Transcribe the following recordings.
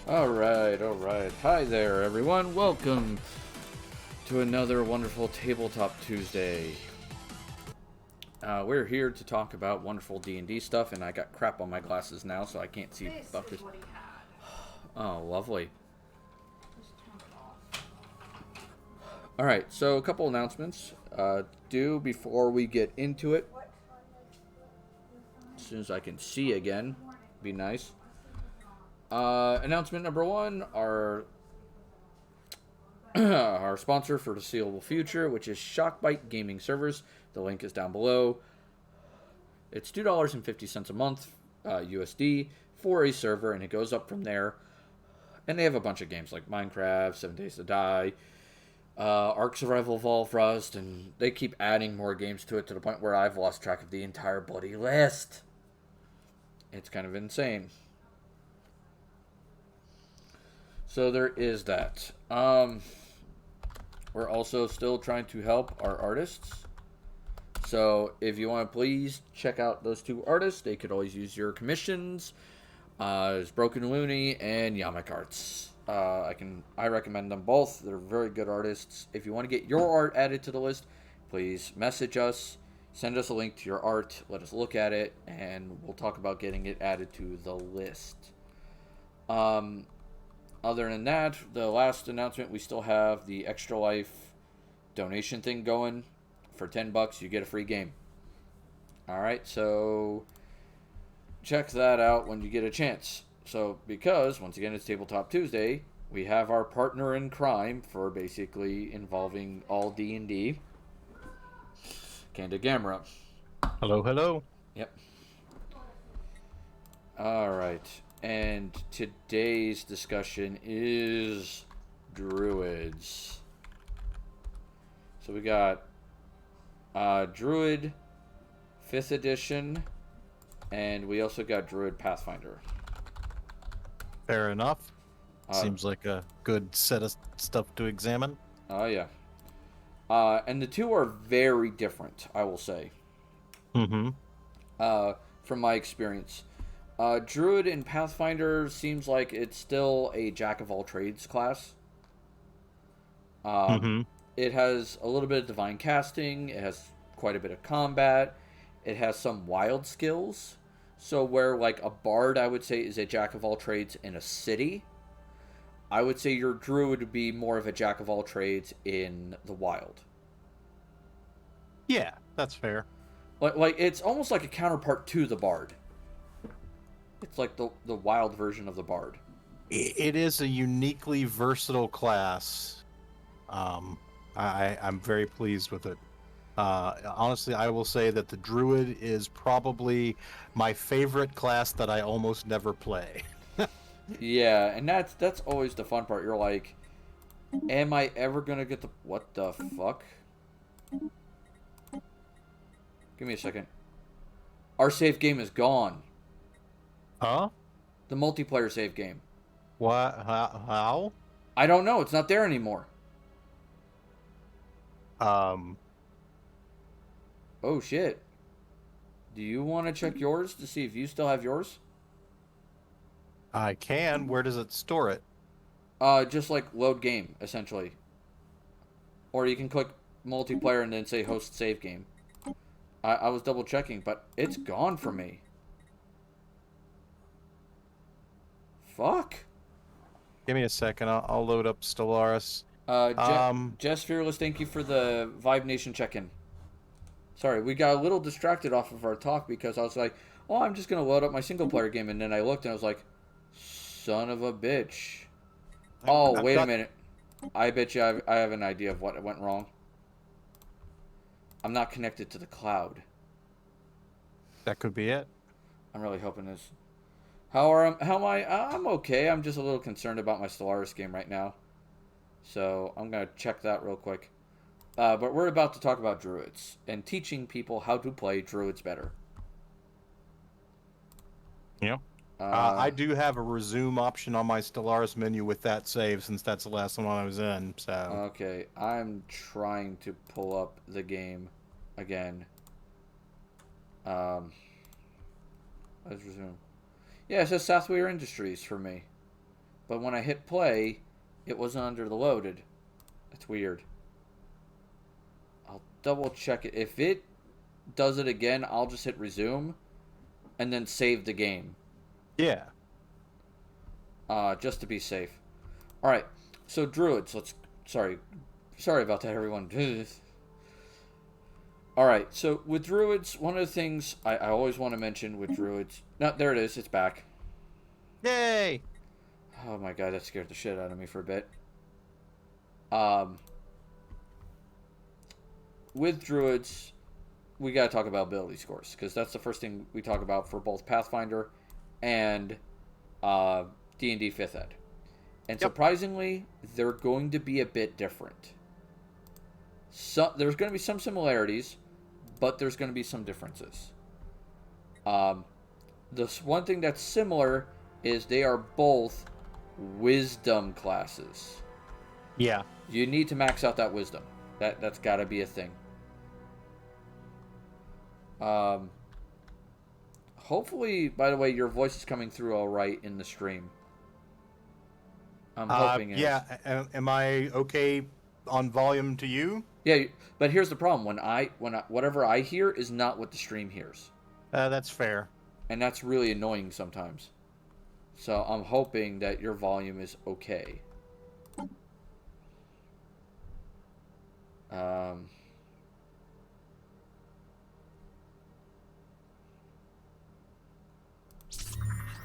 Alright. Hi there, everyone. Welcome to another wonderful Tabletop Tuesday. We're here to talk about wonderful D&D stuff, and I got crap on my glasses now, so I can't see about this. What he had. Oh, lovely. Just turn it off. Alright, so a couple announcements. Before we get into it. As soon as I can see again. Be nice. Announcement number one, our sponsor for the foreseeable future, which is Shockbite Gaming Servers. The link is down below. It's $2.50 a month, USD, for a server, and it goes up from there. And they have a bunch of games like Minecraft, 7 Days to Die, Ark Survival Evolved Rust, and they keep adding more games to it to the point where I've lost track of the entire bloody list. It's kind of insane. So there is that. We're also still trying to help our artists. So if you want to please check out those two artists, they could always use your commissions. It's Broken Looney and Yamak Arts. I recommend them both. They're very good artists. If you want to get your art added to the list, please message us. Send us a link to your art. Let us look at it, and we'll talk about getting it added to the list. Other than that, the last announcement, we still have the Extra Life donation thing going. For $10, you get a free game. Alright, so check that out when you get a chance. So, because, once again, it's Tabletop Tuesday, we have our partner in crime for basically involving all D&D, CandidGamera. Hello. Yep. Alright. And today's discussion is Druids. So we got Druid 5th edition, and we also got Druid Pathfinder. Fair enough. Seems like a good set of stuff to examine. Oh, yeah. And the two are very different, I will say. Mm-hmm. From my experience. Druid and Pathfinder seems like it's still a jack-of-all-trades class. It has a little bit of divine casting. It has quite a bit of combat. It has some wild skills. So where, like, a bard, I would say, is a jack-of-all-trades in a city, I would say your druid would be more of a jack-of-all-trades in the wild. Yeah, that's fair. Like it's almost like a counterpart to the bard. It's like the wild version of the bard. It is a uniquely versatile class. I'm very pleased with it. Honestly, I will say that the druid is probably my favorite class that I almost never play. Yeah, and that's always the fun part. You're like, am I ever gonna get the... What the fuck? Give me a second. Our save game is gone. Huh? The multiplayer save game. What? How? I don't know. It's not there anymore. Um, Oh, shit. Do you want to check yours to see if you still have yours? I can. Where does it store it? Just like load game, essentially. Or you can click multiplayer and then say host save game. I was double checking, but it's gone from me. Fuck. Give me a second. I'll load up Stellaris. Jess Fearless, thank you for the Vibe Nation check-in. Sorry, we got a little distracted off of our talk because I was like, oh, I'm just going to load up my single-player game. And then I looked and I was like, son of a bitch. Oh, wait a minute. I bet you I have an idea of what went wrong. I'm not connected to the cloud. That could be it. I'm really hoping this. How am I? I'm okay. I'm just a little concerned about my Stellaris game right now. So I'm going to check that real quick. But we're about to talk about druids and teaching people how to play druids better. Yeah. I do have a resume option on my Stellaris menu with that save since that's the last one I was in. So okay, I'm trying to pull up the game again. Let's resume. Yeah, it says Southweir Industries for me. but when I hit play, it wasn't under the loaded. That's weird. I'll double check it. If it does it again, I'll just hit resume and then save the game. Yeah. Just to be safe. All right. So druids, sorry about that, everyone. All right. So with druids, one of the things I always want to mention with druids. No, there it is. It's back. Yay! Oh my god, that scared the shit out of me for a bit. With druids, we gotta talk about ability scores, because that's the first thing we talk about for both Pathfinder and D&D 5th Ed. And surprisingly, they're going to be a bit different. There's going to be some similarities, but there's going to be some differences. The one thing that's similar is they are both wisdom classes. Yeah. You need to max out that wisdom. That's got to be a thing. Hopefully, by the way, your voice is coming through all right in the stream. I'm hoping it is. Yeah. Am I okay on volume to you? Yeah, but here's the problem. Whatever I hear is not what the stream hears. That's fair. And that's really annoying sometimes. So I'm hoping that your volume is okay.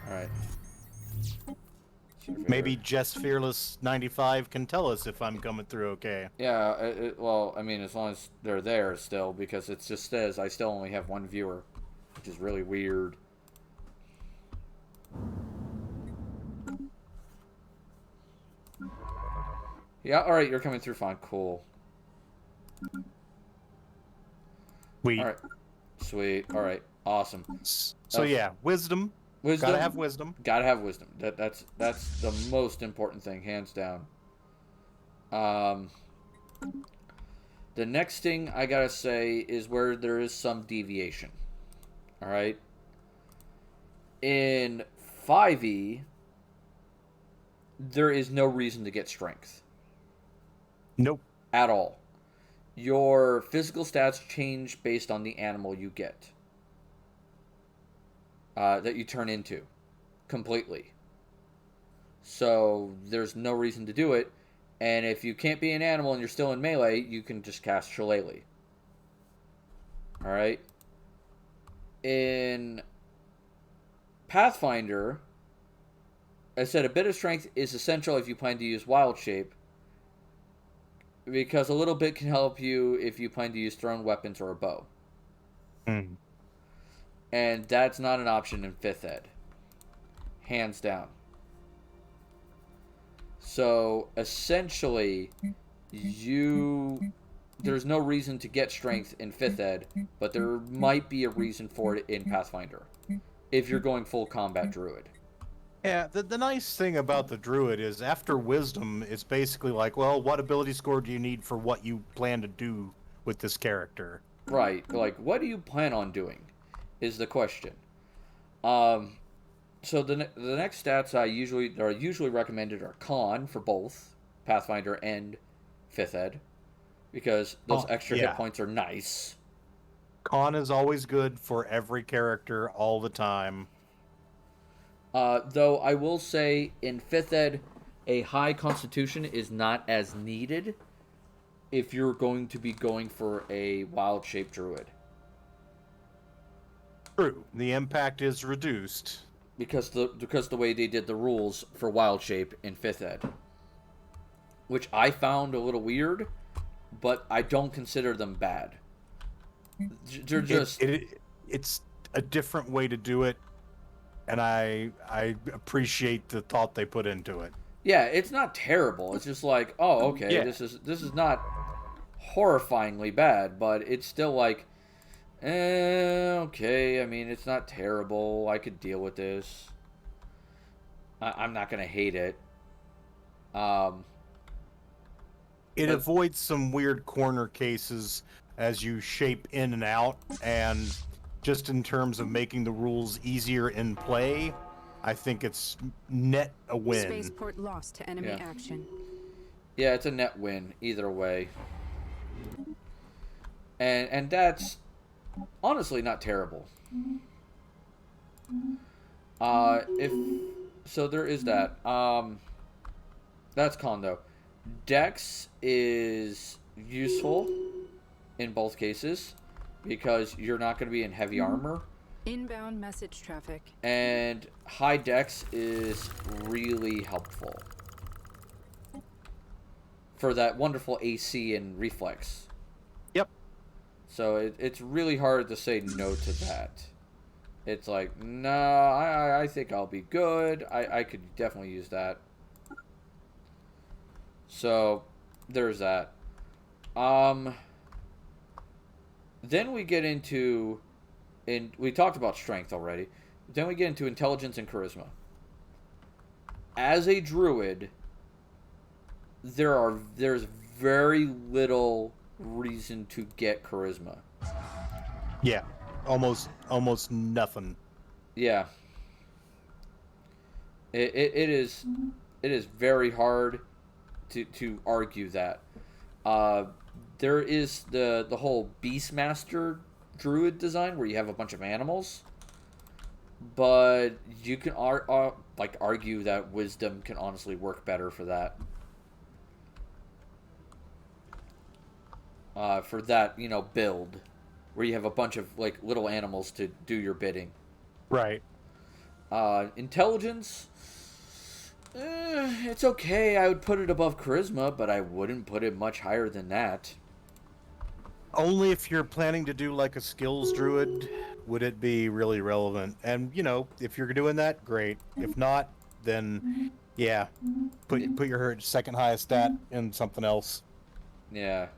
Alright. Maybe Jess Fearless 95 can tell us if I'm coming through okay. Yeah, well, I mean, as long as they're there still, because it just says I still only have one viewer, which is really weird. Yeah, alright, you're coming through fine. Cool. Alright. Sweet. Alright. Awesome. So yeah, wisdom. Wisdom. Gotta have wisdom. Gotta have wisdom. That's the most important thing, hands down. The next thing I gotta say is where there is some deviation. Alright? In 5e, there is no reason to get strength. Nope. At all. Your physical stats change based on the animal you get. That you turn into. Completely. So, there's no reason to do it. And if you can't be an animal and you're still in melee, you can just cast Shillelagh. Alright? In Pathfinder, I said a bit of strength is essential if you plan to use Wild Shape, because a little bit can help you if you plan to use thrown weapons or a bow. Mm. And that's not an option in 5th Ed. Hands down. So, essentially, there's no reason to get strength in 5th Ed, but there might be a reason for it in Pathfinder, if you're going full combat druid. Yeah, the nice thing about the druid is after wisdom, it's basically like, well, what ability score do you need for what you plan to do with this character? Right. Like, what do you plan on doing is the question. So the next stats are usually recommended are Con for both Pathfinder and 5th Ed, because those extra hit points are nice. Con is always good for every character all the time. Though I will say in 5th Ed, a high Constitution is not as needed if you're going to be going for a wild shape druid. True, the impact is reduced. Because the way they did the rules for wild shape in 5th Ed. Which I found a little weird, but I don't consider them bad. They're just... It's a different way to do it, and I appreciate the thought they put into it. Yeah, it's not terrible. It's just like, oh, okay, this is not horrifyingly bad, but it's still like, okay, I mean, it's not terrible. I could deal with this. I'm not going to hate it. It avoids some weird corner cases as you shape in and out, and just in terms of making the rules easier in play, I think it's net a win. Spaceport lost to enemy action. Yeah, it's a net win either way. And that's honestly not terrible. If so, there is that. That's con though. Dex is useful in both cases because you're not going to be in heavy armor. Inbound message traffic. And high dex is really helpful for that wonderful AC and reflex. Yep. So it's really hard to say no to that. It's like, no, I think I'll be good. I could definitely use that. So there's that. Then we get into, we talked about strength already. Then we get into intelligence and charisma. As a druid, there's very little reason to get charisma. Yeah, almost nothing. Yeah. It is very hard to argue that. There is the whole Beastmaster druid design where you have a bunch of animals, but you can argue that wisdom can honestly work better for that. For that, build where you have a bunch of like little animals to do your bidding. Right. Intelligence, it's okay. I would put it above charisma, but I wouldn't put it much higher than that. Only if you're planning to do like a skills druid would it be really relevant. And if you're doing that, great. If not, then yeah, put your second highest stat in something else. Yeah.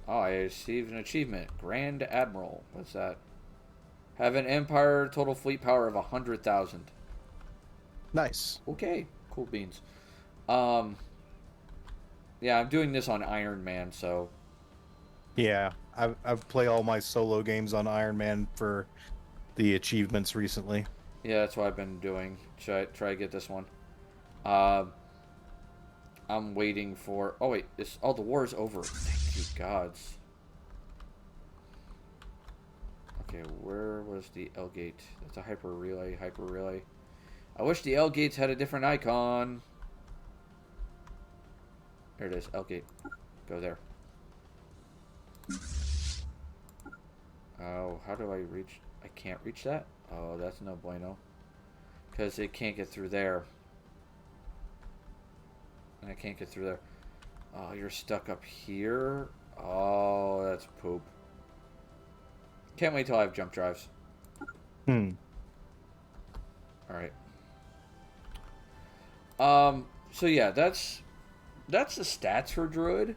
Oh, I received an achievement. Grand Admiral. What's that? Have an Empire total fleet power of 100,000. Nice. Okay. Cool beans. Yeah, I'm doing this on Iron Man, so. Yeah, I've played all my solo games on Iron Man for the achievements recently. Yeah, that's what I've been doing. Try to get this one. I'm waiting for... Oh, wait. The war is over. Thank you, gods. Okay, where was the L gate? That's a hyper relay. I wish the L gates had a different icon. There it is. L gate. Go there. Oh, how do I reach... I can't reach that? Oh, that's no bueno. Because it can't get through there. And I can't get through there. Oh, you're stuck up here? Oh, that's poop. Can't wait till I have jump drives. Alright. So yeah, that's the stats for Druid.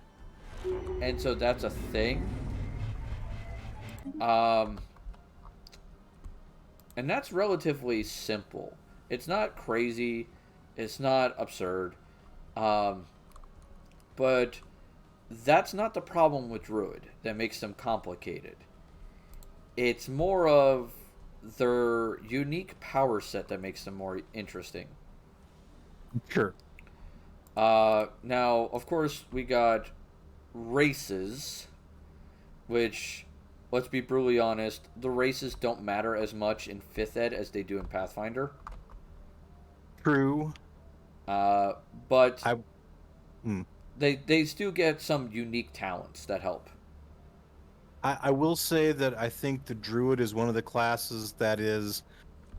And so that's a thing. And that's relatively simple. It's not crazy. It's not absurd. But that's not the problem with Druid that makes them complicated. It's more of their unique power set that makes them more interesting. Sure. Now, of course, we got races, which, let's be brutally honest, the races don't matter as much in 5th Ed as they do in Pathfinder. True. But Hmm. they still get some unique talents that help. I will say that I think the Druid is one of the classes that is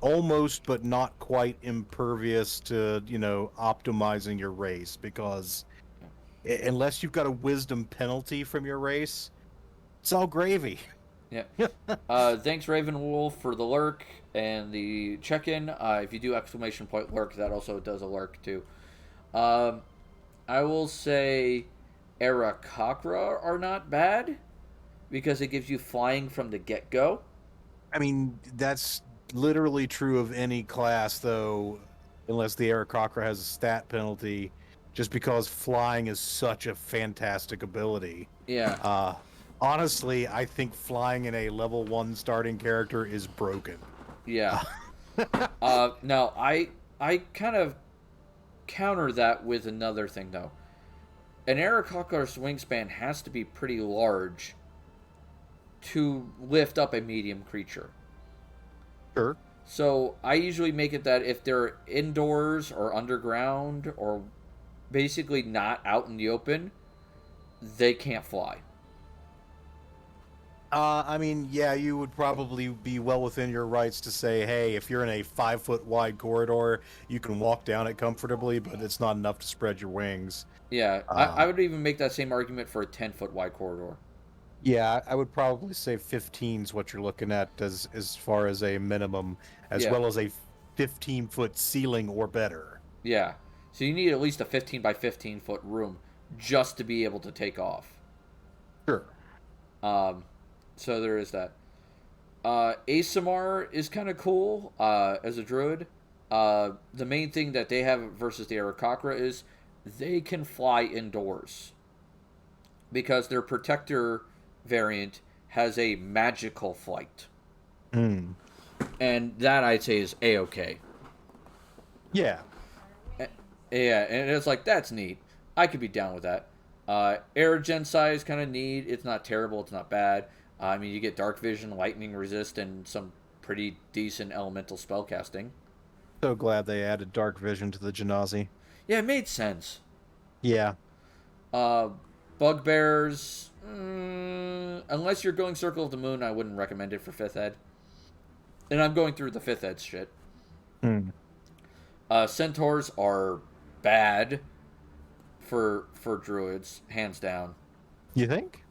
almost but not quite impervious to, optimizing your race, because unless you've got a wisdom penalty from your race, it's all gravy. Yeah. Thanks, Ravenwolf, for the lurk and the check-in. If you do exclamation point lurk, that also does a lurk too. I will say Aarakocra are not bad because it gives you flying from the get-go. I mean, that's literally true of any class, though, unless the Aarakocra has a stat penalty, just because flying is such a fantastic ability. Yeah. Honestly, I think flying in a level 1 starting character is broken. Yeah. Now, I kind of counter that with another thing, though. An Aarakocra's wingspan has to be pretty large to lift up a medium creature. Sure. So I usually make it that if they're indoors or underground or basically not out in the open, they can't fly. I mean, yeah, you would probably be well within your rights to say, hey, if you're in a 5-foot wide corridor, you can walk down it comfortably, but it's not enough to spread your wings. Yeah, I would even make that same argument for a 10-foot wide corridor. Yeah, I would probably say 15 is what you're looking at as far as a minimum, as Yeah. well as a 15-foot ceiling or better. Yeah. So you need at least a 15 by 15 foot room just to be able to take off. Sure. So there is that. Asimar is kind of cool as a druid. The main thing that they have versus the Aarakocra is they can fly indoors. Because their protector variant has a magical flight. Hmm. And that I'd say is A-okay. Yeah. Yeah, and it's like, that's neat. I could be down with that. Air Gensai is kind of neat. It's not terrible. It's not bad. I mean, you get Dark Vision, Lightning Resist, and some pretty decent elemental spellcasting. So glad they added Dark Vision to the Genasi. Yeah, it made sense. Yeah. Bugbears, unless you're going Circle of the Moon, I wouldn't recommend it for 5th Ed. And I'm going through the 5th Ed shit. Hmm. Centaurs are bad for druids, hands down. You think?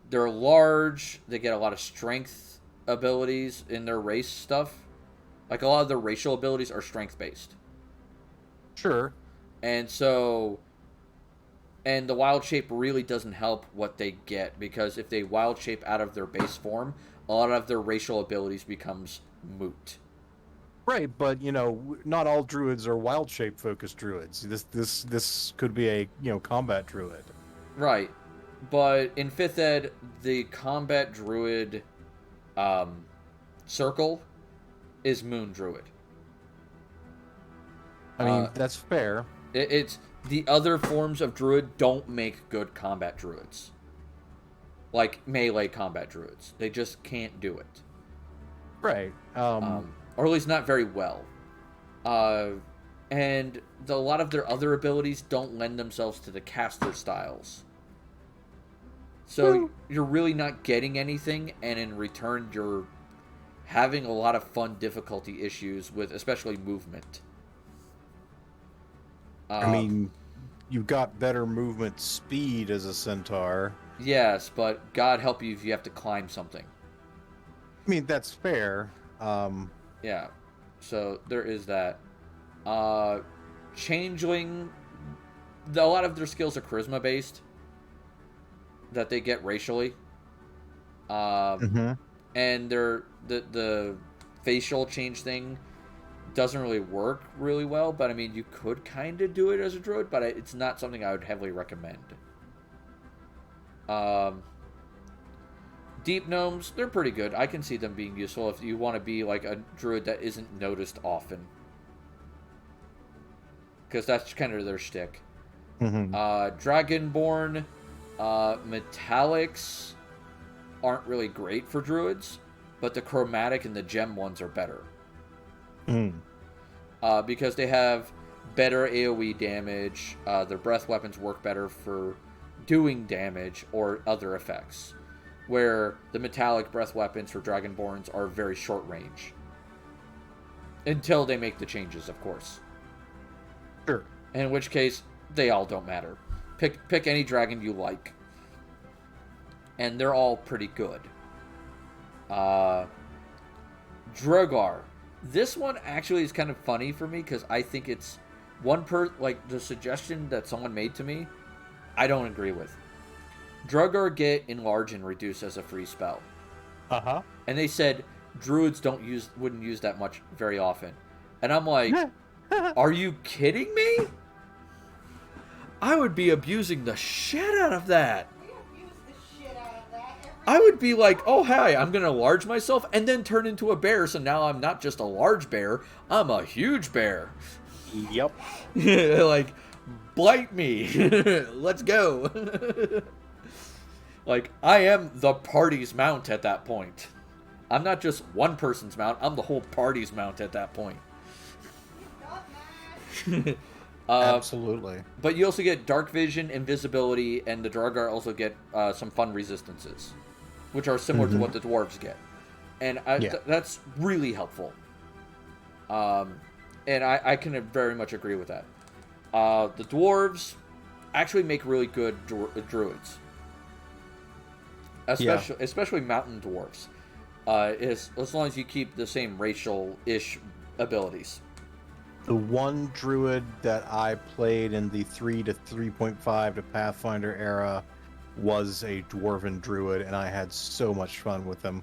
They're large. They get a lot of strength abilities in their race stuff. Like a lot of their racial abilities are strength based. Sure. And so, and the wild shape really doesn't help what they get, because if they wild shape out of their base form, a lot of their racial abilities becomes moot. Right, but not all druids are wild shape focused druids. This could be a combat druid. Right. But in 5th Ed, the combat druid circle is Moon Druid. I mean, that's fair. It's the other forms of druid don't make good combat druids. Like melee combat druids. They just can't do it. Right. Or at least not very well. And a lot of their other abilities don't lend themselves to the caster styles. So you're really not getting anything, and in return you're having a lot of fun difficulty issues with especially movement. I mean, you've got better movement speed as a centaur. Yes, but God help you if you have to climb something. I mean, that's fair. Yeah, so there is that. Changeling, a lot of their skills are charisma based that they get racially. And the facial change thing doesn't really work really well, but I mean, you could kind of do it as a druid, but it's not something I would heavily recommend. Deep gnomes, they're pretty good. I can see them being useful if you want to be like a druid that isn't noticed often. Because that's kind of their shtick. Dragonborn, metallics aren't really great for druids, but the chromatic and the gem ones are better. Because they have better AoE damage, their breath weapons work better for doing damage or other effects, where the metallic breath weapons for Dragonborns are very short range. Until they make the changes, of course. Sure. In which case, they all don't matter. Pick any dragon you like. And they're all pretty good. Drogar. This one actually is kind of funny for me, because I think it's the suggestion that someone made to me, I don't agree with. Drogar get enlarge and reduce as a free spell. And they said druids wouldn't use that much very often. And I'm like, are you kidding me? I would be abusing the shit out of that. We abuse the shit out of that every I would be like, oh, hi, I'm going to enlarge myself and then turn into a bear. So now I'm not just a large bear, I'm a huge bear. Yep. Like, bite me. Let's go. Like, I am the party's mount at that point. I'm not just one person's mount, I'm the whole party's mount at that point. Absolutely. But you also get dark vision, invisibility, and the Draugr also get some fun resistances, which are similar to what the dwarves get. And that's really helpful. And I can very much agree with that. The dwarves actually make really good druids. Especially mountain dwarves. As long as you keep the same racial-ish abilities. The one druid that I played in the 3 to 3.5 to Pathfinder era was a dwarven druid, and I had so much fun with them.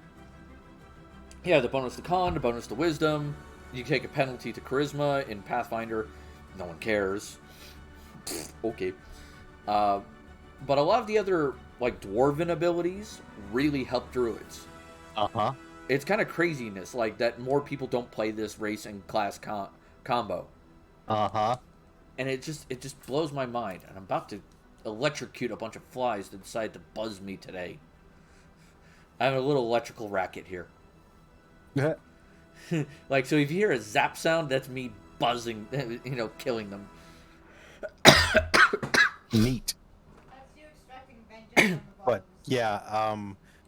Yeah, the bonus to con, the bonus to wisdom. You take a penalty to charisma in Pathfinder. No one cares. Okay. But a lot of the other like dwarven abilities really help druids. Uh-huh. It's kind of craziness, like that more people don't play this race and class combo. Uh-huh. And it just blows my mind. And I'm about to electrocute a bunch of flies that decide to buzz me today. I have a little electrical racket here. Like, so if you hear a zap sound, that's me buzzing, killing them. Neat. That's you expecting vengeance on the But yeah,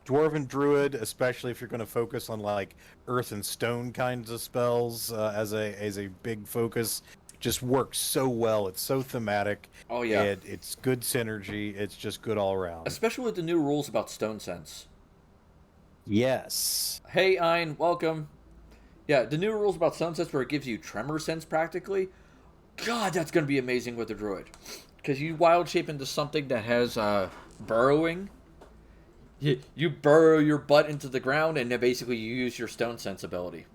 dwarven druid, especially if you're going to focus on like earth and stone kinds of spells as a big focus, just works so well. It's so thematic. Oh yeah, it's good synergy. It's just good all around. Especially with the new rules about stone sense. Yes. Hey, Ein, welcome. Yeah, the new rules about stone sense where it gives you tremor sense practically. God, that's going to be amazing with the druid. Because you wild shape into something that has burrowing. You burrow your butt into the ground, and then basically you use your stone sense ability.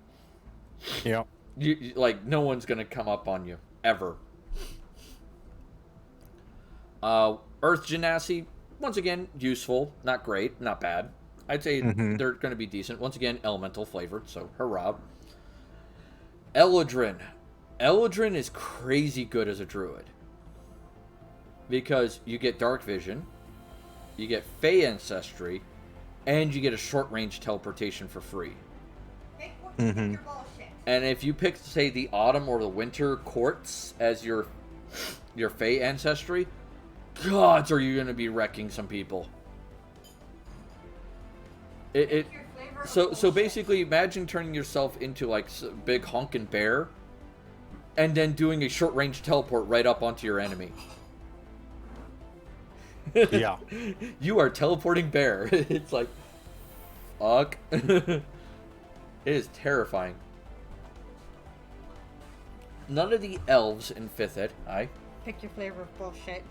Yeah. You like, no one's going to come up on you. Ever. Earth Genasi, once again, useful. Not great, not bad. I'd say they're going to be decent. Once again, elemental flavored, so hurrah. Eladrin. Eladrin is crazy good as a druid. Because you get dark vision, you get Fey ancestry, and you get a short-range teleportation for free. Pick your bullshit. And if you pick, say, the autumn or the winter courts as your Fey ancestry, gods, are you going to be wrecking some people. So basically, imagine turning yourself into like a big honkin' bear, and then doing a short-range teleport right up onto your enemy. Yeah. You are teleporting bear. It's like, fuck. It is terrifying. None of the elves in 5th ed. Pick your flavor of bullshit.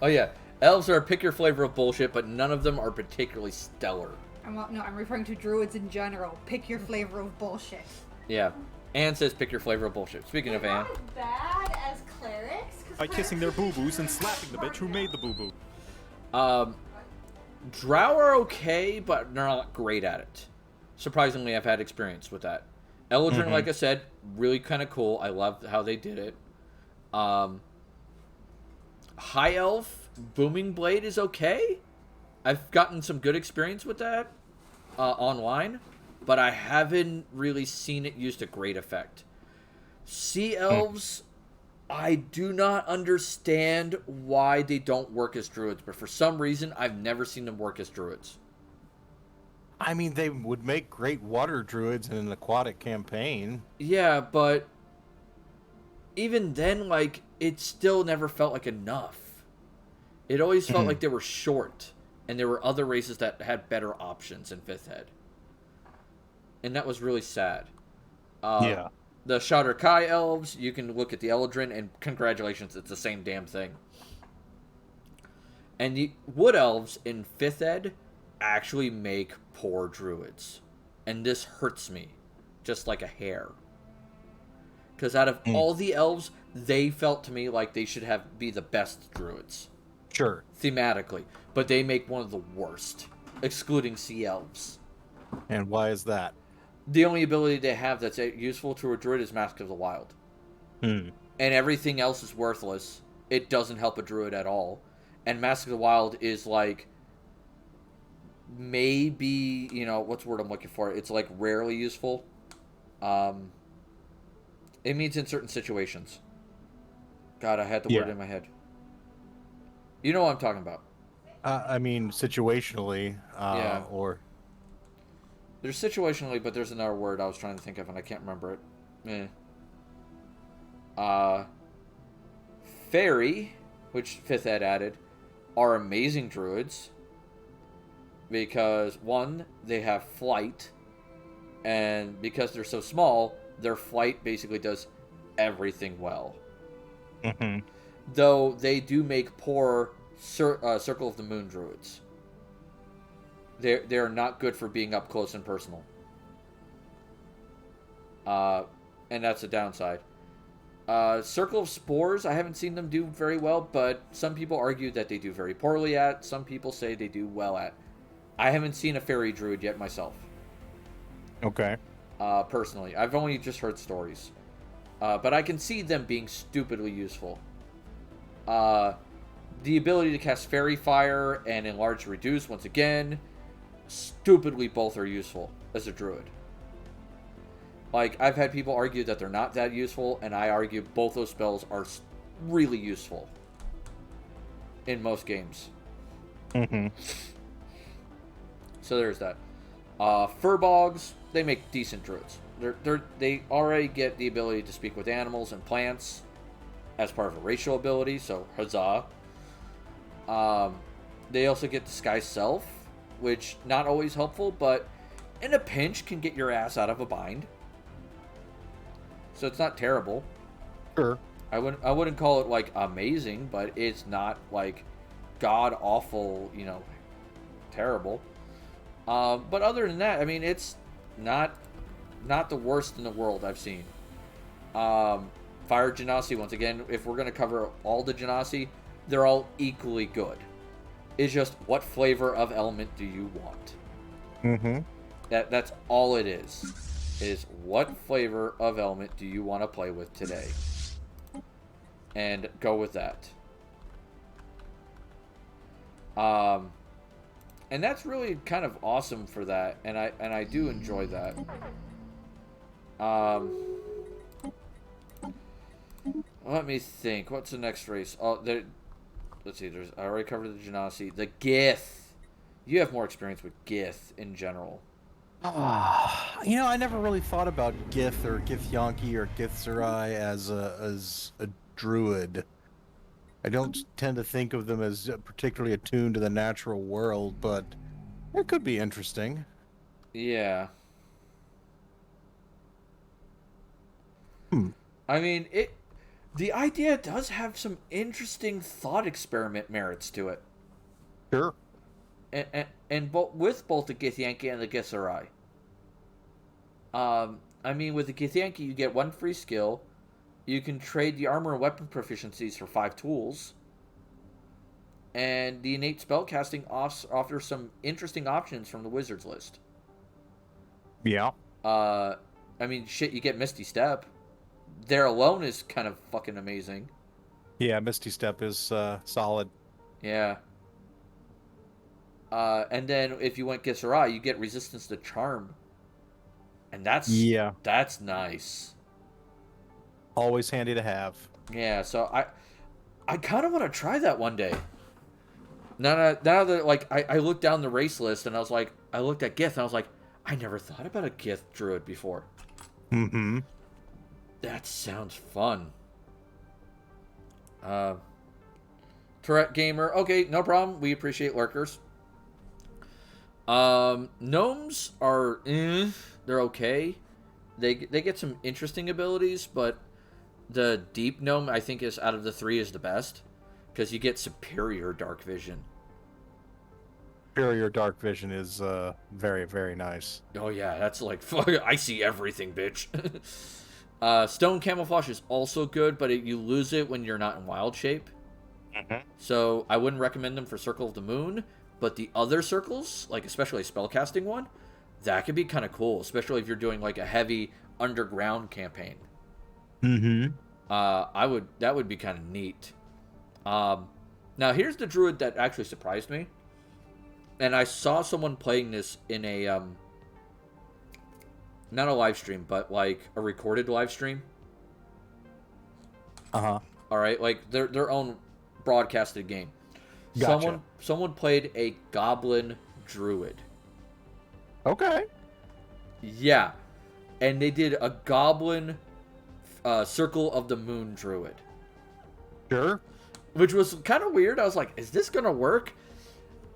Oh yeah, elves are pick your flavor of bullshit, but none of them are particularly stellar. I'm referring to druids in general. Pick your flavor of bullshit. Yeah. Anne says pick your flavor of bullshit. Speaking of Anne. Not as bad as clerics. By kissing their boo-boos and slapping the bitch who made the boo-boo. Drow are okay, but they're not great at it. Surprisingly, I've had experience with that. Eladrin, like I said, really kind of cool. I love how they did it. High Elf, Booming Blade is okay. I've gotten some good experience with that online, but I haven't really seen it used to great effect. Sea Elves, I do not understand why they don't work as druids, but for some reason, I've never seen them work as druids. I mean, they would make great water druids in an aquatic campaign. Yeah, but even then, like, it still never felt like enough. It always felt like they were short, and there were other races that had better options in 5th ed. And that was really sad. Yeah. The Shadar Kai elves, you can look at the Eladrin, and congratulations, it's the same damn thing. And the Wood Elves in 5th ed actually make poor druids. And this hurts me, just like a hair. Because out of all the elves, they felt to me like they should be the best druids. Sure. thematically, but they make one of the worst, excluding sea elves. And why is that? The only ability they have that's useful to a druid is Mask of the Wild. Hmm. And everything else is worthless. It doesn't help a druid at all. And Mask of the Wild is like maybe, what's the word I'm looking for? It's like rarely useful. It means in certain situations. God, I had the word in my head. You know what I'm talking about. I mean, situationally, Yeah. or... There's situationally, but there's another word I was trying to think of, and I can't remember it. Fairy, which 5th Ed added, are amazing druids. Because, one, they have flight. And because they're so small, their flight basically does everything well. Mm-hmm. Though they do make poor Circle of the Moon druids. They're not good for being up close and personal. And that's a downside. Circle of Spores, I haven't seen them do very well, but some people argue that they do very poorly at. Some people say they do well at. I haven't seen a fairy druid yet myself. Okay. Personally. I've only just heard stories. But I can see them being stupidly useful. The ability to cast Fairy Fire and Enlarge Reduce, once again, stupidly both are useful as a druid. Like, I've had people argue that they're not that useful, and I argue both those spells are really useful in most games. Mm-hmm. So there's that. Furbogs, they make decent druids. They already get the ability to speak with animals and plants as part of a racial ability, so huzzah. They also get Disguise Self, which not always helpful, but in a pinch can get your ass out of a bind. So it's not terrible. Sure. I wouldn't call it like amazing, but it's not like god awful, terrible. But other than that, I mean, it's not the worst in the world I've seen. Fire Genasi, once again, if we're going to cover all the Genasi, they're all equally good. It's just, what flavor of element do you want? Mm-hmm. That's all it is what flavor of element do you want to play with today? And go with that. And that's really kind of awesome for that, and I do enjoy that. Let me think. What's the next race? Oh, let's see. I already covered the Genasi. The Gith. You have more experience with Gith in general. I never really thought about Gith or Githyanki or Githzerai as a druid. I don't tend to think of them as particularly attuned to the natural world, but it could be interesting. Yeah. Hmm. I mean, the idea does have some interesting thought experiment merits to it. Sure. And with both the Githyanki and the Githzerai. I mean, with the Githyanki, you get 1 free skill. You can trade the armor and weapon proficiencies for 5 tools. And the innate spellcasting offers some interesting options from the wizard's list. Yeah. I mean, shit, you get Misty Step. There alone is kind of fucking amazing. Yeah, Misty Step is solid. Yeah. And then if you went Githzerai, you get resistance to charm. And that's nice. Always handy to have. Yeah, so I kind of want to try that one day. Now that like I looked down the race list and I looked at Gith and I was like, I never thought about a Gith druid before. Mm-hmm. That sounds fun. Tourette Gamer, okay, no problem. We appreciate lurkers. Gnomes are they're okay. They get some interesting abilities, but the Deep Gnome I think is out of the 3 is the best because you get superior dark vision. Superior dark vision is very, very nice. Oh yeah, that's like I see everything, bitch. Stone Camouflage is also good, but you lose it when you're not in wild shape. So I wouldn't recommend them for Circle of the Moon, but the other circles, like especially a spellcasting one, that could be kind of cool, especially if you're doing like a heavy underground campaign. Mm-hmm. That would be kind of neat. Now here's the druid that actually surprised me, and I saw someone playing this in a not a live stream, but like a recorded live stream. Uh-huh. All right, like their own broadcasted game. Gotcha. Someone played a goblin druid. Okay. Yeah, and they did a goblin Circle of the Moon druid, Sure. which was kind of weird. I was like, is this gonna work?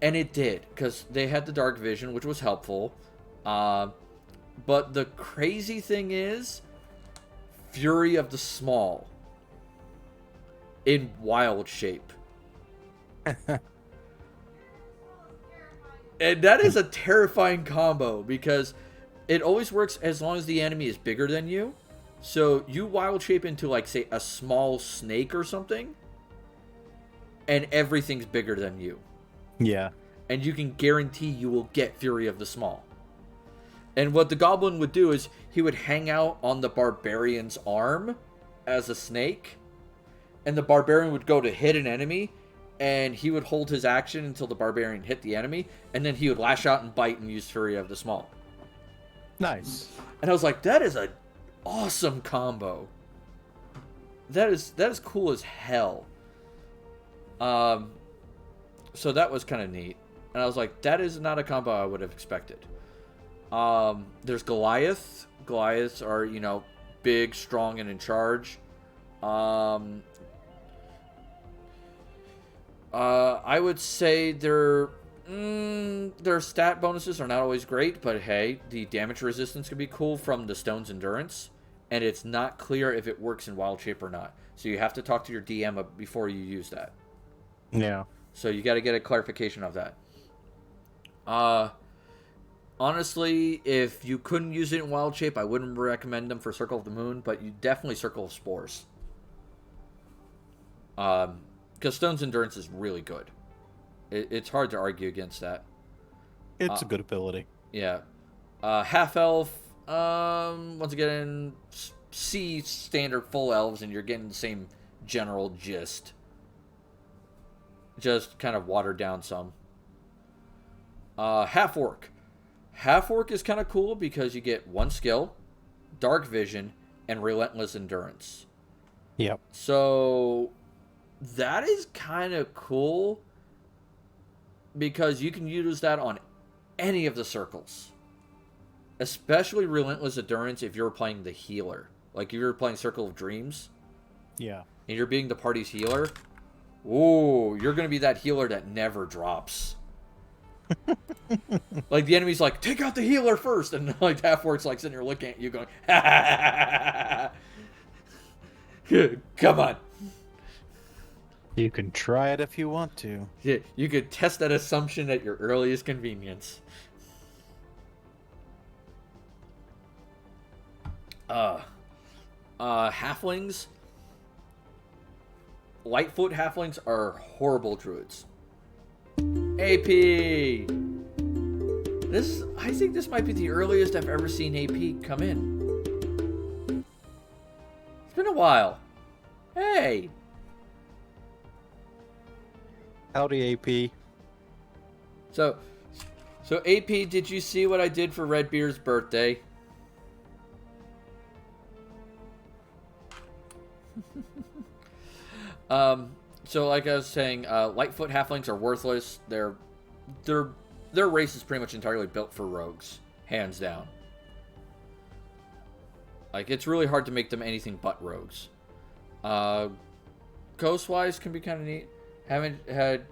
And it did, because they had the dark vision, which was helpful. But the crazy thing is, Fury of the Small in wild shape. And that is a terrifying combo, because it always works as long as the enemy is bigger than you. So you wild shape into, like, say, a small snake or something, and everything's bigger than you. Yeah. And you can guarantee you will get Fury of the Small. And what the goblin would do is he would hang out on the barbarian's arm as a snake, and the barbarian would go to hit an enemy, and he would hold his action until the barbarian hit the enemy, and then he would lash out and bite and use Fury of the Small. Nice. And I was like, that is an awesome combo. That is cool as hell. So that was kind of neat. And I was like, that is not a combo I would have expected. There's Goliath. Goliaths are, you know, big, strong, and in charge. I would say their stat bonuses are not always great, but hey, the damage resistance can be cool from the Stone's Endurance, and it's not clear if it works in wild shape or not. So you have to talk to your DM before you use that. Yeah. So you got to get a clarification of that. Honestly, if you couldn't use it in wild shape, I wouldn't recommend them for Circle of the Moon, but you definitely Circle of Spores. Because Stone's Endurance is really good. It's hard to argue against that. It's a good ability. Yeah. Half Elf, once again, see standard full elves, and you're getting the same general gist. Just kind of watered down some. Half Orc. Half Orc is kind of cool because you get one skill, Dark Vision, and Relentless Endurance. Yep. So that is kind of cool because you can use that on any of the circles. Especially Relentless Endurance if you're playing the healer. Like if you're playing Circle of Dreams. Yeah. And you're being the party's healer. Ooh, you're going to be that healer that never drops. Like the enemy's like, take out the healer first, and like Half Orc's like sitting here looking at you going, ha ha ha ha. Come on. You can try it if you want to. Yeah, you could test that assumption at your earliest convenience. Halflings. Lightfoot halflings are horrible druids. AP. I think this might be the earliest I've ever seen AP come in. It's been a while. Hey. Howdy, AP. So AP, did you see what I did for Redbeard's birthday? So like I was saying, Lightfoot halflings are worthless. Their race is pretty much entirely built for rogues, hands down. Like it's really hard to make them anything but rogues. Ghostwise can be kind of neat. Haven't had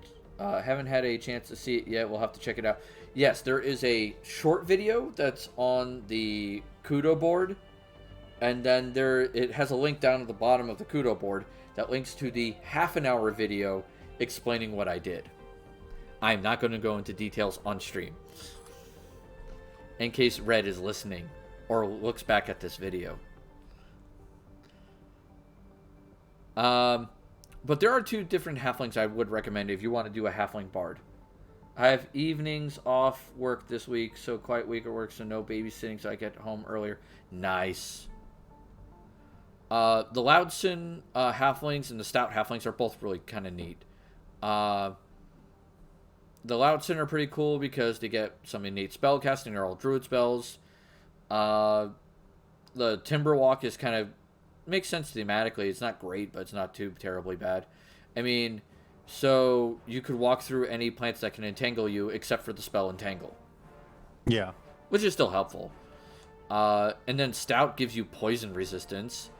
a chance to see it yet. We'll have to check it out. Yes, there is a short video that's on the Kudo board, and then it has a link down at the bottom of the Kudo board that links to the half-an-hour video explaining what I did. I'm not going to go into details on stream, in case Red is listening or looks back at this video. But there are 2 different halflings I would recommend if you want to do a halfling bard. I have evenings off work this week, so quiet week at work, so no babysitting, so I get home earlier. Nice. The Loudson halflings and the Stout halflings are both really kind of neat. The Loudson are pretty cool because they get some innate spell casting. They're all druid spells. The Timberwalk is kind of... makes sense thematically. It's not great, but it's not too terribly bad. I mean... So, you could walk through any plants that can entangle you, except for the spell Entangle. Yeah. Which is still helpful. And then Stout gives you poison resistance,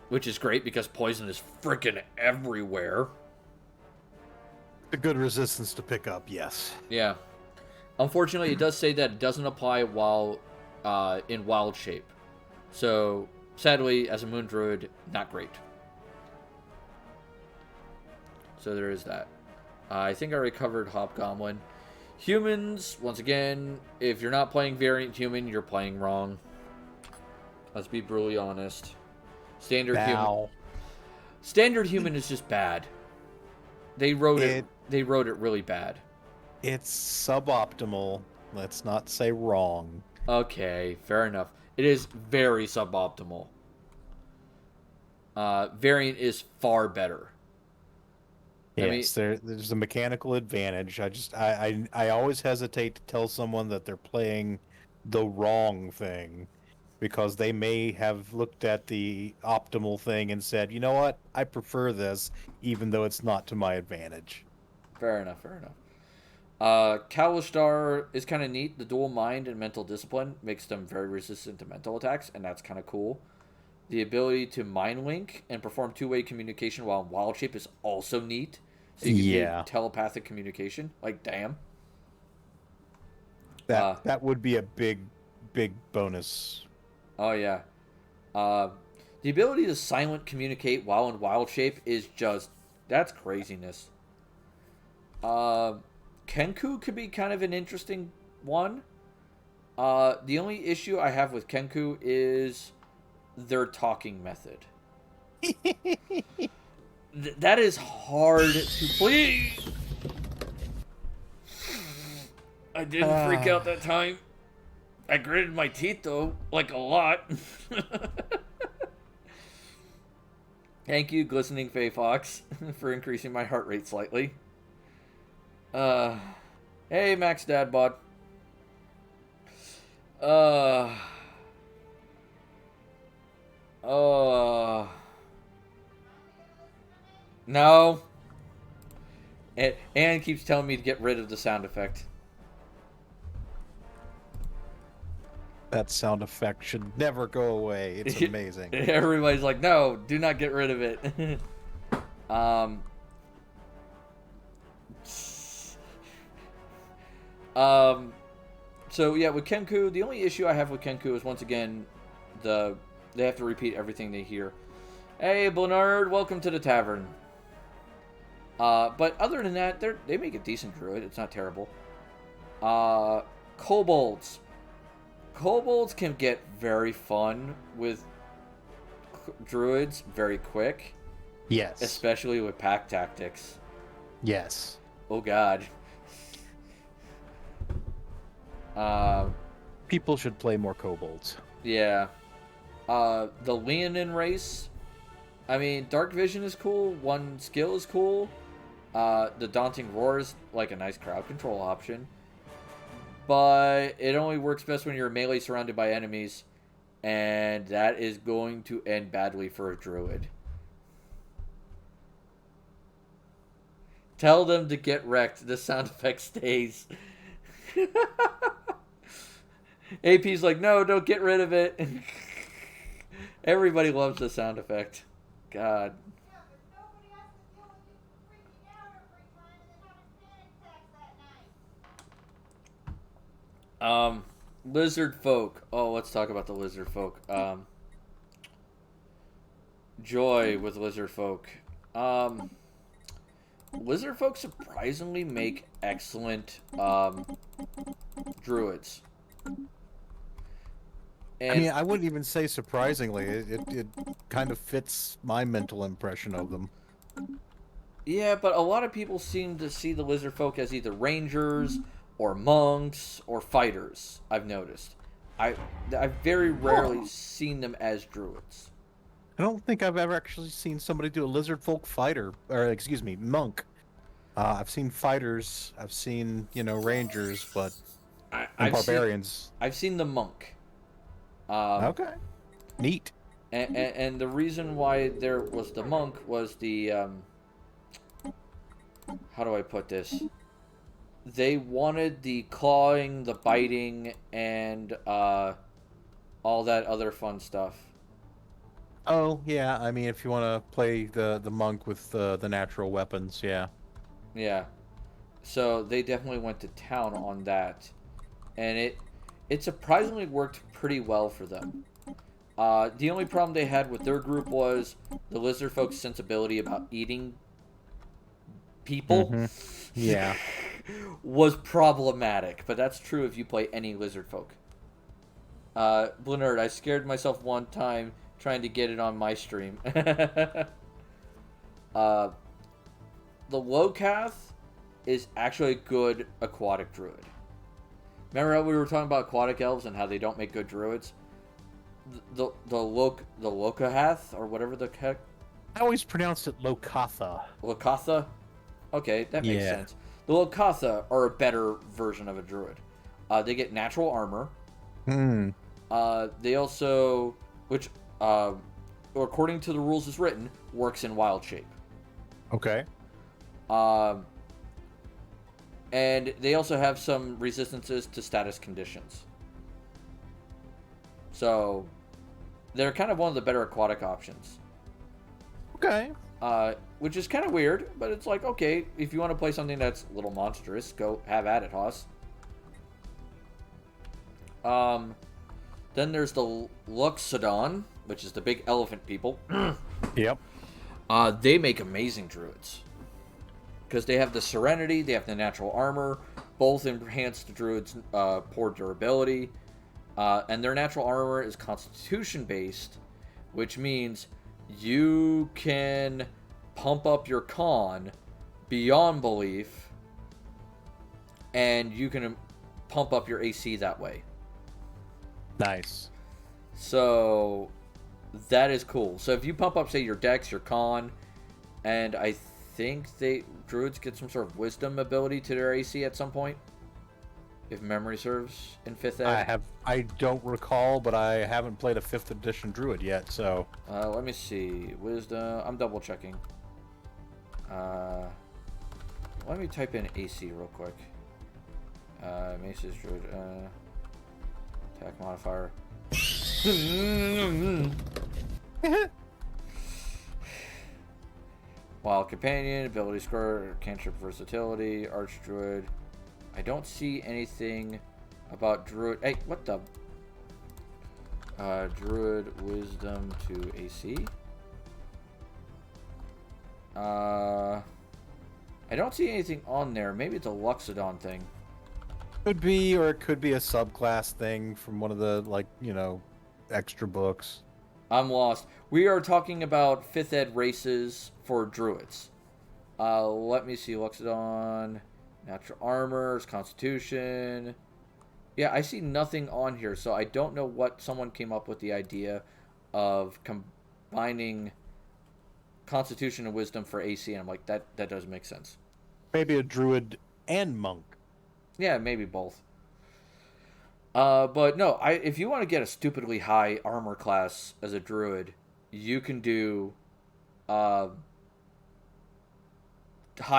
which is great because poison is freaking everywhere. A good resistance to pick up, yes. Yeah. Unfortunately, it does say that it doesn't apply while in wild shape. So, sadly, as a Moon Druid, not great. So there is that. I think I already covered Hobgoblin. Humans, once again, if you're not playing Variant Human, you're playing wrong. Let's be brutally honest. Standard Human is just bad. They wrote it really bad. It's suboptimal. Let's not say wrong. Okay, fair enough. It is very suboptimal. Variant is far better. Yes, there's a mechanical advantage. I always hesitate to tell someone that they're playing the wrong thing because they may have looked at the optimal thing and said, you know what, I prefer this, even though it's not to my advantage. Fair enough. Kalishtar is kind of neat. The dual mind and mental discipline makes them very resistant to mental attacks, and that's kind of cool. The ability to mind link and perform two-way communication while in wild shape is also neat. So you can do telepathic communication. Like, damn. That would be a big bonus. Oh, yeah. The ability to silent communicate while in wild shape is just... that's craziness. Kenku could be kind of an interesting one. The only issue I have with Kenku is their talking method. That is hard to play. I didn't freak out that time. I gritted my teeth, though, like a lot. Thank you, Glistening Fey Fox, for increasing my heart rate slightly. Hey, Max Dadbot. No. Anne keeps telling me to get rid of the sound effect. That sound effect should never go away. It's amazing. Everybody's like, no, do not get rid of it. So yeah, with Kenku, the only issue I have with Kenku is once again they have to repeat everything they hear. Hey, Bernard, welcome to the tavern. But other than that, they make a decent druid. It's not terrible. Kobolds. Kobolds can get very fun with druids very quick. Yes. Especially with pack tactics. Yes. Oh god. People should play more kobolds. Yeah. The Leonin race. I mean, Dark Vision is cool. One skill is cool. The Daunting Roar is like a nice crowd control option. But it only works best when you're melee surrounded by enemies. And that is going to end badly for a druid. Tell them to get wrecked. The sound effect stays. AP's like, no, don't get rid of it. Everybody loves the sound effect. God. Lizard folk. Oh, let's talk about the lizard folk. Joy with lizard folk. Lizard folk surprisingly make excellent druids. And I mean, I wouldn't even say surprisingly. It kind of fits my mental impression of them. Yeah, but a lot of people seem to see the lizard folk as either rangers or monks or fighters. I've noticed. I've very rarely seen them as druids. I don't think I've ever actually seen somebody do a lizard folk fighter, or excuse me, monk. I've seen fighters, I've seen, rangers, and I've barbarians. I've seen the monk. Okay. Neat. And the reason why there was the monk was the how do I put this? They wanted the clawing, the biting, and all that other fun stuff. Oh, yeah, I mean, if you want to play the monk with the natural weapons, yeah. Yeah. So they definitely went to town on that. And it surprisingly worked pretty well for them. The only problem they had with their group was the lizard folks' sensibility about eating people Yeah. was problematic. But that's true if you play any lizard folk. Blue Nerd, I scared myself one time trying to get it on my stream. The Locath is actually a good aquatic druid. Remember how we were talking about aquatic elves and how they don't make good druids? The Locath, or whatever the heck. I always pronounced it Lokatha. Lokatha? Okay, that makes Yeah. sense. The Lokatha are a better version of a druid. They get natural armor. They also, which, according to the rules as written, works in wild shape. Okay. And they also have some resistances to status conditions. So, they're kind of one of the better aquatic options. Okay. Which is kind of weird, but it's like, okay, if you want to play something that's a little monstrous, go have at it, Hoss. Then there's the Luxodon, which is the big elephant people. Yep. They make amazing druids. Because they have the Serenity, they have the natural armor, both enhance the druid's poor durability. And their natural armor is constitution based, which means you can pump up your con beyond belief, and you can pump up your AC that way. Nice. So that is cool. So if you pump up, say, your dex, your con, and I think druids get some sort of wisdom ability to their AC at some point, if memory serves, in 5th ed. I don't recall, but I haven't played a 5th edition druid yet, so. Let me see. Wisdom. I'm double checking. Let me type in AC real quick. Mace's druid. Attack modifier. Wild companion, ability score, cantrip versatility, arch druid. I don't see anything about druid. Hey, what the? Druid wisdom to AC. I don't see anything on there. Maybe it's a Luxodon thing. Could be, or it could be a subclass thing from one of the, extra books. I'm lost. We are talking about 5th ed races for druids. Let me see. Luxodon, natural armors, constitution. Yeah, I see nothing on here, so I don't know what someone came up with the idea of combining constitution and wisdom for AC, and I'm like, that doesn't make sense. Maybe a druid and monk. Yeah, maybe both. But no, if you want to get a stupidly high armor class as a druid, you can do high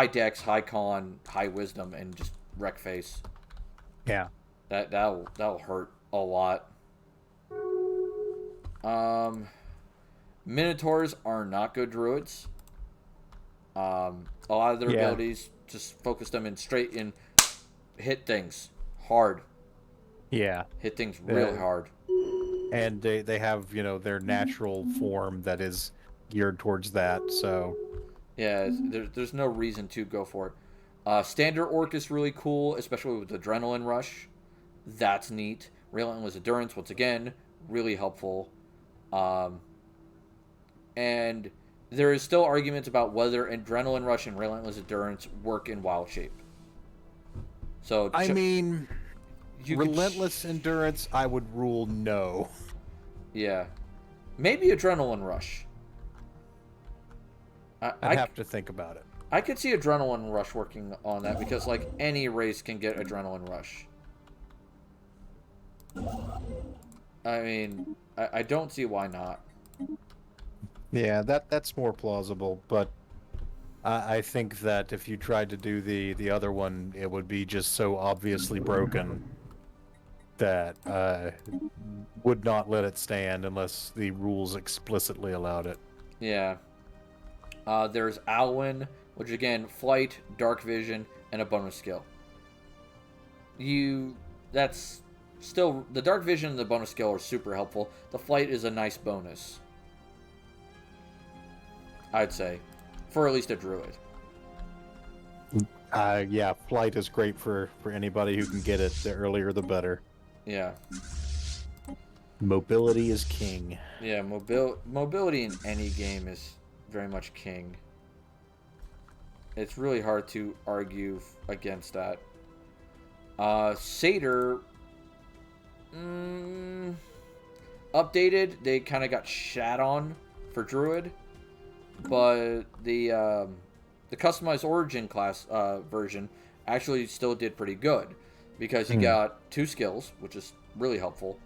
dex, high con, high wisdom, and just wreck face. Yeah. That'll hurt a lot. Minotaurs are not good druids. A lot of their abilities just focus them in straight in, hit things hard. Yeah. Hit things really hard. And they have, their natural form that is geared towards that, so. Yeah, there's no reason to go for it. Standard Orc is really cool, especially with Adrenaline Rush. That's neat. Relentless Endurance, once again, really helpful. And there is still arguments about whether Adrenaline Rush and Relentless Endurance work in wild shape. So I mean, you could Relentless Endurance, I would rule no. yeah, maybe Adrenaline Rush. I'd have to think about it. I could see Adrenaline Rush working on that because, like, any race can get Adrenaline Rush. I mean, I don't see why not. Yeah, that's more plausible, but I think that if you tried to do the other one, it would be just so obviously broken that would not let it stand unless the rules explicitly allowed it. Yeah. There's Alwyn, which again, flight, dark vision, and a bonus skill. That's still, the dark vision and the bonus skill are super helpful. The flight is a nice bonus, I'd say, for at least a druid. Yeah, flight is great for anybody who can get it. The earlier, the better. Yeah. Mobility is king. Yeah, mobility in any game is very much king. It's really hard to argue against that. Satyr, updated. They kind of got shat on for druid, but the customized origin class version actually still did pretty good because you got 2 skills, which is really helpful.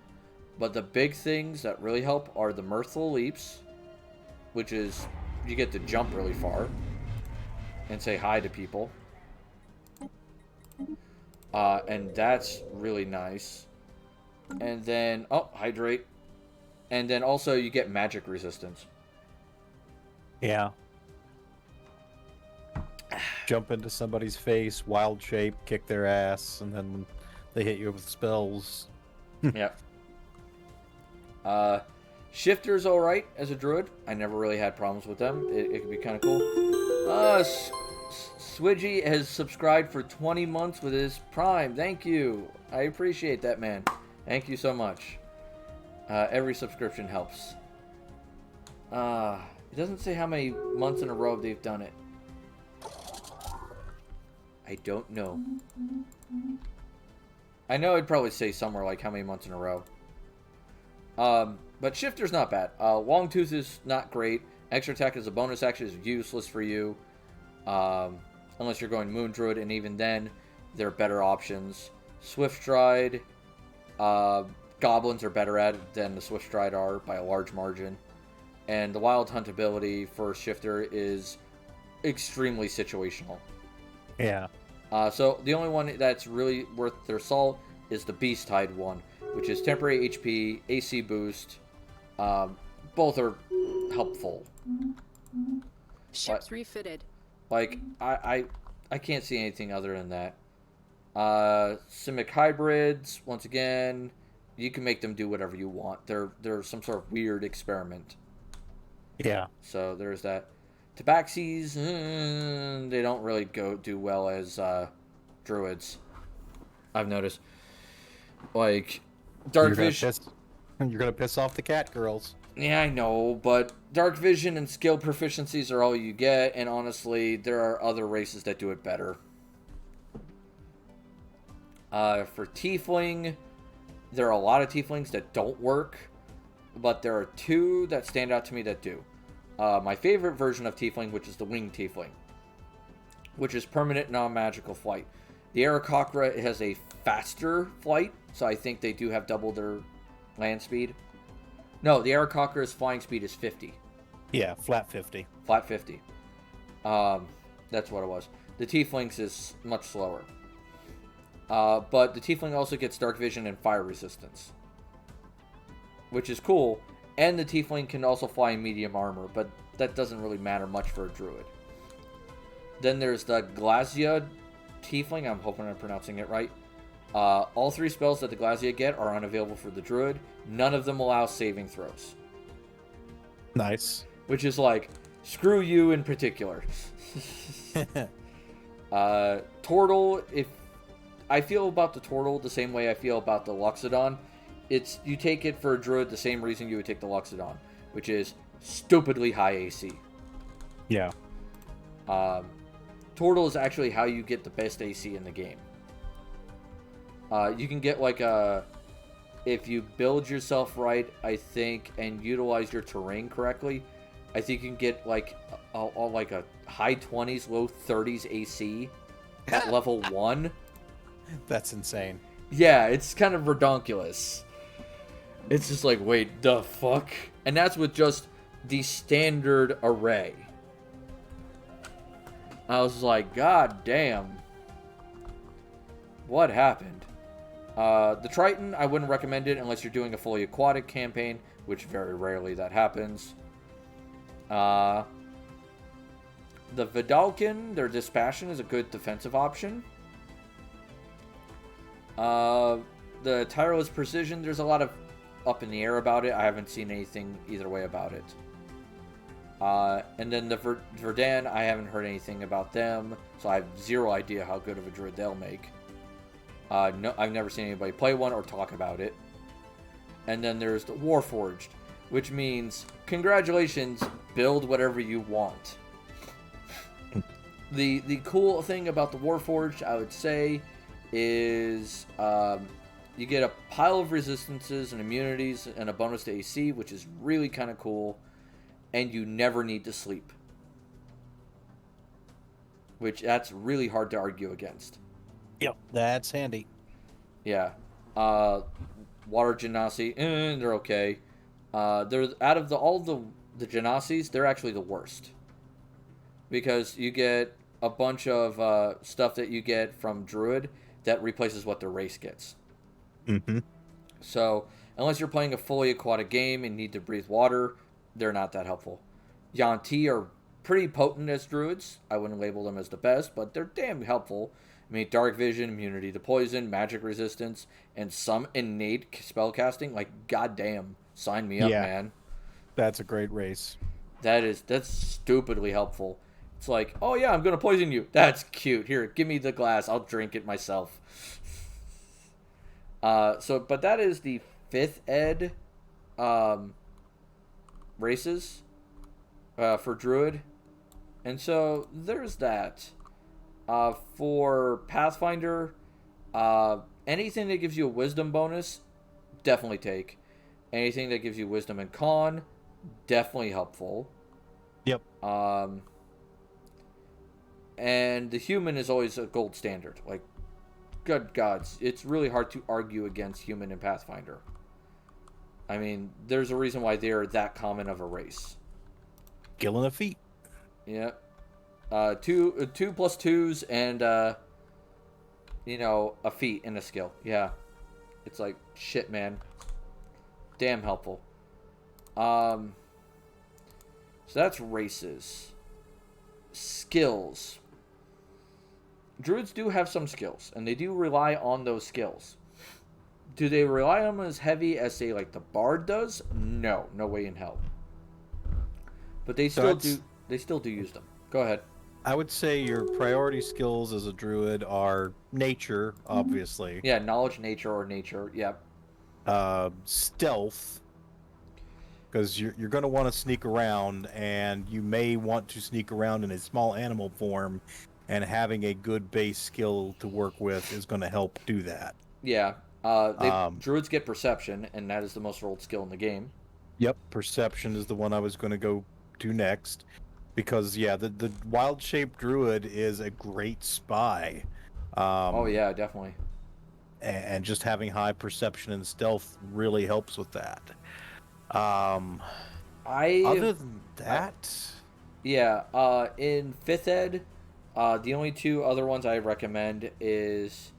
But the big things that really help are the mirthful leaps, which is you get to jump really far and say hi to people. And that's really nice. And then, hydrate. And then also you get magic resistance. Yeah. Jump into somebody's face, wild shape, kick their ass, and then they hit you with spells. Yep. Shifter's alright as a druid. I never really had problems with them. It could be kind of cool. Swidgy has subscribed for 20 months with his Prime. Thank you. I appreciate that, man. Thank you so much. Every subscription helps. It doesn't say how many months in a row they've done it. I don't know. I know I'd probably say somewhere like how many months in a row. But Shifter's not bad. Longtooth is not great. Extra attack as a bonus action is useless for you. Unless you're going Moon Druid, and even then, there are better options. Swift Stride, Goblins are better at it than the Swift Stride are by a large margin. And the Wild Hunt ability for Shifter is extremely situational. Yeah. So the only one that's really worth their salt is the Beast Tide one, which is temporary HP, AC boost. Both are helpful. Ships refitted. Like, I can't see anything other than that. Simic hybrids, once again, you can make them do whatever you want. They're some sort of weird experiment. Yeah. So there's that. Tabaxis, they don't really do well as druids, I've noticed. Like, Dark Vision. You're gonna piss off the cat girls. Yeah, I know, but Dark Vision and skill proficiencies are all you get, and honestly, there are other races that do it better. For Tiefling, there are a lot of Tieflings that don't work, but there are 2 that stand out to me that do. My favorite version of Tiefling, which is the Winged Tiefling, which is permanent non-magical flight. The Aarakocra has a faster flight, so I think they do have double their land speed. No, the Aarakocra's flying speed is 50. Yeah, flat 50. Flat 50. That's what it was. The Tieflings is much slower. But the Tiefling also gets Dark Vision and Fire Resistance, which is cool. And the Tiefling can also fly in medium armor, but that doesn't really matter much for a druid. Then there's the Glazia Tiefling. I'm hoping I'm pronouncing it right. All 3 spells that the Glazia get are unavailable for the druid. None of them allow saving throws. Nice. Which is like, screw you in particular. Tortle, if I feel about the Tortle the same way I feel about the Loxodon. You take it for a druid the same reason you would take the Loxodon, which is stupidly high AC. Yeah. Turtle is actually how you get the best AC in the game. You can get like if you build yourself right, I think, and utilize your terrain correctly, I think you can get like a high 20s, low 30s AC at level 1. That's insane. Yeah, it's kind of redonkulous. It's just like, wait, the fuck? And that's with just the standard array. I was like, god damn. What happened? The Triton, I wouldn't recommend it unless you're doing a fully aquatic campaign, which very rarely that happens. The Vidalkin, their Dispassion is a good defensive option. The Tireless Precision, there's a lot of up in the air about it. I haven't seen anything either way about it. And then the Verdan, I haven't heard anything about them, so I have zero idea how good of a druid they'll make. No, I've never seen anybody play one or talk about it. And then there's the Warforged, which means, congratulations, build whatever you want. The cool thing about the Warforged, I would say, is you get a pile of resistances and immunities and a bonus to AC, which is really kind of cool. And you never need to sleep. Which, that's really hard to argue against. Yep, that's handy. Yeah. Water Genasi, they're okay. They're out of all the Genasis, they're actually the worst. Because you get a bunch of stuff that you get from Druid that replaces what their race gets. Mm-hmm. So, unless you're playing a fully aquatic game and need to breathe water, they're not that helpful. Yanti are pretty potent as druids. I wouldn't label them as the best, but they're damn helpful. I mean, dark vision, immunity to poison, magic resistance, and some innate spellcasting. Like, goddamn, sign me up, man. That's a great race. That's stupidly helpful. It's like, oh yeah, I'm gonna poison you. That's cute. Here, give me the glass. I'll drink it myself. But that is the 5th ed races for Druid. And so there's that. For Pathfinder, anything that gives you a wisdom bonus, definitely take. Anything that gives you wisdom and con, definitely helpful. Yep. And the human is always a gold standard. Like, good gods, it's really hard to argue against human and Pathfinder. I mean, there's a reason why they're that common of a race. Skill and a feat. Yeah. 2+2s and, a feat and a skill. Yeah. It's like, shit, man. Damn helpful. So that's races. Skills. Druids do have some skills, and they do rely on those skills. Do they rely on them as heavy as, say, like the Bard does? No. No way in hell. But they still do. They still do use them. Go ahead. I would say your priority skills as a druid are nature, obviously. Yeah, knowledge, nature, or nature. Yep. Stealth, because you're going to want to sneak around, and you may want to sneak around in a small animal form, and having a good base skill to work with is going to help do that. Yeah. Druids get perception, and that is the most rolled skill in the game. Yep, perception is the one I was going to go to next. Because, yeah, the wild-shaped druid is a great spy. Oh, yeah, definitely. And just having high perception and stealth really helps with that. Other than that... in 5th ed, the only two other ones I recommend is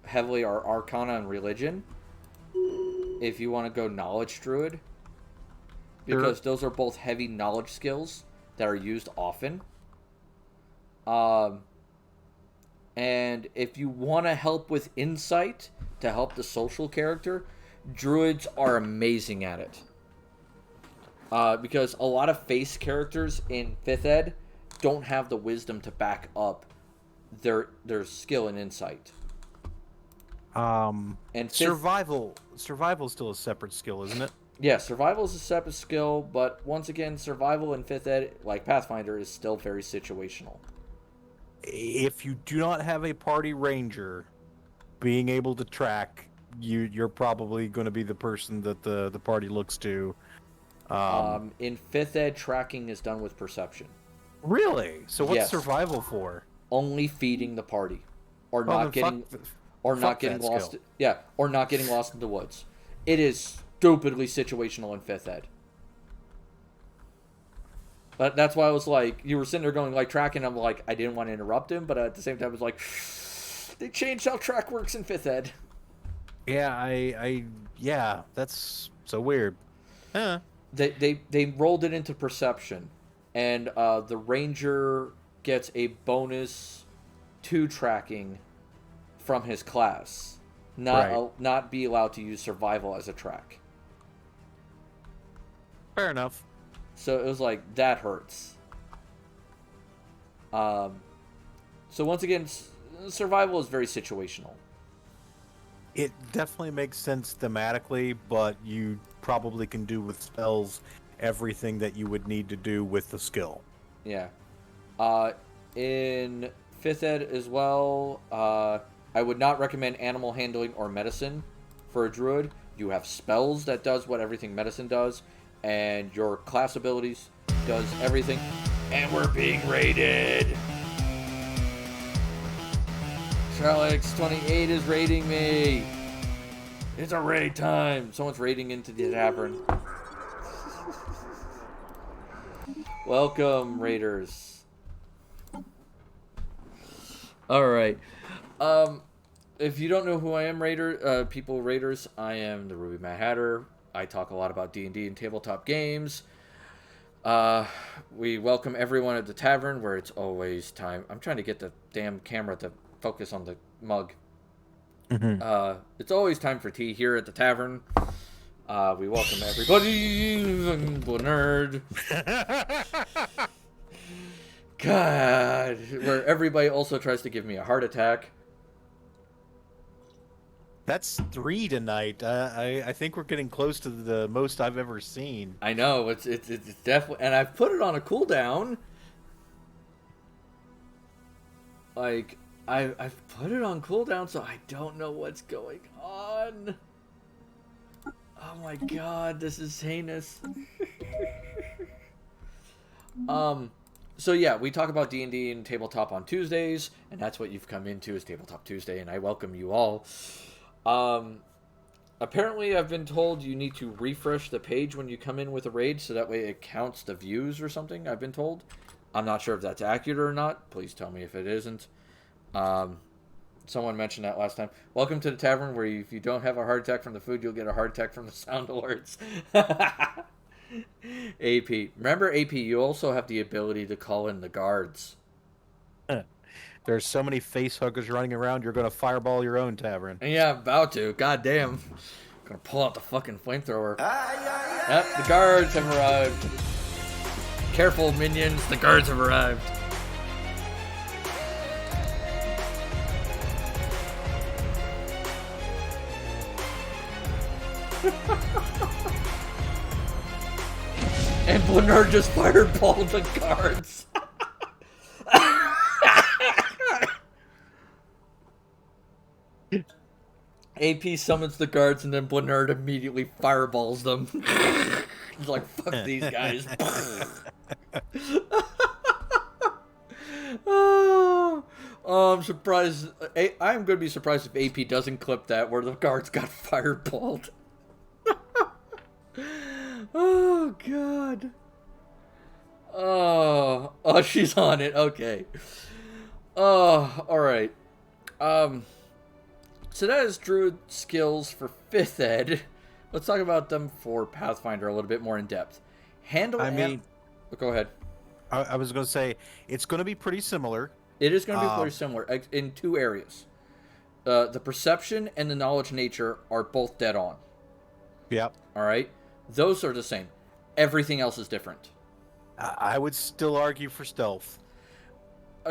heavily are Arcana and Religion. If you want to go Knowledge Druid. Because those are both heavy knowledge skills that are used often. And if you want to help with insight to help the social character, druids are amazing at it. Because a lot of face characters in 5th ed don't have the wisdom to back up their skill and insight. And survival is still a separate skill, isn't it? Yeah, survival is a separate skill, but once again, survival in 5th ed, like Pathfinder, is still very situational. If you do not have a party ranger, being able to track, you're probably going to be the person that the party looks to. In 5th ed, tracking is done with perception. Really? So what's Yes. survival for? Only feeding the party, or Well, not then getting, fuck not getting that lost. skill. Yeah, or not getting lost in the woods. It is stupidly situational in 5th ed. But that's why I was like, you were sitting there going like tracking. I'm like, I didn't want to interrupt him, but at the same time, I was like, they changed how track works in 5th ed. Yeah, yeah, that's so weird. Huh. They rolled it into perception, and the ranger gets a bonus to tracking from his class, not be allowed to use survival as a track. Fair enough. So it was like, that hurts. So once again, survival is very situational. It definitely makes sense thematically, but you probably can do with spells everything that you would need to do with the skill. Yeah. In 5th ed as well, I would not recommend animal handling or medicine for a druid. You have spells that does what everything medicine does, and your class abilities does everything. And we're being raided. Charlex28 is raiding me. It's a raid time. Someone's raiding into the tavern. Welcome, raiders. All right. If you don't know who I am, raiders, I am the Ruby Mad Hatter. I talk a lot about D&D and tabletop games. We welcome everyone at the tavern, where it's always time. I'm trying to get the damn camera to focus on the mug. It's always time for tea here at the tavern. We welcome everybody. Nerd. God, where everybody also tries to give me a heart attack. That's 3 tonight. I think we're getting close to the most I've ever seen. I know, it's definitely, and I've put it on a cooldown. Like, I've put it on cooldown, so I don't know what's going on. Oh my god, this is heinous. So yeah, we talk about D&D and tabletop on Tuesdays, and that's what you've come into, is Tabletop Tuesday, and I welcome you all. Apparently I've been told you need to refresh the page when you come in with a raid, so that way it counts the views or something, I've been told. I'm not sure if that's accurate or not. Please tell me if it isn't. Someone mentioned that last time. Welcome to the tavern, where if you don't have a heart attack from the food, you'll get a heart attack from the sound alerts. AP. Remember, AP, you also have the ability to call in the guards. There's so many face huggers running around, you're going to fireball your own tavern. Yeah, about to. God damn. Gonna pull out the fucking flamethrower. Yep, the guards have arrived. Careful, minions. The guards have arrived. And Bernard just fireballed the guards. AP summons the guards, and then Bernard immediately fireballs them. He's like, fuck these guys. Oh, I'm surprised. I'm going to be surprised if AP doesn't clip that, where the guards got fireballed. Oh, God. Oh, she's on it. Okay. Oh, alright. So that is Druid skills for 5th ed. Let's talk about them for Pathfinder a little bit more in depth. Go ahead. I was going to say, it's going to be pretty similar. It is going to be pretty similar in 2 areas. The perception and the knowledge nature are both dead on. Yep. Alright? Those are the same. Everything else is different. I would still argue for stealth.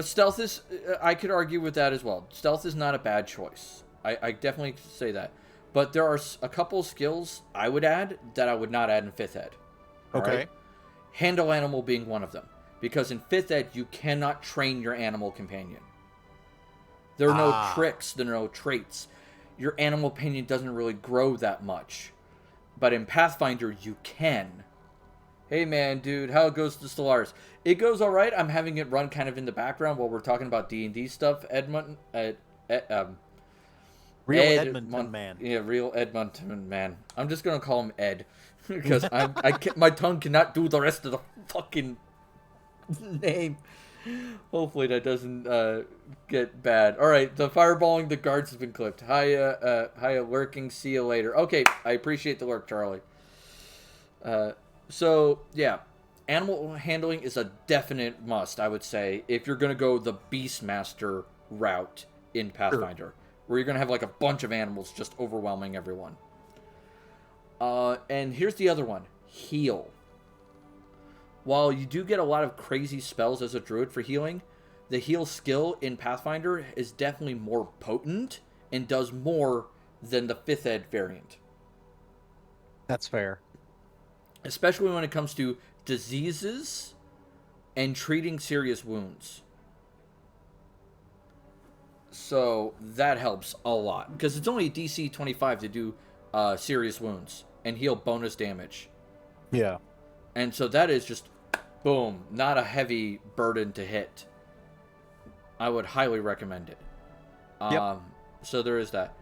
Stealth is... I could argue with that as well. Stealth is not a bad choice. I definitely say that. But there are a couple skills I would add that I would not add in 5th ed. All Okay. right? Handle animal being one of them. Because in 5th ed, you cannot train your animal companion. There are no tricks, there are no traits. Your animal companion doesn't really grow that much. But in Pathfinder, you can. Hey man, dude, how it goes to Stellaris? It goes alright. I'm having it run kind of in the background while we're talking about D&D stuff. Real Ed Edmonton man. Yeah, real Edmonton man. I'm just gonna call him Ed. Because my tongue cannot do the rest of the fucking name. Hopefully that doesn't get bad. Alright, the fireballing the guards has been clipped. Hiya lurking, see you later. Okay, I appreciate the lurk, Charlie. So, yeah. Animal handling is a definite must, I would say, if you're going to go the Beastmaster route in Pathfinder. Sure. Where you're going to have like a bunch of animals just overwhelming everyone. And here's the other one. Heal. While you do get a lot of crazy spells as a druid for healing, the heal skill in Pathfinder is definitely more potent and does more than the 5th ed variant. That's fair. Especially when it comes to diseases and treating serious wounds. So that helps a lot. Because it's only DC 25 to do serious wounds and heal bonus damage. Yeah. And so that is just, boom, not a heavy burden to hit. I would highly recommend it. Yep. So there is that.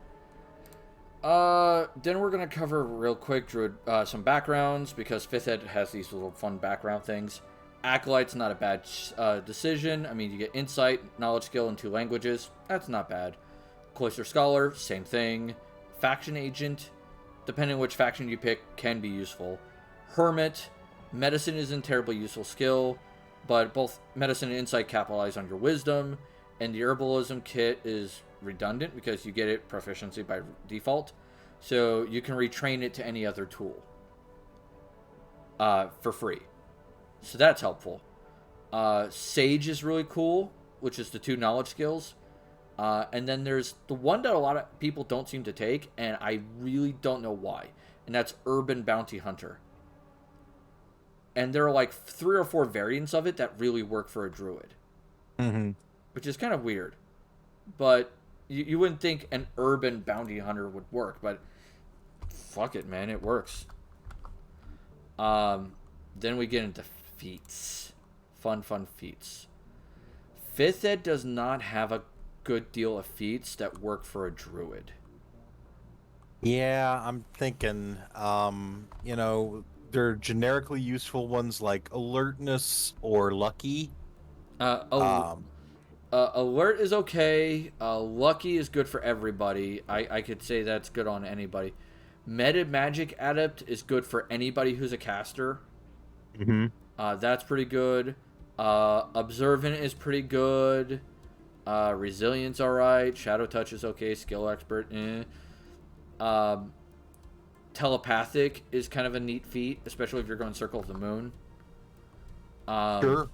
Then we're going to cover real quick, Druid, some backgrounds, because 5th ed has these little fun background things. Acolyte's not a bad decision. I mean, you get insight, knowledge, skill in 2 languages. That's not bad. Cloister Scholar, same thing. Faction Agent, depending on which faction you pick, can be useful. Hermit, medicine isn't a terribly useful skill, but both medicine and insight capitalize on your wisdom, and the herbalism kit is redundant because you get it proficiency by default, so you can retrain it to any other tool for free. So that's helpful. Sage is really cool, which is the 2 knowledge skills. And then there's the one that a lot of people don't seem to take, and I really don't know why, and that's Urban Bounty Hunter. And there are like 3 or 4 variants of it that really work for a druid. Mm-hmm. Which is kind of weird. But you wouldn't think an urban bounty hunter would work, but fuck it, man, it works. Then we get into feats. Fun feats. 5th ed does not have a good deal of feats that work for a druid. Yeah, I'm thinking, there are generically useful ones like alertness or lucky. Alert is okay. Lucky is good for everybody. I could say that's good on anybody. Meta Magic Adept is good for anybody who's a caster. Mm-hmm. That's pretty good. Observant is pretty good. Resilience, alright. Shadow Touch is okay. Skill Expert, Telepathic is kind of a neat feat, especially if you're going Circle of the Moon. Sure.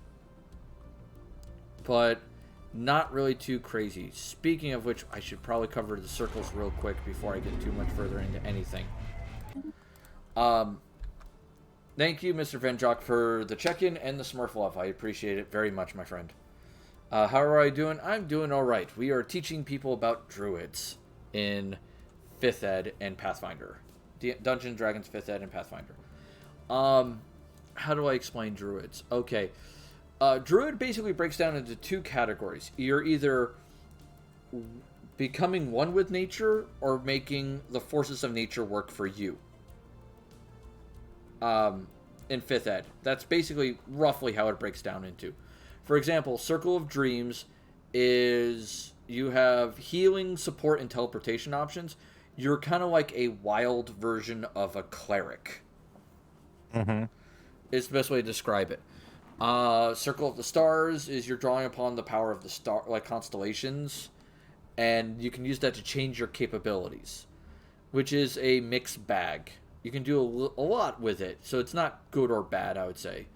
But not really too crazy. Speaking of which, I should probably cover the circles real quick before I get too much further into anything. Thank you, Mr. Van Jock, for the check-in and the Smurf love. I appreciate it very much, my friend. How are I doing? I'm doing alright. We are teaching people about druids in 5th ed and Pathfinder. Dungeons & Dragons 5th ed and Pathfinder. How do I explain druids? Okay. Druid basically breaks down into 2 categories. You're either becoming one with nature or making the forces of nature work for you. In 5th ed. That's basically roughly how it breaks down into. For example, Circle of Dreams is you have healing, support, and teleportation options. You're kind of like a wild version of a cleric. Mm-hmm. Is the best way to describe it. Circle of the Stars is you're drawing upon the power of the star, like constellations, and you can use that to change your capabilities, which is a mixed bag. You can do a lot with it, so it's not good or bad, I would say.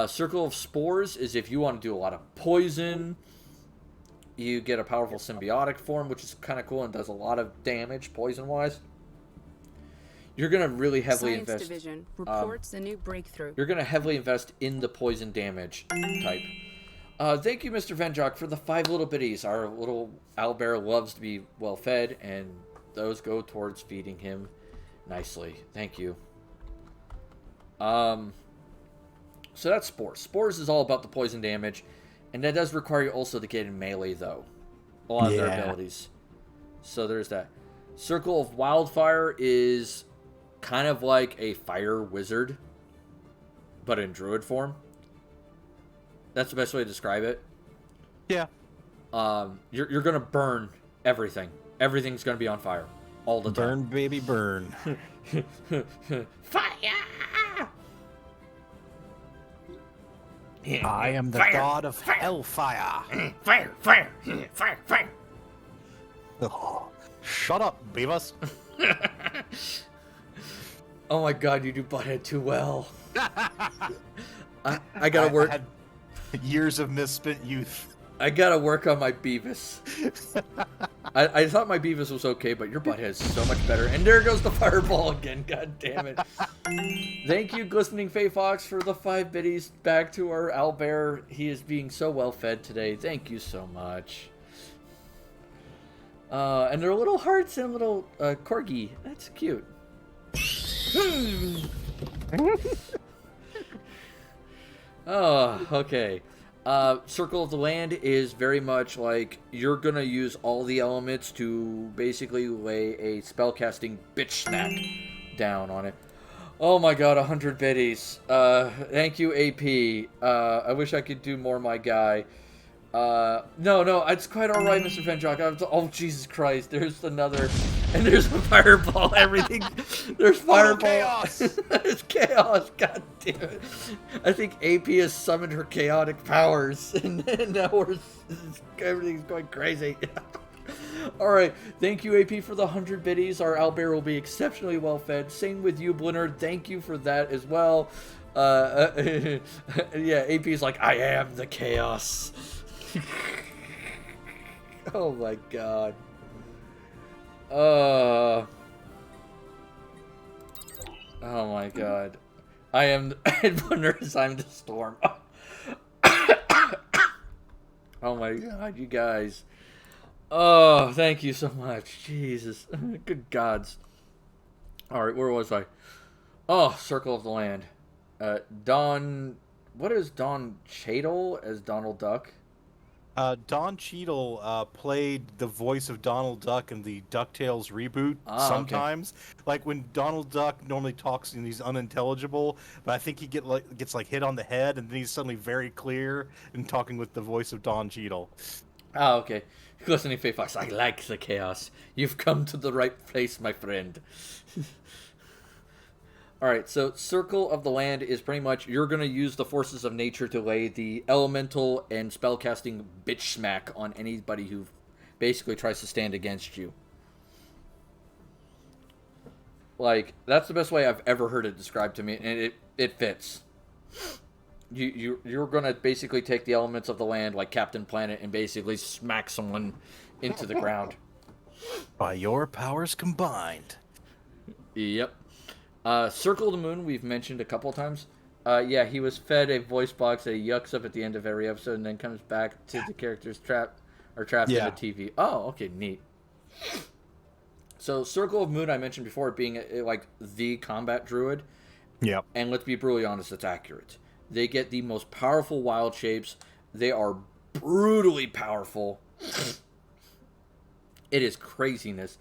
Circle of Spores is if you want to do a lot of poison. You get a powerful symbiotic form, which is kind of cool and does a lot of damage poison-wise. you're gonna really heavily Science invest. Division reports a new breakthrough. You're gonna heavily invest in the poison damage type. Thank you, Mr. Venjock, for the 5 little bitties. Our little owlbear loves to be well fed, and those go towards feeding him nicely. Thank you. So that's Spores. Spores is all about the poison damage, and that does require you also to get in melee, though. A lot of their abilities. So there's that. Circle of Wildfire is kind of like a fire wizard, but in druid form. That's the best way to describe it. Yeah. You're gonna burn everything. Everything's gonna be on fire all the time. Burn, baby, burn. Fire! I am the god of hellfire. Fire! Fire! Fire! Fire! Oh, shut up, Beavis. Oh my god, you do Butthead too well. I gotta work. I had years of misspent youth. I gotta work on my Beavis. I thought my Beavis was okay, but your Butthead is so much better. And there goes the fireball again. God damn it. Thank you, Glistening Fey Fox, for the 5 biddies back to our owlbear. He is being so well fed today. Thank you so much. And they're little hearts and little corgi. That's cute. Oh, okay. Circle of the Land is very much like you're gonna use all the elements to basically lay a spellcasting bitch snack down on it. Oh my god, 100 biddies. Thank you, AP. I wish I could do more, my guy. No, it's quite alright, Mr. Venjock. Oh, Jesus Christ, there's another, and there's a fireball, everything, there's fireball. Chaos! There's chaos, god damn it. I think AP has summoned her chaotic powers, and now everything's going crazy. Alright, thank you, AP, for the 100 biddies. Our owlbear will be exceptionally well fed. Same with you, Blinner. Thank you for that as well. Yeah, AP's like, I am the chaos. Oh my god. Oh my god. I am the Blinner, I'm the storm. Oh my god, you guys. Oh, thank you so much. Jesus. Good gods. Alright, where was I? Oh, Circle of the Land. What is Don Cheadle as Donald Duck? Don Cheadle played the voice of Donald Duck in the DuckTales reboot sometimes. Okay. Like when Donald Duck normally talks and he's unintelligible, but I think he gets hit on the head and then he's suddenly very clear and talking with the voice of Don Cheadle. Oh, okay. Listening, Faye Fox, I like the chaos. You've come to the right place, my friend. Alright, so Circle of the Land is pretty much, you're going to use the forces of nature to lay the elemental and spellcasting bitch smack on anybody who basically tries to stand against you. Like, that's the best way I've ever heard it described to me, and it fits. You're going to basically take the elements of the land, like Captain Planet, and basically smack someone into the ground. By your powers combined. Yep. Circle of the Moon, we've mentioned a couple of times. Yeah, he was fed a voice box that he yucks up at the end of every episode and then comes back to the characters trapped in the TV. Oh, okay, neat. So, Circle of Moon, I mentioned before, being like the combat druid. Yep. And let's be brutally honest, it's accurate. They get the most powerful wild shapes. They are brutally powerful. It is craziness.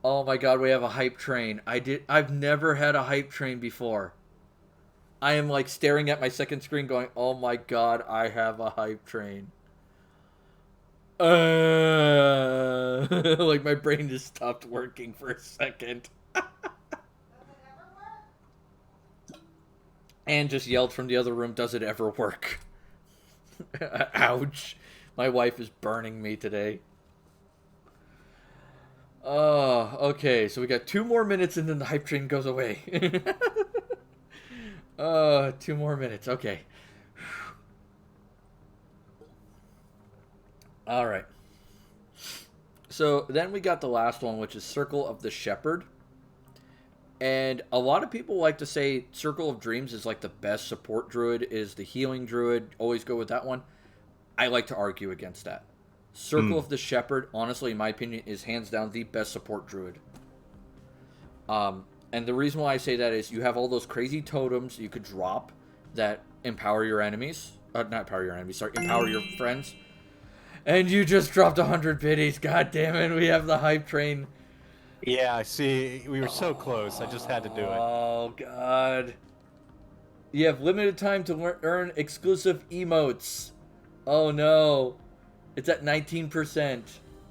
Oh my god, we have a hype train. I've never had a hype train before. I am like staring at my second screen going, oh my god, I have a hype train. Like my brain just stopped working for a second. And just yelled from the other room, does it ever work? Ouch. My wife is burning me today. Oh, okay. So we got 2 more minutes and then the hype train goes away. 2 more minutes. Okay. All right. So then we got the last one, which is Circle of the Shepherd. And a lot of people like to say Circle of Dreams is like the best support druid, is the healing druid. Always go with that one. I like to argue against that. Circle of the Shepherd, honestly, in my opinion, is hands down the best support druid. And the reason why I say that is you have all those crazy totems you could drop that empower your enemies. Not empower your enemies, sorry, empower your friends. And you just dropped 100 biddies. God damn it, we have the hype train. Yeah, I see. We were so close. I just had to do it. Oh, God. You have limited time to earn exclusive emotes. Oh, no. It's at 19%.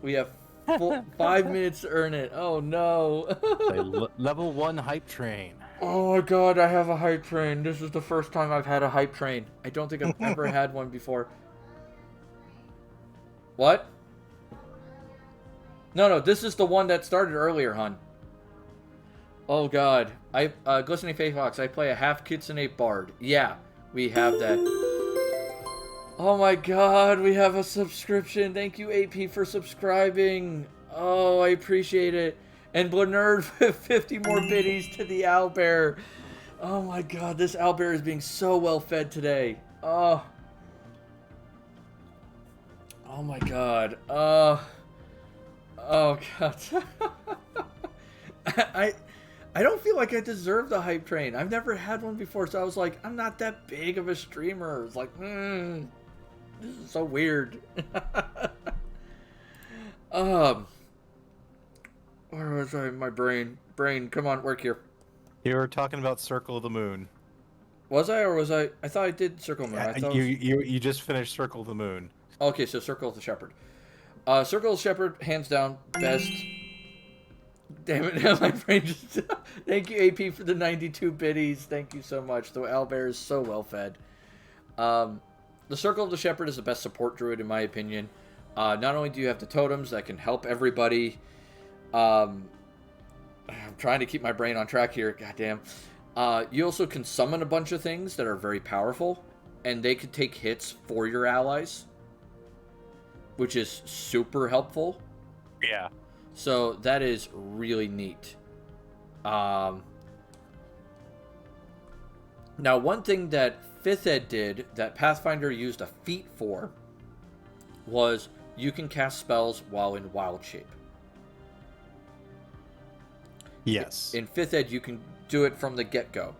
We have 5 minutes to earn it. Oh, no. Level 1 hype train. Oh, my God. I have a hype train. This is the first time I've had a hype train. I don't think I've ever had one before. What? No, this is the one that started earlier, hon. Oh, God. Glistening Faith Fox, I play a half Kitsune Bard. Yeah, we have that. Oh, my God, we have a subscription. Thank you, AP, for subscribing. Oh, I appreciate it. And Blenerd with 50 more biddies to the owlbear. Oh, my God, this owlbear is being so well fed today. Oh. Oh, my God. Oh, God. I don't feel like I deserve the hype train. I've never had one before, so I was like, I'm not that big of a streamer. It's like, this is so weird. Where was I? My brain, come on, work here. You were talking about Circle of the Moon. Was I, or was I? I thought I did Circle of the Moon. I thought you just finished Circle of the Moon. Okay, so Circle of the Shepherd. Circle of the Shepherd, hands down, best. Damn it, my brain just... Thank you, AP, for the 92 biddies. Thank you so much. The owlbear is so well fed. The Circle of the Shepherd is the best support druid, in my opinion. Not only do you have the totems that can help everybody... I'm trying to keep my brain on track here. Goddamn. You also can summon a bunch of things that are very powerful, and they could take hits for your allies, which is super helpful. Yeah. So that is really neat. Now, one thing that 5th Ed did that Pathfinder used a feat for was you can cast spells while in wild shape. Yes. In 5th Ed, you can do it from the get-go.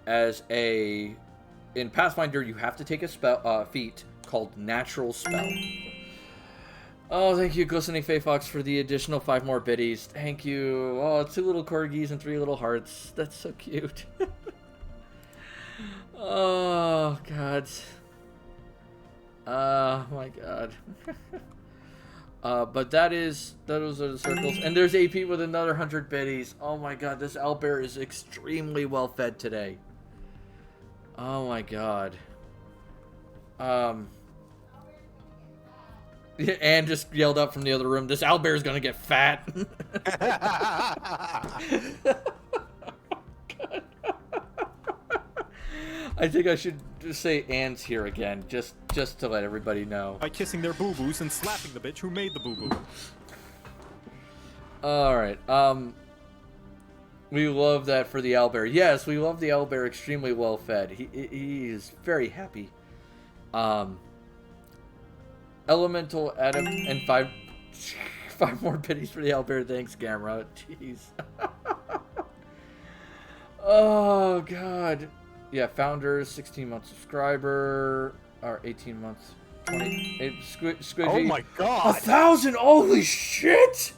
In Pathfinder, you have to take a feat called Natural Spell. Oh, thank you, Glistening Fae Fox, for the additional 5 more biddies. Thank you. Oh, 2 little corgis and 3 little hearts. That's so cute. Oh, God. Oh, my God. But those are the circles. And there's AP with another 100 biddies. Oh, my God. This owlbear is extremely well fed today. Oh, my God. Anne just yelled up from the other room, this owlbear is gonna get fat. I think I should just say Anne's here again, just to let everybody know. By kissing their boo-boos and slapping the bitch who made the boo-boo. Alright, we love that for the owlbear. Yes, we love the owlbear, extremely well fed. He is very happy. Elemental Adam and 5 more biddies for the owlbear. Thanks, Gamera. Jeez. Oh, God. Yeah, founder, 16-month subscriber, or 18 months, 20. Squidgy. Oh my God! 1,000! Holy shit!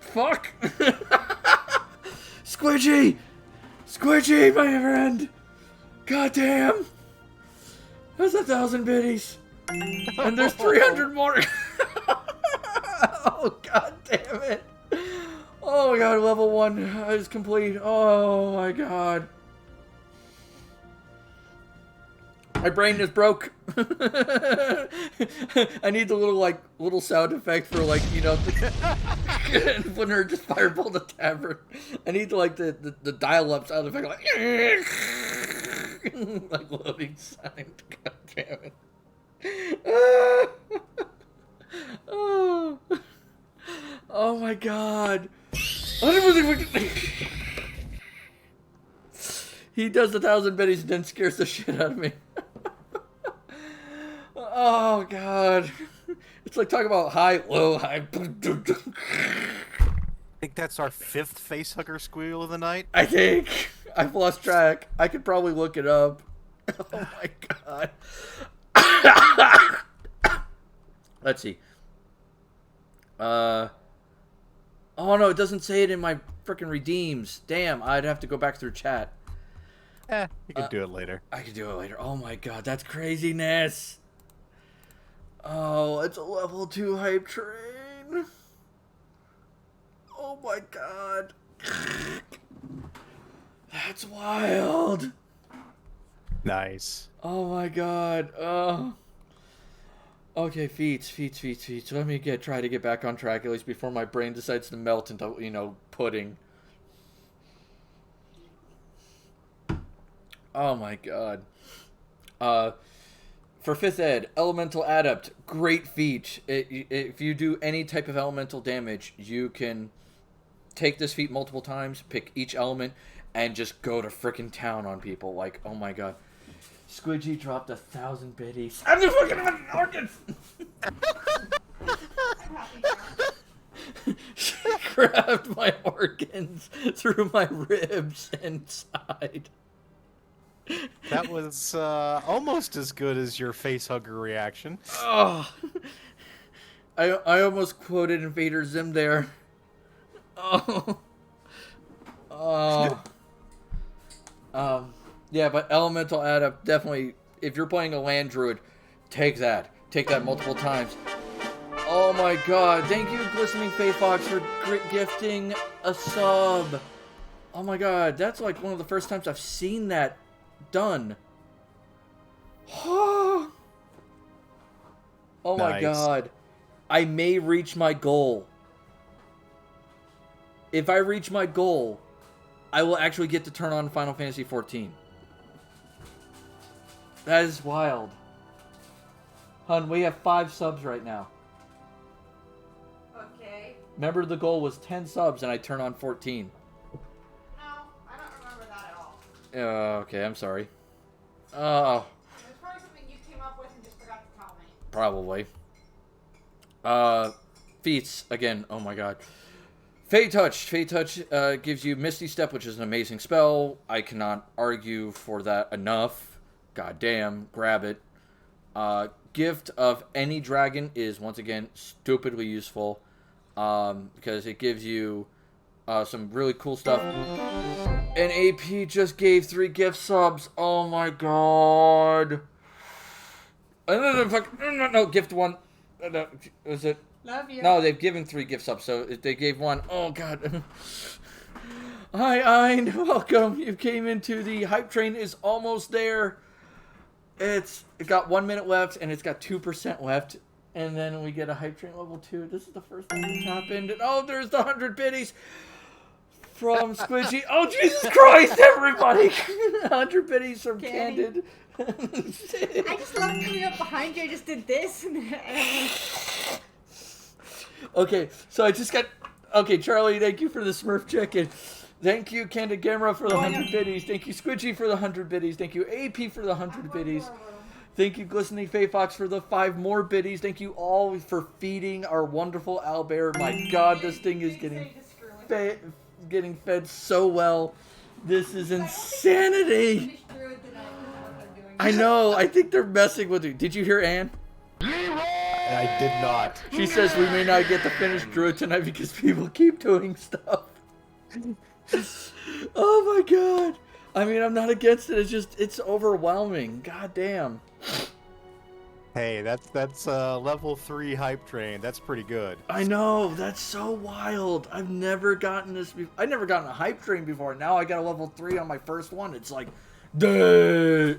Fuck! Squidgy! Squidgy, my friend! Goddamn! That's 1,000 biddies. And there's 300 more. Oh, God damn it. Oh, my God. Level 1 is complete. Oh, my God. My brain is broke. I need the little sound effect for, when her just fireball the tavern. I need, the dial-up sound effect, like loading sign. God damn it. Oh my God. He does 1,000 biddies and then scares the shit out of me. Oh, God. It's like talking about high, low, high. I think that's our 5th facehugger squeal of the night. I think. I've lost track. I could probably look it up. Oh, my God. Let's see. Oh, no, it doesn't say it in my frickin' redeems. Damn, I'd have to go back through chat. You can do it later. I could do it later. Oh, my God, that's craziness. Oh, it's a level 2 hype train. Oh my God. That's wild. Nice. Oh my God. Oh. Okay, feats. Let me try to get back on track at least before my brain decides to melt into, pudding. Oh my God. For 5th Ed, Elemental Adept, great feat. If you do any type of elemental damage, you can take this feat multiple times, pick each element, and just go to frickin' town on people. Like, oh my God. Squidgy dropped 1,000 biddies. I'm just looking at my organs! She grabbed my organs through my ribs inside. That was almost as good as your facehugger reaction. Oh, I almost quoted Invader Zim there. Oh, yeah, but Elemental Adept definitely. If you're playing a land druid, take that multiple times. Oh my God! Thank you, Glistening Faith Fox, for gifting a sub. Oh my God, that's like one of the first times I've seen that done. Oh my Nice. God. I may reach my goal. If I reach my goal, I will actually get to turn on Final Fantasy XIV. That is wild. Hun, we have 5 subs right now. Okay. Remember, the goal was 10 subs and I turn on 14. No, I don't remember that at all. Okay, I'm sorry. Oh, It was probably something you came up with and just forgot to tell me. probably. Feats, again, oh my God. Fey Touch. Fey Touch gives you Misty Step, which is an amazing spell. I cannot argue for that enough. God damn, grab it. Gift of any dragon is, once again, stupidly useful. Because it gives you some really cool stuff. And AP just gave 3 gift subs. Oh my God. No, gift 1. No, was it? Love you. No, they've given 3 gift subs, so if they gave 1. Oh God. Hi, Ein. Welcome. You came into the hype train. Is almost there. It's got 1 minute left, and it's got 2% left. And then we get a hype train level 2. This is the first time it's happened. And oh, there's the 100 biddies from Squidgy. Oh, Jesus Christ, everybody! 100 biddies from Candy. Candid. I just love coming up behind you. I just did this. Okay, so I just got... Okay, Charlie, thank you for the Smurf chicken. Thank you, CandidGamera, for the 100 biddies. Thank you, Squidgy, for the 100 biddies. Thank you, AP, for the 100 biddies. Thank you, Glistening Fae Fox, for the 5 more biddies. Thank you all for feeding our wonderful owlbear. My God, this thing is getting fed so well. This is insanity. I know. I think they're messing with you. Did you hear Anne? I did not. She says we may not get to finish Druid tonight because people keep doing stuff. Oh my God. I mean, I'm not against it. It's just, it's overwhelming. God damn. Hey, that's level 3 hype train. That's pretty good. I know. That's so wild. I've never gotten this before. I've never gotten a hype train before. Now I got a level 3 on my first one. It's like, duh.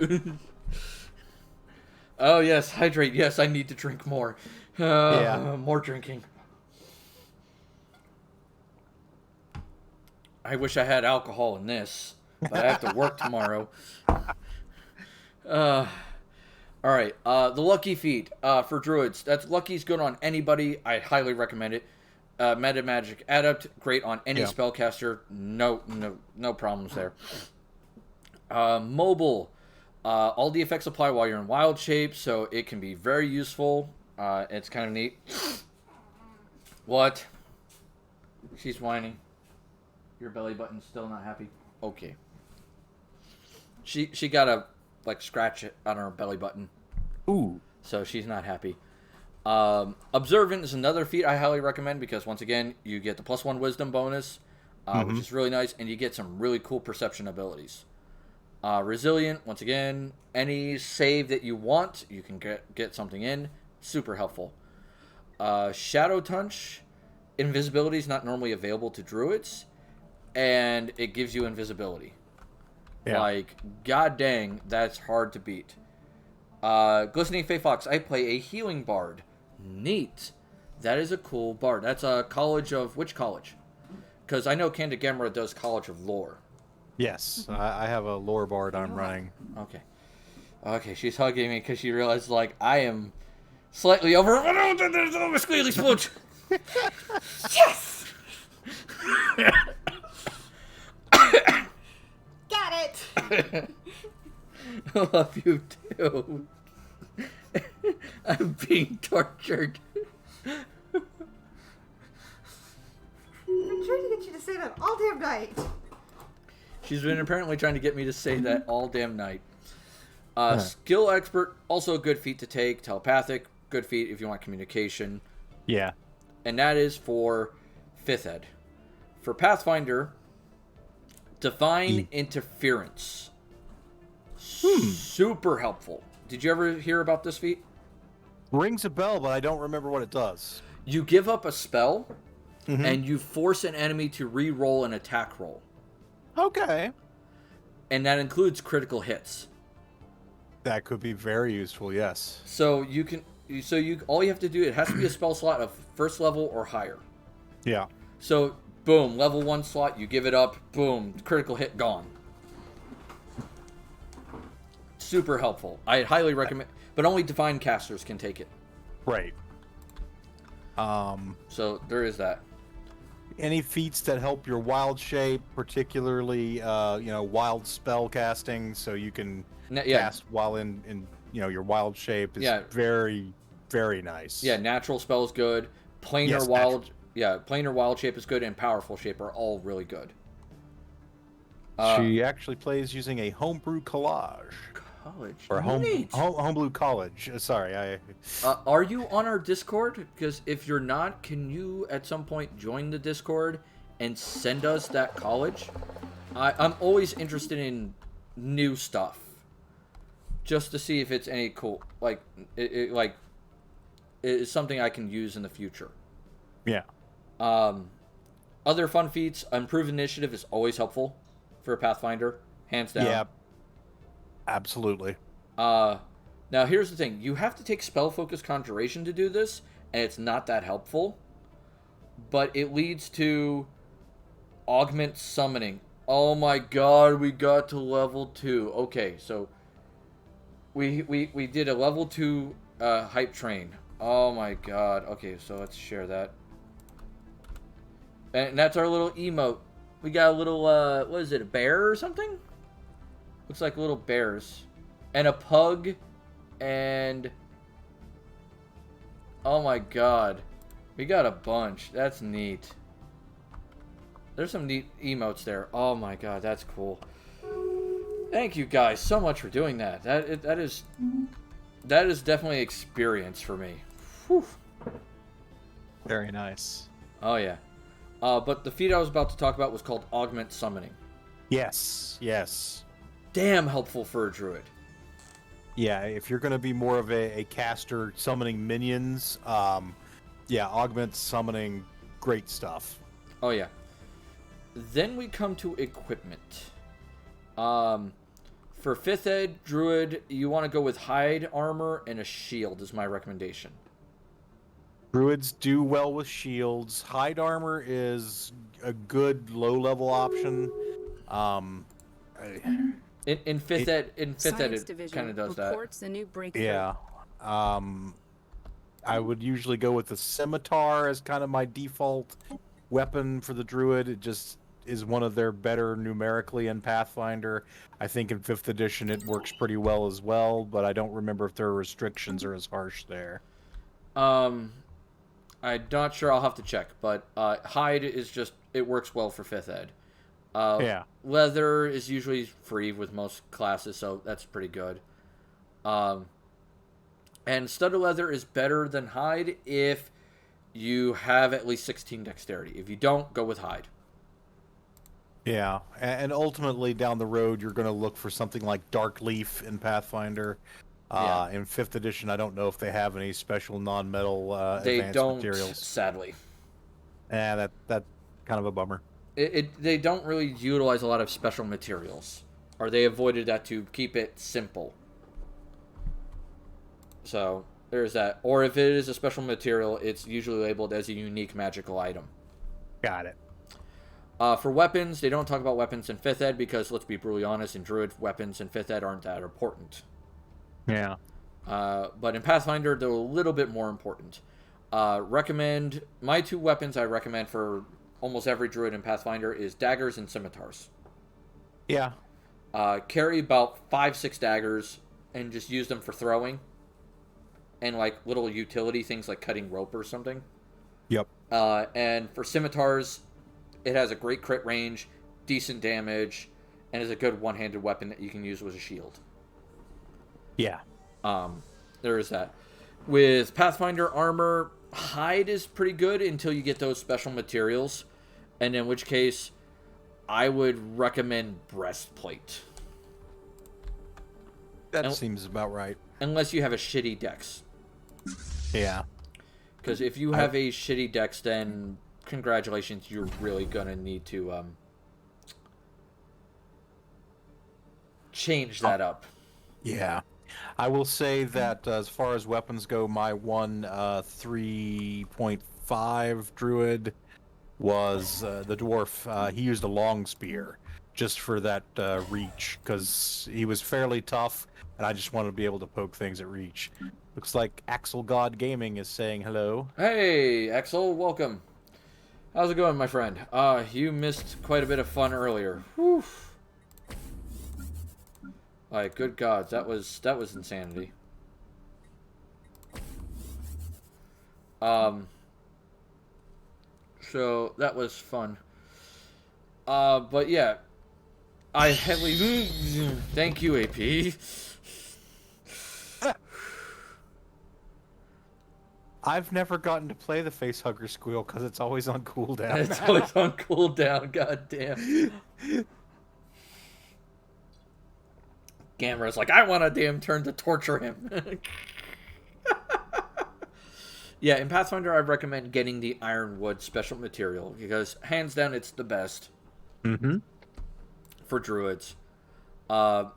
Oh, yes. Hydrate. Yes, I need to drink more. Yeah. More drinking. I wish I had alcohol in this, but I have to work tomorrow. All right. The Lucky feat for druids. That's Lucky's good on anybody. I highly recommend it. Meta Magic Adept, great on any Yeah. spellcaster. No problems there. Mobile. All the effects apply while you're in wild shape, so it can be very useful. It's kind of neat. What? She's whining. Your belly button's still not happy. Okay. She got a scratch it on her belly button. Ooh. So she's not happy. Observant is another feat I highly recommend because once again you get the +1 wisdom bonus, which is really nice, and you get some really cool perception abilities. Resilient, once again, any save that you want, you can get something in. Super helpful. Shadow Touch, invisibility is not normally available to druids, and it gives you invisibility. Yeah. Like, god dang, that's hard to beat. Glistening Fey Fox, I play a healing bard. Neat. That is a cool bard. That's a college of... Which college? Because I know CandidGamera does College of Lore. Yes, I have a lore bard I'm running. Okay. Okay, she's hugging me because she realizes, like, I am slightly over... Squealy Spooch! Yes! Got it! I love you, too. I'm being tortured. I've been trying to get you to say that all damn night. She's been apparently trying to get me to say that all damn night. Skill Expert, also a good feat to take. Telepathic, good feat if you want communication. Yeah. And that is for 5th Ed. For Pathfinder, Divine Interference. Super helpful. Did you ever hear about this feat? Rings a bell, but I don't remember what it does. You give up a spell, and you force an enemy to re-roll an attack roll. Okay. And that includes critical hits. That could be very useful, yes. So you can... all you have to do, it has to be a spell slot of 1st level or higher. Yeah. So, boom, level 1 slot, you give it up, boom, critical hit gone. Super helpful. I highly recommend, but only divine casters can take it. Right. So there is that. Any feats that help your wild shape, particularly wild spell casting, so you can cast while in your wild shape is very, very nice. Yeah, natural spell is good. Planar planar wild shape is good, and powerful shape are all really good. She actually plays using a homebrew collage. College. Or homebrew college. Sorry, are you on our Discord? Because if you're not, can you at some point join the Discord and send us that college? I'm always interested in new stuff, just to see if it's any cool. Like it is something I can use in the future. Yeah. Other fun feats. Improved initiative is always helpful for a Pathfinder, hands down. Yeah. Absolutely. Now here's the thing. You have to take Spell Focus Conjuration to do this, and it's not that helpful. But it leads to Augment Summoning. Oh my god, we got to level 2. Okay, so we did a level 2 hype train. Oh my god. Okay, so let's share that. And that's our little emote. We got a little, what is it, a bear or something? Looks like little bears. And a pug. And... oh my god. We got a bunch. That's neat. There's some neat emotes there. Oh my god, that's cool. Thank you guys so much for doing that. That is definitely experience for me. Whew. Very nice. Oh yeah. But the feat I was about to talk about was called Augment Summoning. Yes. Yes. Damn helpful for a druid. Yeah, if you're going to be more of a caster summoning minions, augment summoning, great stuff. Oh yeah. Then we come to equipment. For 5th Ed druid, you want to go with hide armor and a shield is my recommendation. Druids do well with shields. Hide armor is a good low-level option. In 5th Ed, it kind of does that. Reports a new breakthrough. Yeah. I would usually go with the scimitar as kind of my default weapon for the druid. It just is one of their better numerically in Pathfinder. I think in 5th edition it works pretty well as well, but I don't remember if their restrictions are as harsh there. I'm not sure. I'll have to check. But hide is just, it works well for 5th ed. Yeah. Leather is usually free with most classes, so that's pretty good. And studded leather is better than hide if you have at least 16 dexterity. If you don't, go with hide. Yeah, and ultimately down the road, you're going to look for something like Dark Leaf in Pathfinder. Yeah. In 5th edition, I don't know if they have any special non-metal They advanced don't, materials. sadly. That's kind of a bummer. They don't really utilize a lot of special materials, or they avoided that to keep it simple. So there's that. Or if it is a special material, it's usually labeled as a unique magical item. Got it. For weapons, they don't talk about weapons in 5th ed because, let's be brutally honest, in Druid, weapons in 5th ed aren't that important. Yeah. But in Pathfinder, they're a little bit more important. Recommend my 2 weapons I recommend for almost every Druid in Pathfinder is daggers and scimitars. Yeah. Carry about 5-6 daggers and just use them for throwing. And like little utility things like cutting rope or something. Yep. And for scimitars, it has a great crit range, decent damage, and is a good one-handed weapon that you can use with a shield. Yeah. There is that. With Pathfinder armor, hide is pretty good until you get those special materials, and in which case, I would recommend breastplate. That seems about right. Unless you have a shitty dex. Yeah. Because if you have a shitty dex, then congratulations, you're really going to need to change that up. Yeah. I will say that as far as weapons go, my one 3.5 druid was the dwarf. He used a long spear just for that reach because he was fairly tough, and I just wanted to be able to poke things at reach. Looks like Axel God Gaming is saying hello. Hey, Axel, welcome. How's it going, my friend? You missed quite a bit of fun earlier. Whew. Like, good gods, that was insanity. So that was fun. But yeah, I heavily thank you, AP. I've never gotten to play the Facehugger Squeal because it's always on cooldown. It's always on cooldown. God damn. Gamera's like, I want a damn turn to torture him. Yeah, in Pathfinder, I recommend getting the Ironwood special material because, hands down, it's the best for druids. And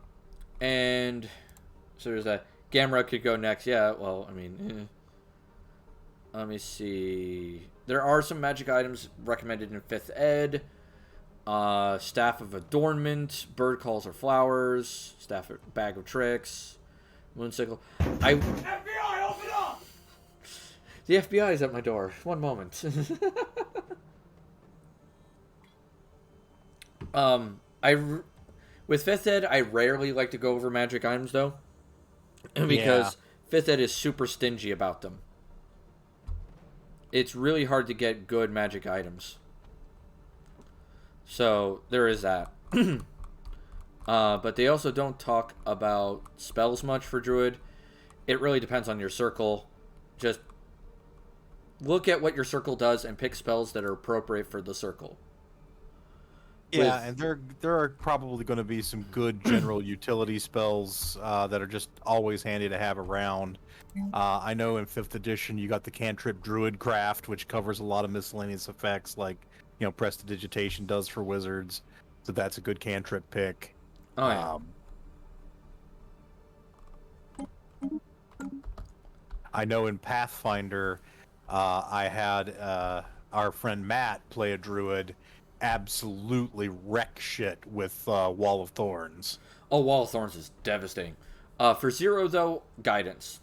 so there's that. Gamera could go next. Yeah, well, I mean, let me see. There are some magic items recommended in 5th ed. Staff of Adornment, Bird Calls or Flowers, Bag of Tricks, Moonsickle. FBI, open up! The FBI is at my door. One moment. With 5th ed, I rarely like to go over magic items, though. Because 5th ed is super stingy about them. It's really hard to get good magic items. So, there is that. But they also don't talk about spells much for Druid. It really depends on your circle. Just look at what your circle does and pick spells that are appropriate for the circle. Yeah, and there are probably going to be some good general utility spells that are just always handy to have around. I know in 5th edition you got the cantrip Druidcraft, which covers a lot of miscellaneous effects like, Prestidigitation does for wizards. So that's a good cantrip pick. Oh, yeah. I know in Pathfinder, I had our friend Matt play a druid, absolutely wreck shit with Wall of Thorns. Oh, Wall of Thorns is devastating. For 0, though, Guidance.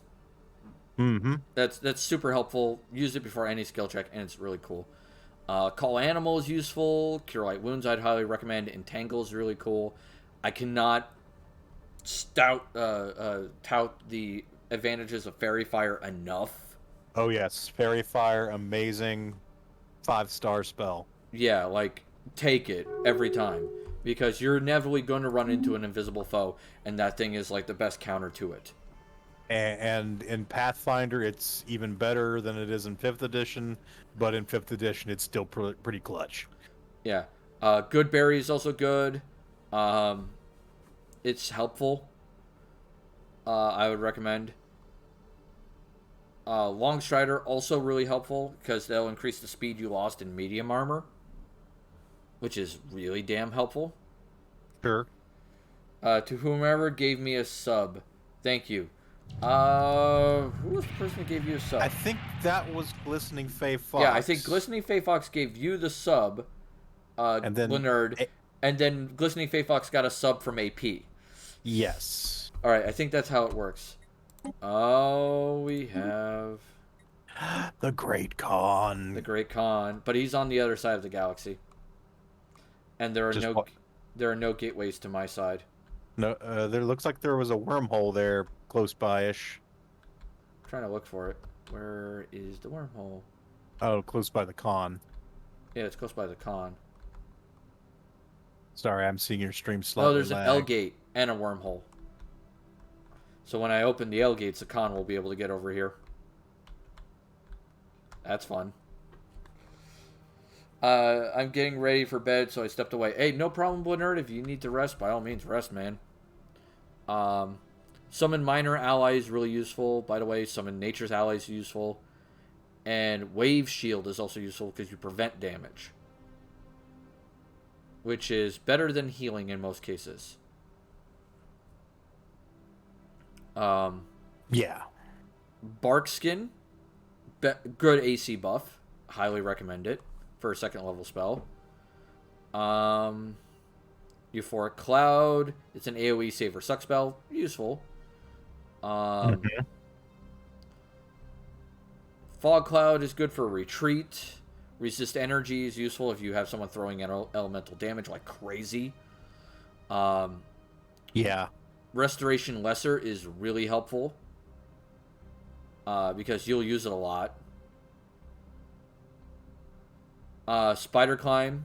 Mm-hmm. That's super helpful. Use it before any skill check, and it's really cool. Call Animal is useful. Cure Light Wounds I'd highly recommend. Entangle is really cool. I cannot tout the advantages of Fairy Fire enough. Oh yes, Fairy Fire, amazing, 5-star spell. Yeah, like, take it every time. Because you're inevitably going to run into an invisible foe, and that thing is like the best counter to it. And in Pathfinder, it's even better than it is in 5th edition, but in 5th edition, it's still pretty clutch. Yeah. Good Berry is also good. It's helpful. I would recommend. Long Strider, also really helpful, because they'll increase the speed you lost in medium armor, which is really damn helpful. Sure. To whomever gave me a sub, thank you. Who was the person that gave you a sub? I think that was Glistening Fae Fox. Yeah, I think Glistening Fae Fox gave you the sub, and then Leonard, and then Glistening Fae Fox got a sub from AP. Yes. All right, I think that's how it works. Oh, we have the Great Khan. the Great Khan, but he's on the other side of the galaxy, and there are no gateways to my side. No, there looks like there was a wormhole there close by-ish. I'm trying to look for it. Where is the wormhole? Oh, close by the Khan. Yeah, it's close by the Khan. Sorry, I'm seeing your stream slightly. Oh, there's an lag. L gate and a wormhole. So when I open the L gates, the Khan will be able to get over here. That's fun. I'm getting ready for bed, so I stepped away. Hey, no problem, Blinerd. If you need to rest, by all means, rest, man. Summon Minor Ally is really useful. By the way, Summon Nature's Ally is useful. And Wave Shield is also useful because you prevent damage, which is better than healing in most cases. Yeah. Bark Skin, good AC buff. Highly recommend it for a 2nd level spell. Euphoric Cloud, it's an AoE save or suck spell. Useful. Fog Cloud is good for retreat. Resist Energy is useful if you have someone throwing elemental damage like crazy. Yeah. Restoration Lesser is really helpful because you'll use it a lot. Spider Climb,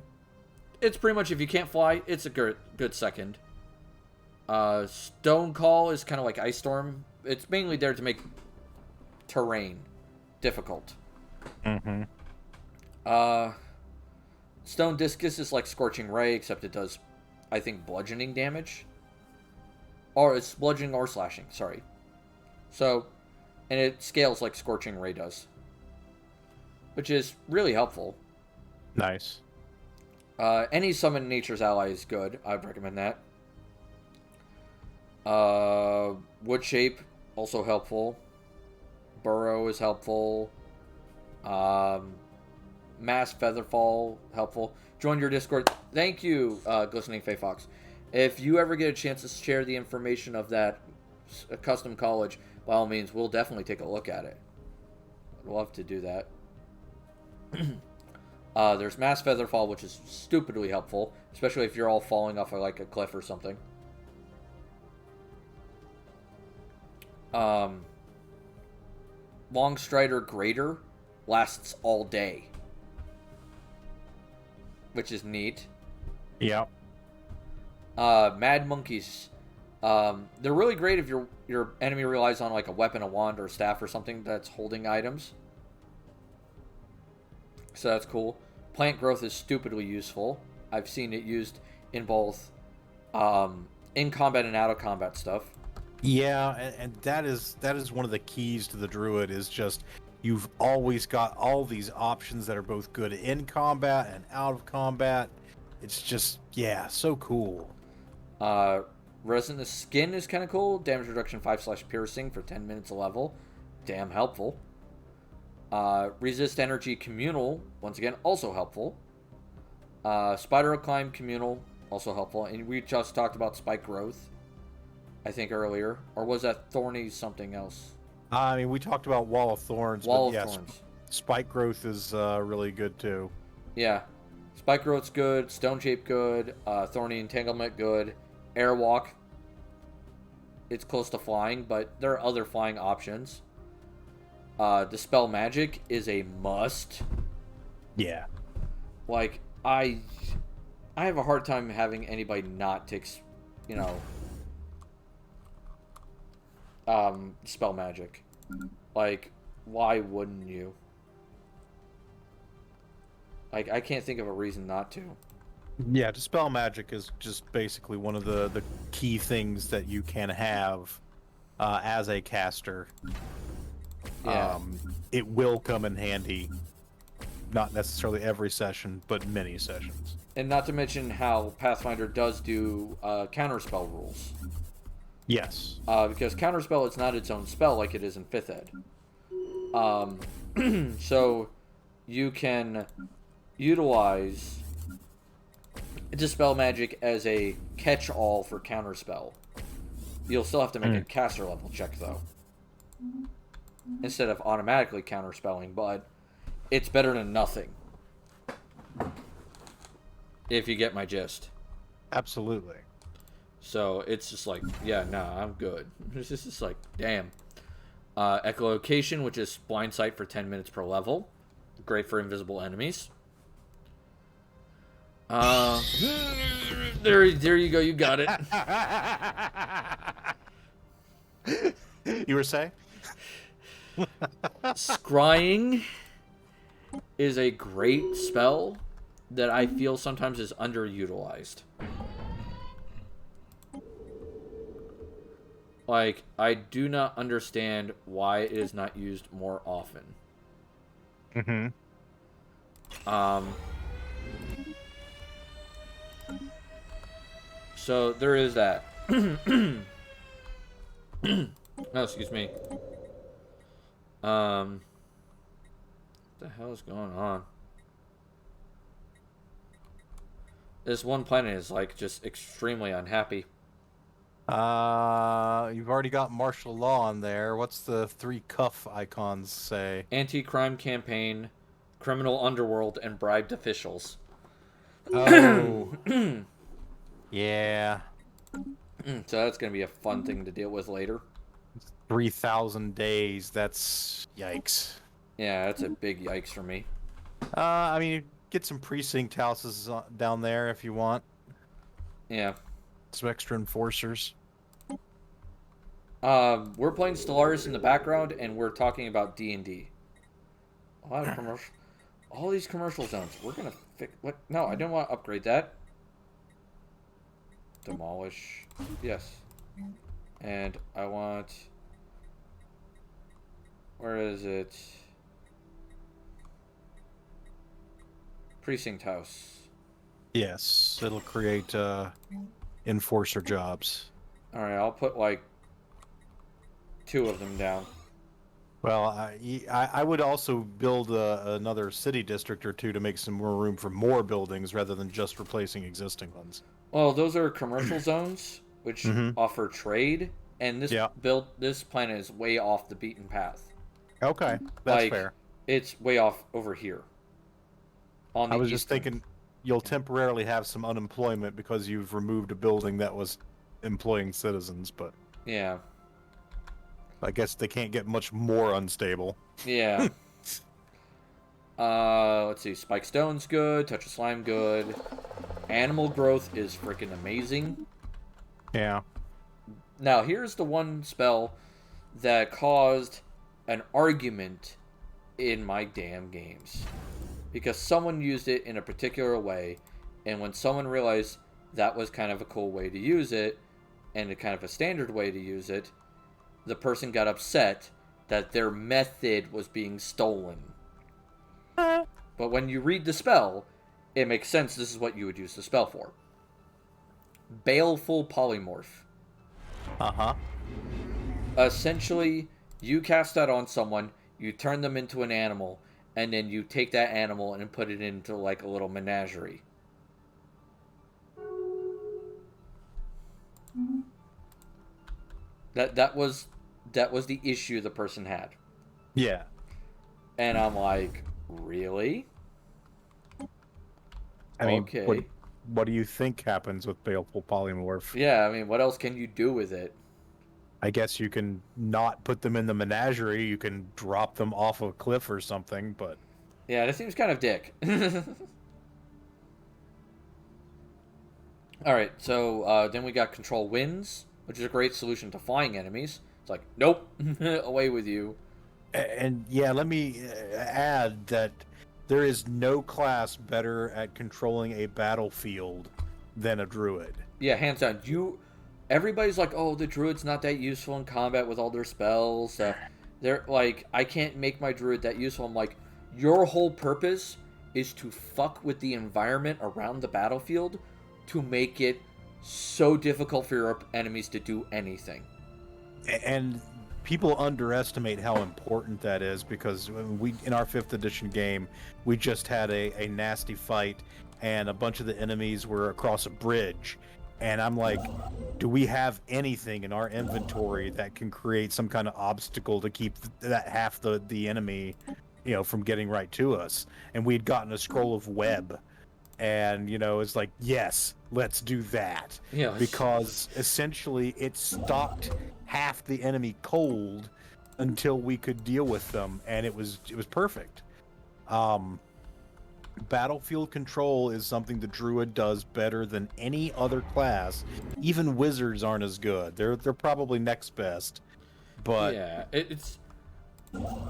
it's pretty much if you can't fly, it's a good 2nd. Stone Call is kind of like Ice Storm. It's mainly there to make terrain difficult. Mm-hmm. Stone Discus is like Scorching Ray, except it does, I think, bludgeoning damage. Or it's bludgeoning or slashing, sorry. So, and it scales like Scorching Ray does, which is really helpful. Nice. Any Summon Nature's Ally is good. I'd recommend that. Wood Shape, also helpful. Burrow is helpful. Mass Featherfall, helpful. Join your Discord. Thank you, Glistening Fae Fox. If you ever get a chance to share the information of that custom college, by all means, we'll definitely take a look at it. I'd love to do that. There's Mass Featherfall, which is stupidly helpful, especially if you're all falling off of like a cliff or something. Long Strider Greater lasts all day, which is neat. Yeah. Mad Monkeys, they're really great if your enemy relies on like a weapon, a wand, or a staff or something that's holding items. So that's cool. Plant Growth is stupidly useful. I've seen it used in both in combat and out of combat stuff. Yeah, and that is one of the keys to the Druid is just you've always got all these options that are both good in combat and out of combat. It's just, yeah, so cool. Resinous Skin is kind of cool. Damage reduction 5/piercing for 10 minutes a level. Damn helpful. Resist Energy Communal, once again, also helpful. Spider Climb Communal, also helpful. And we just talked about Spike Growth, I think, earlier. Or was that Thorny something else? I mean, we talked about Wall of Thorns, Wall but of yes, Thorns. Spike Growth is really good too. Yeah. Spike Growth's good. Stone Shape good. Thorny Entanglement good. Airwalk. It's close to flying, but there are other flying options. Dispel Magic is a must. Yeah. Like, I have a hard time having anybody not take, Dispel Magic. Like, why wouldn't you? Like, I can't think of a reason not to. Yeah, Dispel Magic is just basically one of the key things that you can have as a caster. Yeah. It will come in handy. Not necessarily every session, but many sessions. And not to mention how Pathfinder does do counterspell rules. Yes. Because counterspell is not its own spell like it is in 5th Ed. So you can utilize Dispel Magic as a catch-all for counterspell. You'll still have to make a caster level check, though. Instead of automatically counterspelling, but it's better than nothing. If you get my gist. Absolutely. So it's just like, yeah, nah, I'm good. It's just like, damn. Echolocation, which is blind sight for 10 minutes per level. Great for invisible enemies. There you go. You got it. You were saying? Scrying is a great spell that I feel sometimes is underutilized. Like, I do not understand why it is not used more often. Mm-hmm. So there is that. Oh, excuse me. What the hell is going on? This one planet is like just extremely unhappy. You've already got martial law on there. What's the 3 cuff icons say? Anti-crime campaign, criminal underworld, and bribed officials. Oh. Yeah. So that's going to be a fun thing to deal with later. 3,000 days. That's yikes. Yeah, that's a big yikes for me. I mean, get some precinct houses down there if you want. Yeah. Some extra enforcers. We're playing Stellaris in the background, and we're talking about D&D. A lot of commercial, all these commercial zones. We're gonna fix. What? No, I don't want to upgrade that. Demolish. Yes. And I want. Where is it? Precinct house. Yes, it'll create enforcer jobs. All right, I'll put like 2 of them down. Well, I would also build another city district or 2 to make some more room for more buildings rather than just replacing existing ones. Well, those are commercial zones, which offer trade, and this planet is way off the beaten path. Okay, that's Like, fair. It's way off over here. On the I was just eastern. thinking you'll temporarily have some unemployment because you've removed a building that was employing citizens, but Yeah. I guess they can't get much more unstable. Yeah. Let's see. Spike Stone's good. Touch of Slime good. Animal growth is freaking amazing. Yeah. Now, here's the one spell that caused an argument in my damn games. Because someone used it in a particular way, and when someone realized that was kind of a cool way to use it, and a kind of a standard way to use it, the person got upset that their method was being stolen. But when you read the spell, it makes sense this is what you would use the spell for. Baleful Polymorph. Uh-huh. Essentially, you cast that on someone, you turn them into an animal, and then you take that animal and put it into like a little menagerie. That was that was the issue the person had. Yeah. And I'm like, really? I mean, okay. what do you think happens with Baleful Polymorph? Yeah, I mean, what else can you do with it? I guess you can not put them in the menagerie. You can drop them off a cliff or something, but... Yeah, that seems kind of dick. Alright, so then we got Control Winds, which is a great solution to flying enemies. It's like, nope, away with you. And yeah, let me add that there is no class better at controlling a battlefield than a druid. Yeah, hands down. Everybody's like, oh, the druid's not that useful in combat with all their spells. They're like, I can't make my druid that useful. I'm like, your whole purpose is to fuck with the environment around the battlefield to make it so difficult for your enemies to do anything. And people underestimate how important that is, because in our 5th edition game, we just had a nasty fight, and a bunch of the enemies were across a bridge. And I'm like, do we have anything in our inventory that can create some kind of obstacle to keep that half the enemy, from getting right to us? And we'd gotten a scroll of web. And, it's like, yes, let's do that. Yeah, because essentially it stopped half the enemy cold until we could deal with them. And it was perfect. Battlefield control is something the druid does better than any other class. Even wizards aren't as good. They're probably next best. But yeah,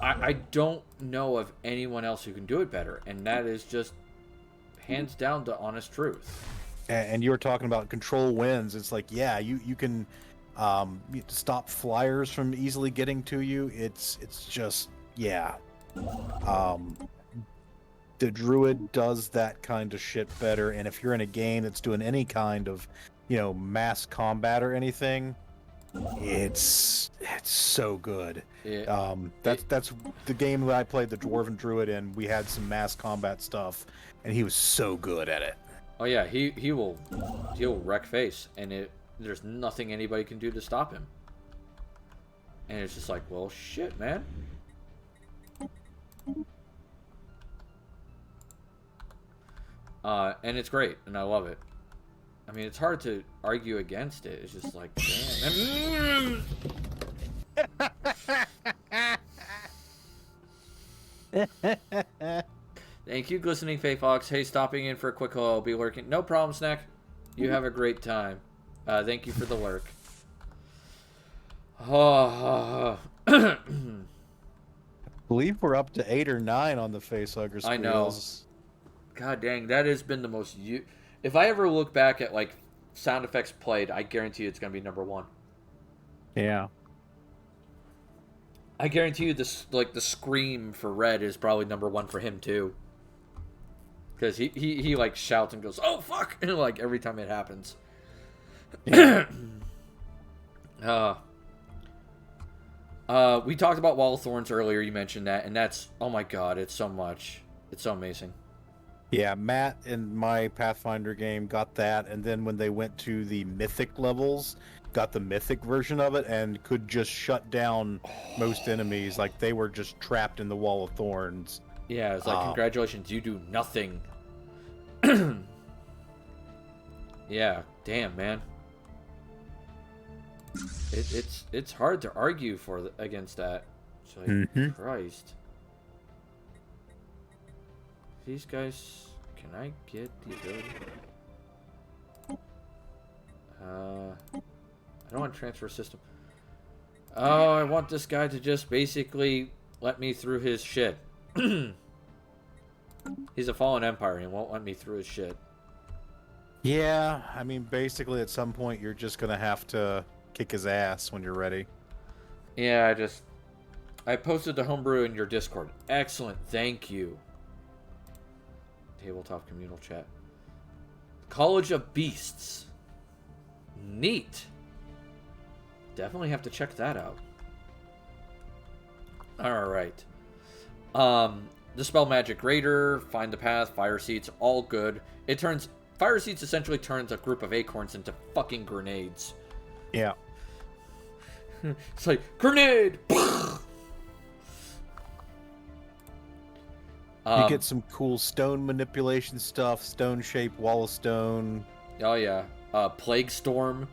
I don't know of anyone else who can do it better, and that is just hands down the honest truth. And you were talking about control winds. It's like, yeah, you can stop flyers from easily getting to you. It's just, yeah. The druid does that kind of shit better, and if you're in a game that's doing any kind of, mass combat or anything, it's so good. That's the game that I played the Dwarven Druid in. We had some mass combat stuff, and he was so good at it. Oh yeah, he'll wreck face, and there's nothing anybody can do to stop him. And it's just like, well, shit, man. And it's great, and I love it. I mean, it's hard to argue against it. It's just like, damn. Thank you, Glistening Fae Fox. Hey, stopping in for a quick hello. I'll be lurking. No problem, Snack. You have a great time. Thank you for the lurk. I believe we're up to 8 or 9 on the Facehugger squeals. I know. God dang, that has been the most... If I ever look back at, like, sound effects played, I guarantee it's going to be number 1. Yeah. I guarantee you this, like, the scream for Red is probably number 1 for him, too. Because he like, shouts and goes, oh, fuck! And, like, every time it happens. Yeah. We talked about Wall of Thorns earlier, you mentioned that, and that's... Oh, my God, it's so much. It's so amazing. Yeah, Matt in my Pathfinder game got that, and then when they went to the mythic levels, got the mythic version of it, and could just shut down most enemies. Like, they were just trapped in the Wall of Thorns. Yeah, it's like, congratulations, you do nothing. Yeah, damn, man. It's hard to argue against that. It's like, Christ. These guys, can I get the ability? I don't want transfer system. Oh, I want this guy to just basically let me through his shit. He's a fallen empire and he won't let me through his shit. Yeah, I mean, basically at some point you're just going to have to kick his ass when you're ready. Yeah, I posted the homebrew in your Discord. Excellent, thank you. Tabletop communal chat. College of Beasts. Neat. Definitely have to check that out. Alright. The Spell Magic Raider, Find the Path, Fire Seeds, all good. Fire Seeds essentially turns a group of acorns into fucking grenades. Yeah. It's like, grenade! You get some cool stone manipulation stuff, stone shape, wall of stone. Oh yeah. Plague Storm.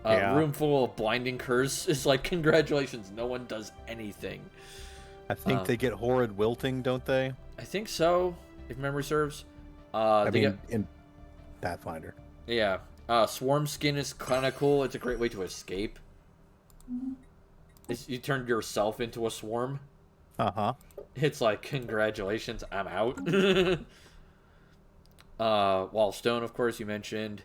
Yeah. Room full of blinding curse. It's like, congratulations, no one does anything. I think they get horrid wilting, don't they? I think so, if memory serves. In Pathfinder. Yeah. Swarm Skin is kind of cool. It's a great way to escape. You turn yourself into a swarm. Uh-huh. It's like, congratulations, I'm out. Wall of Stone, of course, you mentioned.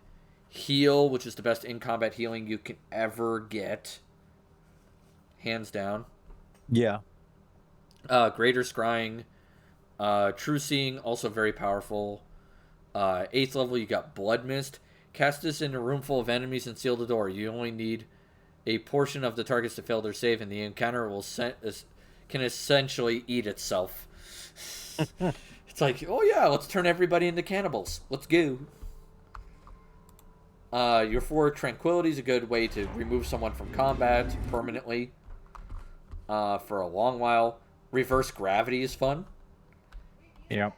Heal, which is the best in-combat healing you can ever get. Hands down. Yeah. Greater Scrying. True Seeing, also very powerful. 8th level, you got Blood Mist. Cast this in a room full of enemies and seal the door. You only need a portion of the targets to fail their save, and the encounter can essentially eat itself. It's like, oh yeah, let's turn everybody into cannibals. Let's go. Your 4 Tranquility is a good way to remove someone from combat permanently for a long while. Reverse Gravity is fun. Yeah.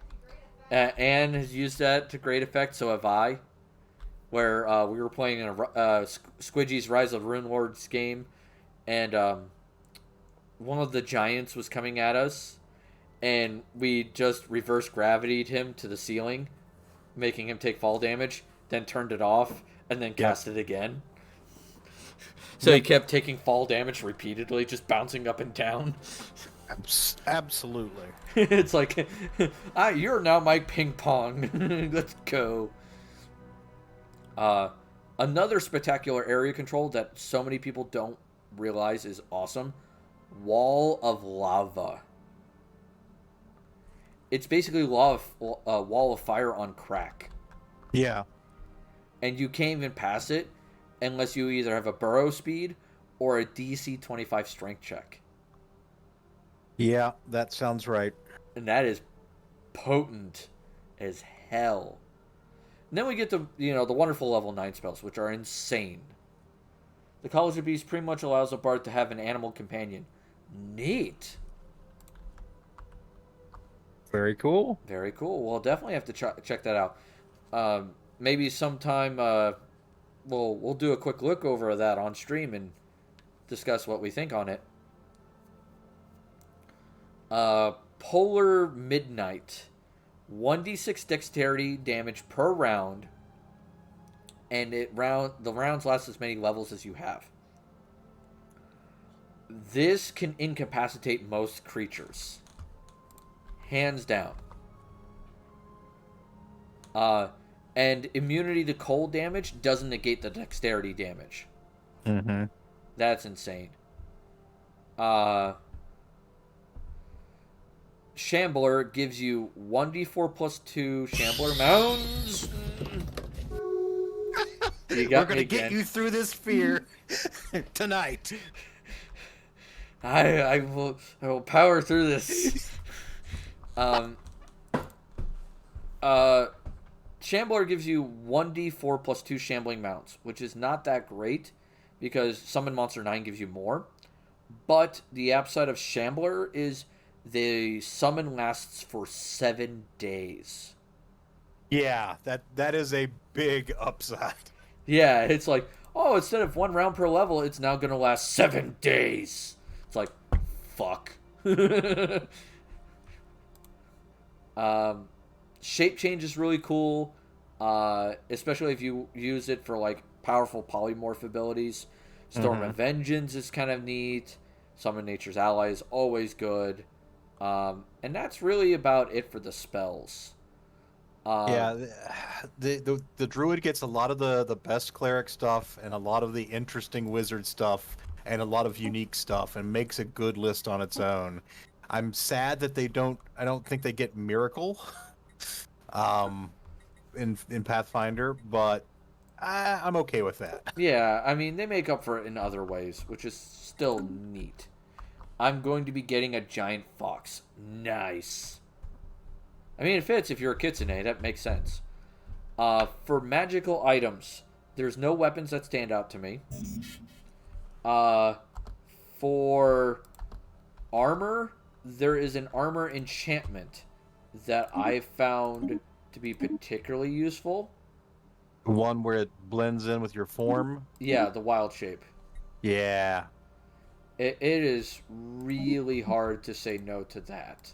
Anne has used that to great effect, so have I. Where we were playing in a Squidgy's Rise of Rune Lords game, and one of the giants was coming at us, and we just reverse gravitied him to the ceiling, making him take fall damage, then turned it off, and then cast it again. So he kept taking fall damage repeatedly, just bouncing up and down. Absolutely. It's like, you're now my ping pong. Let's go. Another spectacular area control that so many people don't realize is awesome. Wall of Lava. It's basically wall of fire on crack. Yeah. And you can't even pass it unless you either have a burrow speed or a DC 25 strength check. Yeah, that sounds right. And that is potent as hell. And then we get to, the wonderful level 9 spells, which are insane. The College of Beasts pretty much allows a bard to have an animal companion. Neat. Very cool. Very cool. We'll definitely have to check that out. Maybe sometime we'll do a quick look over of that on stream and discuss what we think on it. Polar Midnight. 1d6 dexterity damage per round, and the rounds last as many levels as you have. This can incapacitate most creatures. Hands down. And immunity to cold damage doesn't negate the dexterity damage. Mm-hmm. That's insane. Shambler gives you 1d4 plus 2 Shambler mounds. We're going to get you through this fear tonight. I will power through this. Shambler gives you 1d4 plus 2 shambling mounts, which is not that great because Summon Monster 9 gives you more. But the upside of Shambler is the summon lasts for 7 days. Yeah, that is a big upside. Yeah, it's like, oh, instead of 1 round per level, it's now going to last 7 days. It's like, fuck. Shape change is really cool, especially if you use it for like powerful polymorph abilities. Storm of Vengeance is kind of neat. Summon Nature's Ally is always good. And that's really about it for the spells. The druid gets a lot of the best cleric stuff and a lot of the interesting wizard stuff and a lot of unique stuff and makes a good list on its own. I'm sad that I don't think they get Miracle in Pathfinder, but I'm okay with that. Yeah, I mean, they make up for it in other ways, which is still neat. I'm going to be getting a giant fox. Nice. I mean, it fits if you're a kitsune. That makes sense. For magical items, there's no weapons that stand out to me. For armor, there is an armor enchantment that I found to be particularly useful. One where it blends in with your form. Yeah, the wild shape. Yeah. It is really hard to say no to that.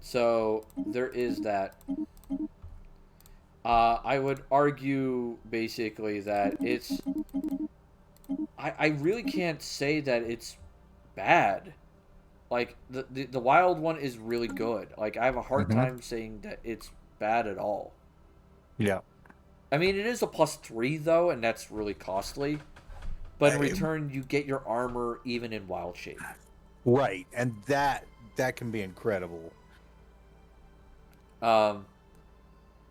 So there is that. I would argue basically that it's. I really can't say that it's bad. Like the wild one is really good. Like I have a hard Mhm. time saying that it's bad at all. Yeah. I mean, it is a +3 though, and that's really costly. But in I- return, you get your armor even in wild shape. Right, and that can be incredible. Um,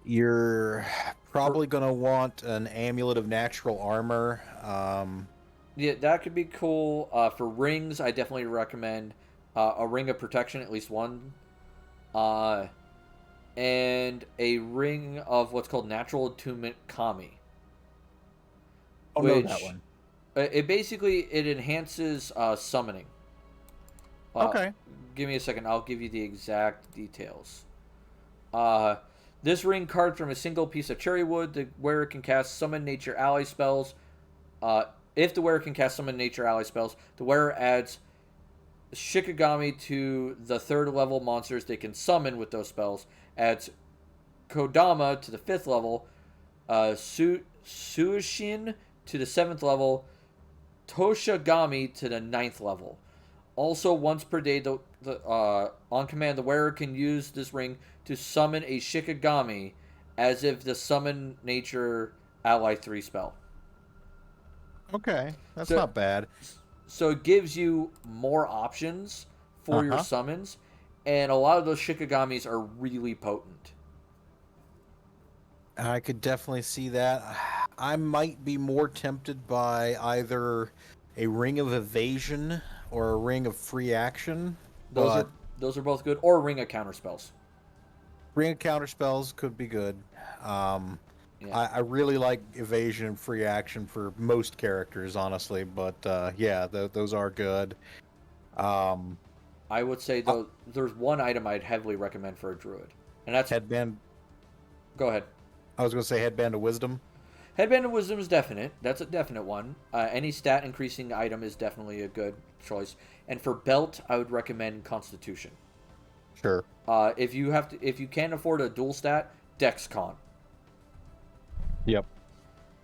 You're probably going to want an amulet of natural armor. yeah, that could be cool. For rings, I definitely recommend a ring of protection, at least one, and a ring of what's called natural attunement kami. Oh, no, that one. It basically it enhances summoning. Okay. Give me a second. I'll give you the exact details. This ring carved from a single piece of cherry wood. The wearer can cast summon nature ally spells. If the wearer can cast summon nature ally spells, the wearer adds Shikigami to the 3rd level monsters they can summon with those spells. Adds Kodama to the 5th level. Suishin to the 7th level. Toshigami to the 9th level. Also, once per day, on command, the wearer can use this ring to summon a Shikigami as if the summon nature ally 3 spell. Okay, that's So- not bad. So it gives you more options for your Uh-huh. summons, and a lot of those Shikigamis are really potent. I could definitely see that. I might be more tempted by either a ring of evasion or a ring of free action. Those are both good, or ring of counter spells. Ring of counter spells could be good. Yeah. I really like evasion and free action for most characters, honestly. But yeah, those are good. I would say though, there's one item I'd heavily recommend for a druid, and that's Headband. go ahead. I was going to say headband of wisdom. Headband of Wisdom is definite. That's a definite one. Any stat increasing item is definitely a good choice. And for belt, I would recommend Constitution. Sure. If you can't afford a dual stat, Dexcon. Yep.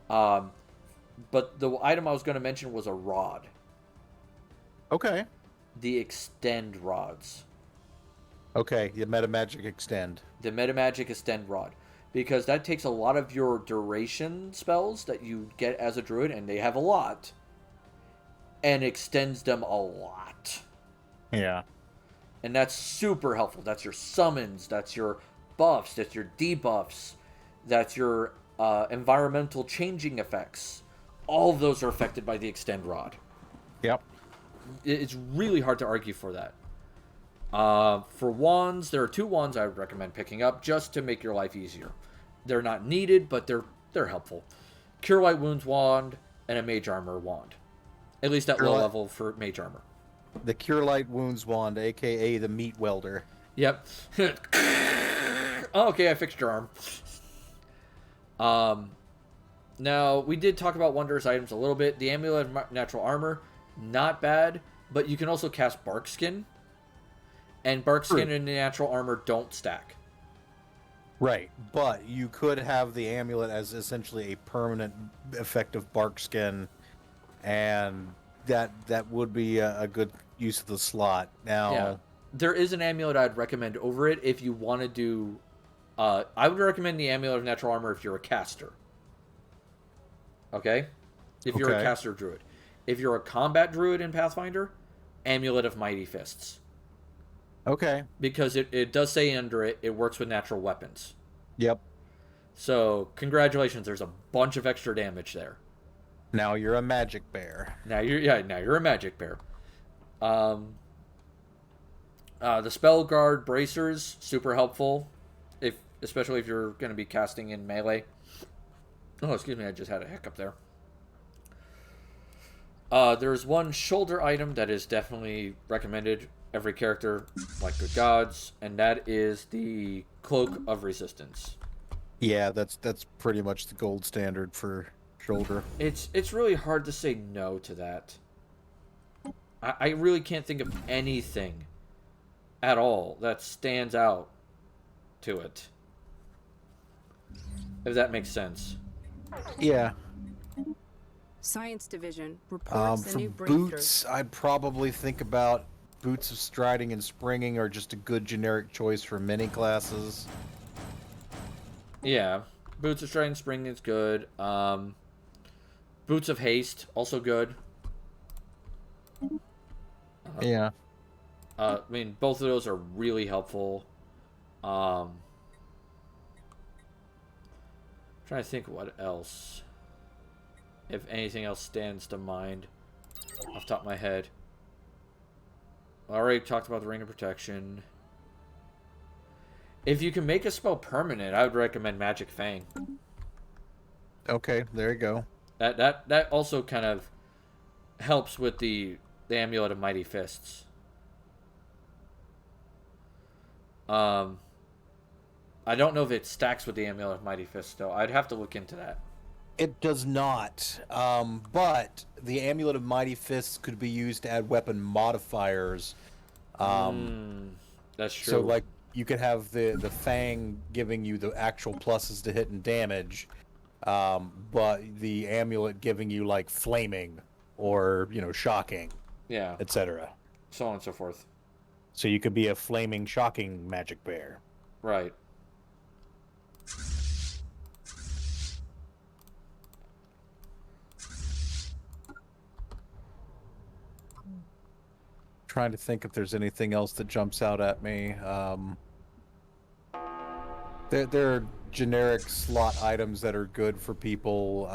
But the item I was going to mention was a rod. Okay. The extend rods. Okay. The meta magic extend. The Metamagic extend rod. Because that takes a lot of your duration spells that you get as a druid, and they have a lot, and extends them a lot. Yeah. And that's super helpful. That's your summons, that's your buffs, that's your debuffs, that's your environmental changing effects. All of those are affected by the extend rod. Yep. It's really hard to argue for that. For wands, there are 2 wands I would recommend picking up just to make your life easier. They're not needed, but they're helpful. Cure Light Wounds wand and a Mage Armor wand. At least at Cure low Light- level for Mage Armor. The Cure Light Wounds wand, aka the meat welder. Yep. Oh, okay, I fixed your arm. Now, we did talk about Wondrous items a little bit. The Amulet of Natural Armor, not bad, but you can also cast Bark Skin. And Bark Skin and Natural Armor don't stack. Right, but you could have the amulet as essentially a permanent effective bark skin, and that would be a good use of the slot. Now, Yeah. There is an amulet I'd recommend over it if you want to do... I would recommend the Amulet of Natural Armor if you're a caster. Okay? If you're a Okay. caster druid. If you're a combat druid in Pathfinder, Amulet of Mighty Fists. okay, Because it does say under it, it works with natural weapons. yep. So, congratulations, there's a bunch of extra damage there. Now you're a magic bear. Now you're a magic bear. The spell guard bracers, super helpful, especially if you're going to be casting in melee. Oh, excuse me, I just had a hiccup there. There's one shoulder item that is definitely recommended every character, like good gods, and that is the Cloak of Resistance. Yeah, that's pretty much the gold standard for shoulder. It's really hard to say no to that. I really can't think of anything at all that stands out to it. If that makes sense. Yeah. Science Division reports a For new breakthrough. boots, I'd probably think about boots of striding and springing are just a good generic choice for many classes. Yeah. Boots of Striding Spring is good. Boots of Haste, also good. Yeah. I mean, both of those are really helpful. Trying to think what else. If anything else stands to mind off the top of my head. I already talked about the Ring of Protection. If you can make a spell permanent, I would recommend Magic Fang. Okay, there you go. That also kind of helps with the Amulet of Mighty Fists. I don't know if it stacks with the Amulet of Mighty Fists, though. I'd have to look into that. It does not, but the Amulet of Mighty Fists could be used to add weapon modifiers. That's true. So, like, you could have the Fang giving you the actual pluses to hit and damage, but the Amulet giving you, like, flaming or, shocking, yeah, etc. so on and so forth. So you could be a flaming, shocking magic bear. Right. Trying to think if there's anything else that jumps out at me. There are generic slot items that are good for people.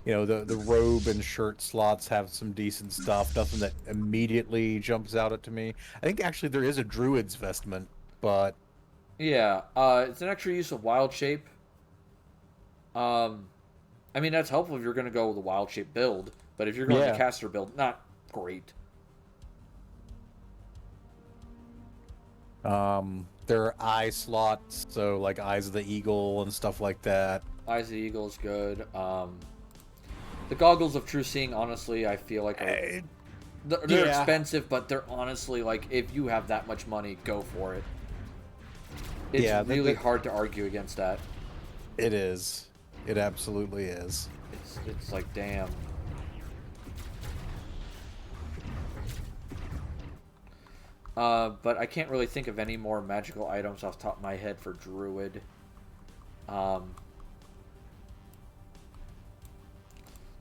The robe and shirt slots have some decent stuff. Nothing that immediately jumps out at me. I think actually there is a druid's vestment, but Yeah, it's an extra use of Wild Shape. I mean, that's helpful if you're going to go with a Wild Shape build, but if you're going to caster build, not great. there are eye slots, so like Eyes of the Eagle and stuff like that. Eyes of the Eagle is good. The Goggles of True Seeing, honestly, I feel like they're expensive, but they're honestly, like, if you have that much money, go for it. It's really hard to argue against that. It is. It absolutely is. It's like, damn. But I can't really think of any more magical items off the top of my head for Druid.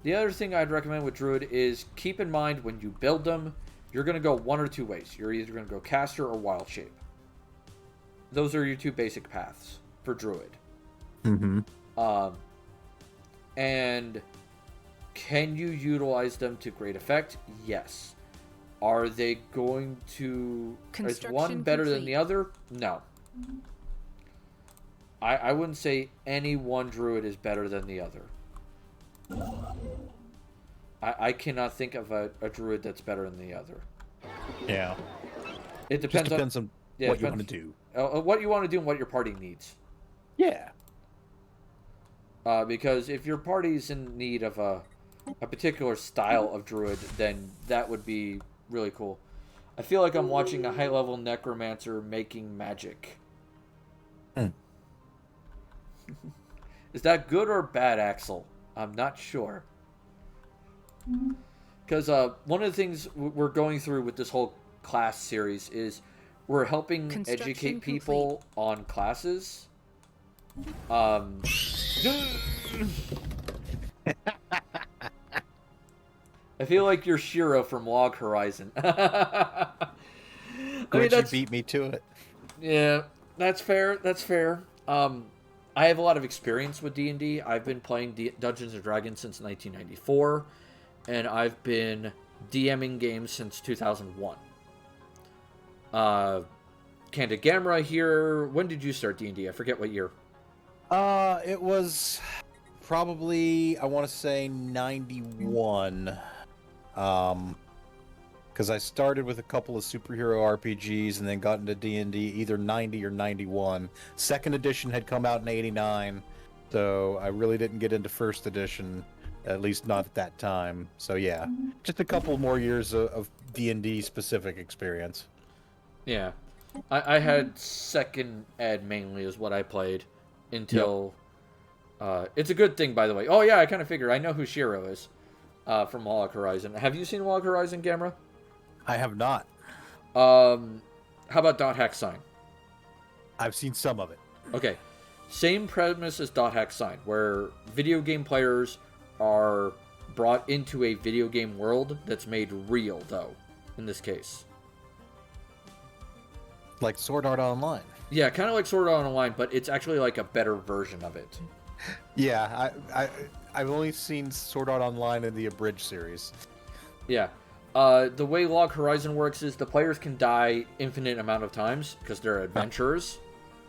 The other thing I'd recommend with Druid is keep in mind when you build them, you're going to go one or two ways. You're either going to go Caster or Wild Shape. Those are your two basic paths for Druid. Mm-hmm. And can you utilize them to great effect? Yes. Are they going to... Is one better than the other? No. I wouldn't say any one Druid is better than the other. I cannot think of a Druid that's better than the other. Yeah. It depends, on what you want to do. What you want to do and what your party needs. Yeah. Because if your party's in need of a particular style of Druid, then that would be really cool. I feel like I'm watching a high-level necromancer making magic. Is that good or bad, Axel? I'm not sure. Because one of the things we're going through with this whole class series is we're helping educate people on classes. I feel like you're Shiro from Log Horizon. I mean, you beat me to it. Yeah, that's fair. That's fair. I have a lot of experience with D&D. I've been playing Dungeons & Dragons since 1994, and I've been DMing games since 2001. CandidGamera here. When did you start D&D? I forget what year. It was probably, I want to say 91. Because I started with a couple of superhero RPGs and then got into D&D either 90 or 91. Second edition had come out in 89, so I really didn't get into first edition, at least not at that time. So yeah, just a couple more years of D&D specific experience. Yeah. I had second ed mainly is what I played until... it's a good thing, by the way. Oh, yeah, I kind of figured. I know who Shiro is from Log Horizon. Have you seen Log Horizon, Gamera? I have not. How about Dot Hack Sign? I've seen some of it. Okay. Same premise as Dot Hack Sign, where video game players are brought into a video game world that's made real, though, in this case. Like Sword Art Online. Yeah, kind of like Sword Art Online, but it's actually like a better version of it. Yeah, I've only seen Sword Art Online in the Abridged series. Yeah. The way Log Horizon works is the players can die infinite amount of times because they're adventurers.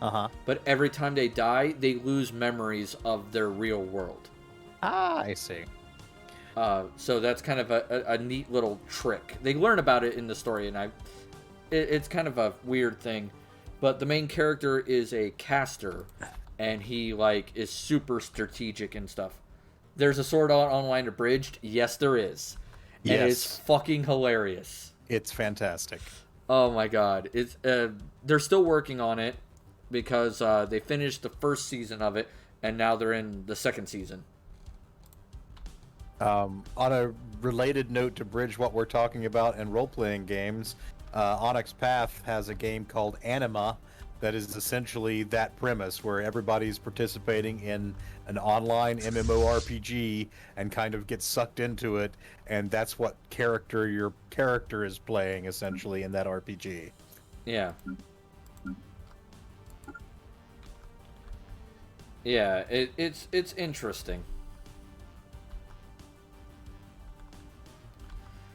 Uh-huh. But every time they die, they lose memories of their real world. Ah, I see. So that's kind of a neat little trick. They learn about it in the story, and it's kind of a weird thing. But the main character is a caster, and he is super strategic and stuff. There's a Sword Art Online Abridged. Yes, there is. Yes. And it's fucking hilarious. It's fantastic. Oh my god. It's they're still working on it because they finished the first season of it, and now they're in the second season. On a related note to bridge what we're talking about in role-playing games, Onyx Path has a game called Anima that is essentially that premise where everybody's participating in an online MMORPG and kind of gets sucked into it, and that's what character your character is playing essentially in that RPG. Yeah. Yeah, it's interesting.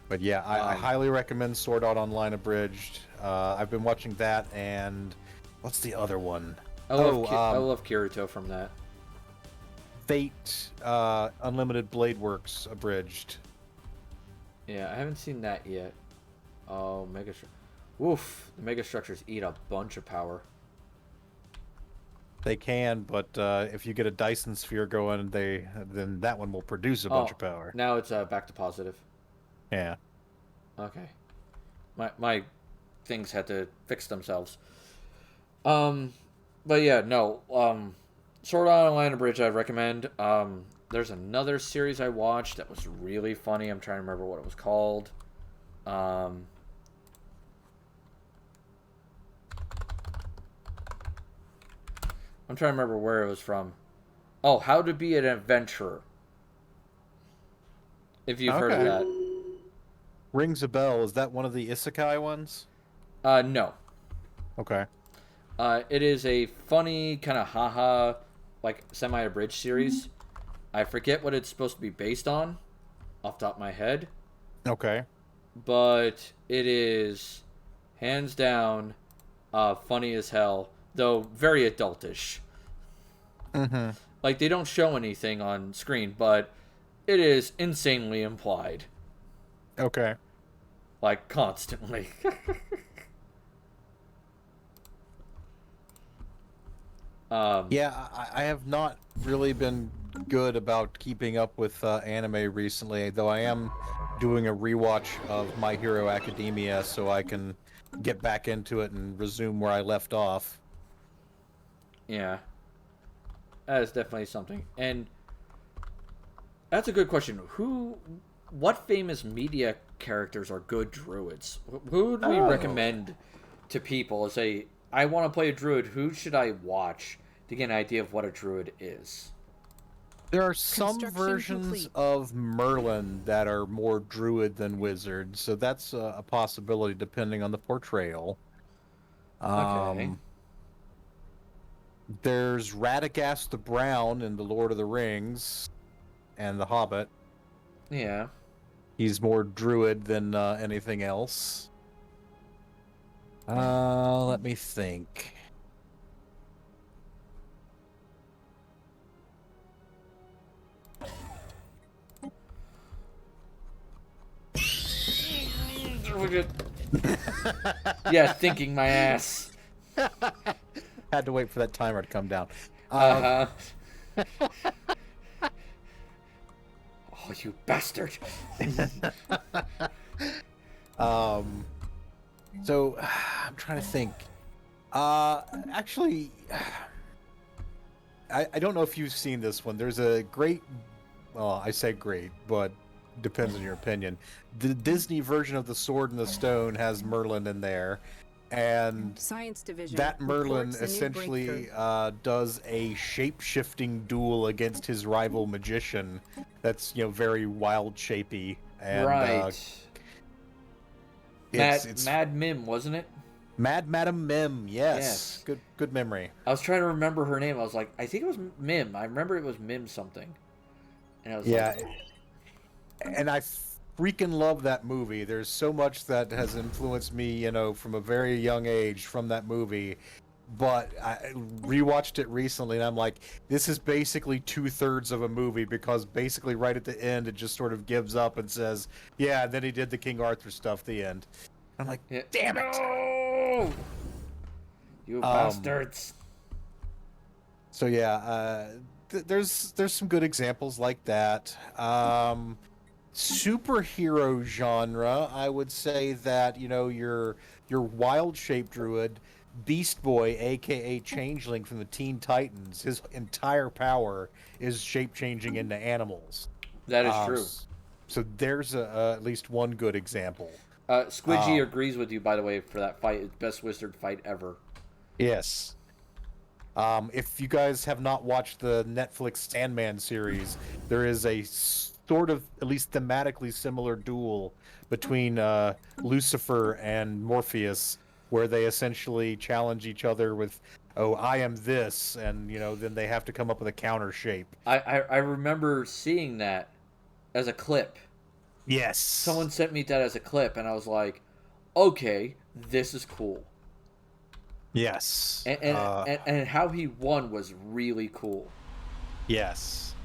But yeah, I highly recommend Sword Art Online Abridged. I've been watching that, and what's the other one? I love Kirito from that. Fate Unlimited Blade Works Abridged. Yeah, I haven't seen that yet. Oh, Oof, the mega structures eat a bunch of power. They can, but if you get a Dyson sphere going, then that one will produce a bunch of power. Now it's back to positive. Yeah. Okay. My things had to fix themselves. But yeah, no. Sword Art Online Abridged I'd recommend. There's another series I watched that was really funny. I'm trying to remember what it was called. I'm trying to remember where it was from. Oh, How to Be an Adventurer. If you've heard of that. Rings a bell. Is that one of the isekai ones? No. Okay. It is a funny kind of haha, semi-abridged series. I forget what it's supposed to be based on, off the top of my head. Okay. But it is, hands down, funny as hell, though very adultish. Mm-hmm. They don't show anything on screen, but it is insanely implied. Okay. Constantly. Yeah, I have not really been good about keeping up with anime recently, though I am doing a rewatch of My Hero Academia so I can get back into it and resume where I left off. Yeah. That is definitely something. And that's a good question. What famous media characters are good druids? Who would we recommend to people and say, I want to play a druid, who should I watch to get an idea of what a druid is? There are some versions of Merlin that are more druid than wizard, so that's a possibility depending on the portrayal. Okay. There's Radagast the Brown in The Lord of the Rings and The Hobbit. Yeah. He's more druid than anything else. Let me think. Yeah, thinking my ass. Had to wait for that timer to come down. Oh, you bastard. So I'm trying to think. Actually, I don't know if you've seen this one. There's a great, well, I say great, but depends on your opinion. The Disney version of The Sword and the Stone has Merlin in there, and Science Division. that Merlin reports a new essentially breakthrough. does a shape-shifting duel against his rival magician. That's very wild, shapey, and Right. it's Mad Mim, wasn't it? Mad Madam Mim. Yes. Good memory. I was trying to remember her name. I was like, I think it was Mim. I remember it was Mim something. And I was Yeah, like, and I freaking love that movie. There's so much that has influenced me, from a very young age from that movie. But I rewatched it recently, and I'm like, this is basically 2/3 of a movie, because basically right at the end, it just sort of gives up and says, yeah, and then he did the King Arthur stuff, the end. I'm like, yeah. damn it! No! You bastards. So yeah, there's some good examples like that. Superhero genre, I would say that your wild shape druid, Beast Boy, aka Changeling from the Teen Titans, his entire power is shape changing into animals. That is true. So there's at least one good example. Squidgy agrees with you, by the way, for that fight. It's best wizard fight ever. Yes. If you guys have not watched the Netflix Sandman series, there is a sort of, at least thematically similar duel between Lucifer and Morpheus, where they essentially challenge each other with, oh, I am this, and then they have to come up with a counter shape. I remember seeing that as a clip. Yes. Someone sent me that as a clip, and I was like, okay, this is cool. Yes. And how he won was really cool. Yes.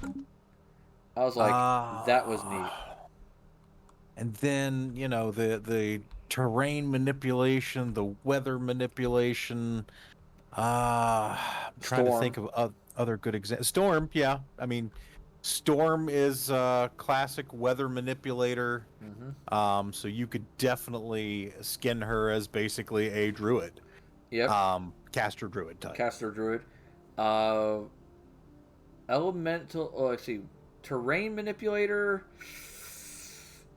I was like, that was neat. And then, the terrain manipulation, the weather manipulation. I'm trying to think of other good examples. Storm, yeah. I mean, Storm is a classic weather manipulator. Mm-hmm. So you could definitely skin her as basically a druid. Yep. Caster druid type. Caster druid. Elemental. Oh, let's see. Terrain manipulator.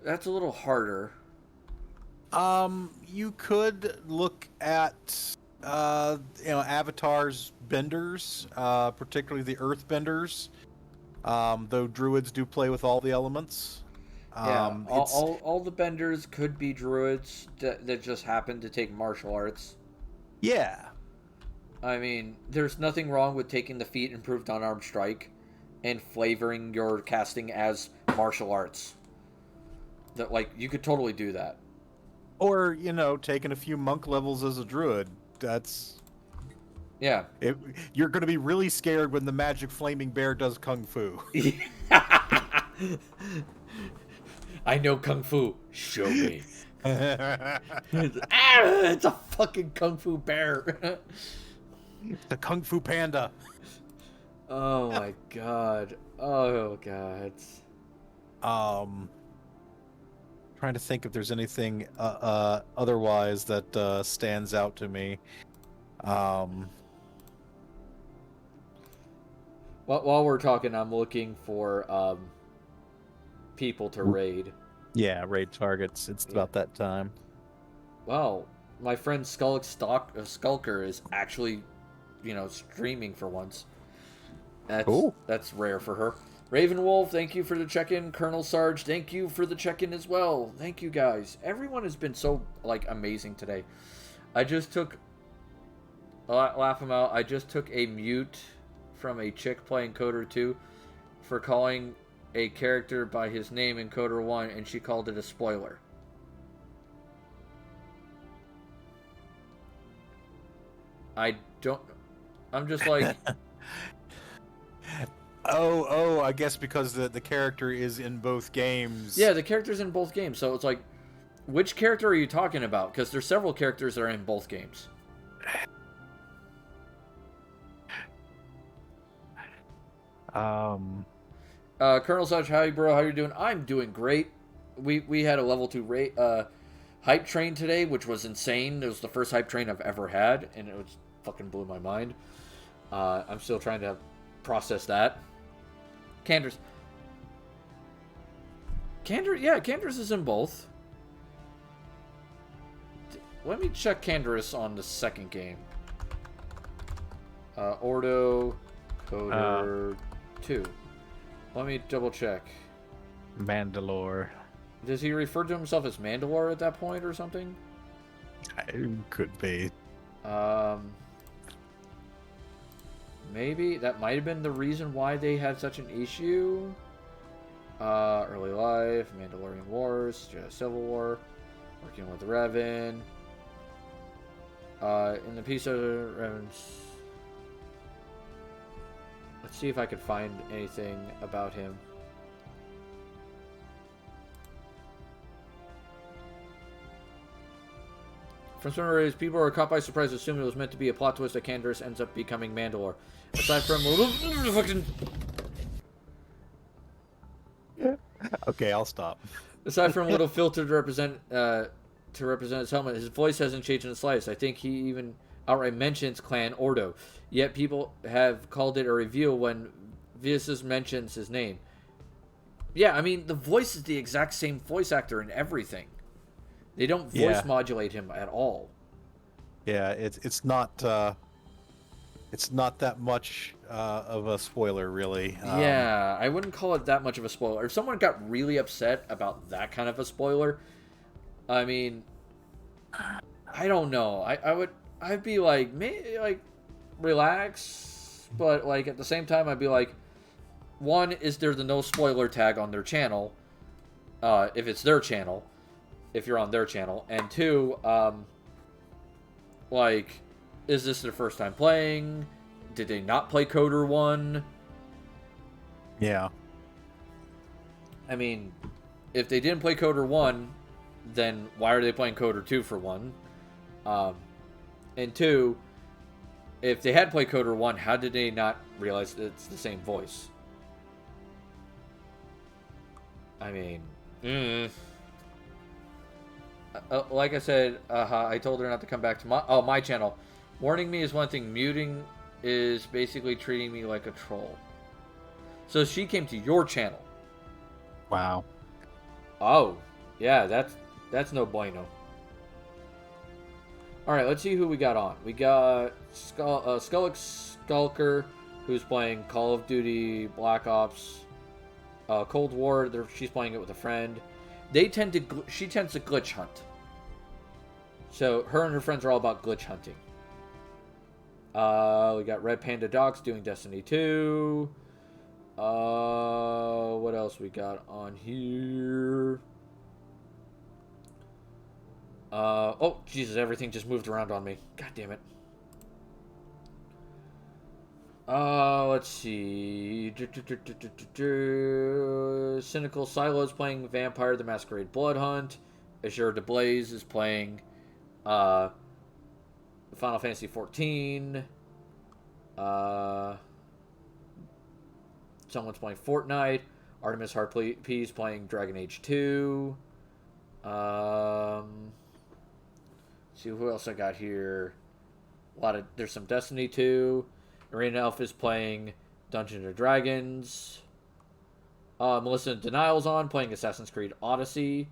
That's a little harder. You could look at Avatar's benders, particularly the earth benders. Though druids do play with all the elements. Yeah, all the benders could be druids that just happen to take martial arts. Yeah. I mean, there's nothing wrong with taking the feat improved unarmed strike and flavoring your casting as martial arts. That, like, you could totally do that. Or, taking a few monk levels as a druid. That's... Yeah. You're going to be really scared when the magic flaming bear does kung fu. I know kung fu. Show me. It's a fucking kung fu bear. The kung fu panda. Oh my god. Oh god. Trying to think if there's anything otherwise that stands out to me. While we're talking, I'm looking for people to raid. Yeah, raid targets. It's about that time. Wow, my friend Skulker is actually, streaming for once. That's rare for her. Ravenwolf, thank you for the check-in. Colonel Sarge, thank you for the check-in as well. Thank you guys. Everyone has been so amazing today. I just took laugh him out. I just took a mute from a chick playing Coder 2 for calling a character by his name in Coder 1, and she called it a spoiler. I'm just like... Oh, I guess because the character is in both games. Yeah, the character's in both games, so it's like, Which character are you talking about? Because there's several characters that are in both games. Colonel Such, how you bro? How you doing? I'm doing great. We had a level 2 hype train today, which was insane. It was the first hype train I've ever had, and it was fucking blew my mind. I'm still trying to process that. Candors, Candorus is in both. Let me check Candorus on the second game. Ordo, Coder 2. Let me double check. Mandalore. Does he refer to himself as Mandalore at that point or something? Could be. Maybe that might have been the reason why they had such an issue. Early life, Mandalorian Wars, Jedi Civil War, working with Revan. In the piece of Revan's. Let's see if I could find anything about him. From some areas, people are caught by surprise, assuming it was meant to be a plot twist that Candace ends up becoming Mandalore. Aside from fucking. Okay, I'll stop. Aside from a little filter to represent his helmet, his voice hasn't changed in the slightest. I think he even outright mentions Clan Ordo. Yet people have called it a reveal when Visus mentions his name. Yeah, I mean, the voice is the exact same voice actor in everything. They don't voice modulate him at all. Yeah, it's not that much of a spoiler, really. Yeah, I wouldn't call it that much of a spoiler. If someone got really upset about that kind of a spoiler, I mean, I don't know. I'd be like, relax, but like at the same time, I'd be like, one, is there the no spoiler tag on their channel? If it's their channel. If you're on their channel, and two, like, is this their first time playing? Did they not play Coder 1? Yeah. I mean, if they didn't play Coder 1, then why are they playing Coder 2 for one? And two, if they had played Coder 1, how did they not realize that it's the same voice? I mean, like I said, I told her not to come back to my channel. Warning me is one thing. Muting is basically treating me like a troll. So she came to your channel. Wow. Oh, yeah, that's no bueno. All right, let's see who we got on. We got Skulker, who's playing Call of Duty, Black Ops, Cold War. She's playing it with a friend. She tends to glitch hunt. So her and her friends are all about glitch hunting. We got Red Panda Docs doing Destiny 2. What else we got on here? Oh, Jesus, everything just moved around on me. God damn it. Let's see. Cynical Silo's playing Vampire the Masquerade Blood Hunt. Azure DeBlaze is playing Final Fantasy 14. Someone's playing Fortnite. Artemis Harp P is playing Dragon Age 2. See who else I got here. There's some Destiny 2. Arena Elf is playing Dungeons and Dragons. Melissa Denial's on, playing Assassin's Creed Odyssey.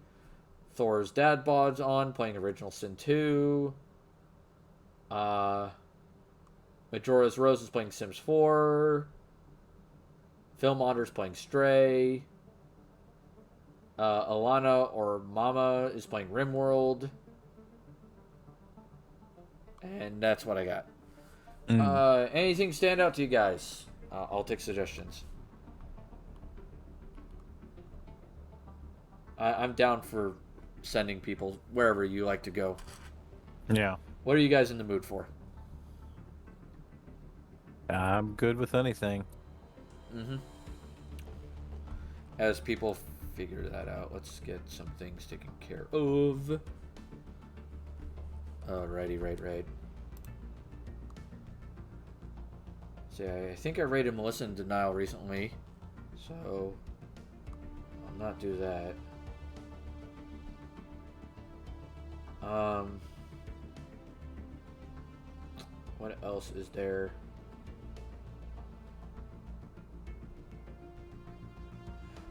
Thor's Dad Bod's on, playing Original Sin 2. Majora's Rose is playing Sims 4. Film Honors playing Stray. Alana or Mama is playing RimWorld. And that's what I got. Anything stand out to you guys? I'll take suggestions. I'm down for sending people wherever you like to go. Yeah. What are you guys in the mood for? I'm good with anything. As people figure that out. Let's get some things taken care of. Alrighty, right. See, I think I rated Melissa in denial recently, so I'll not do that. What else is there?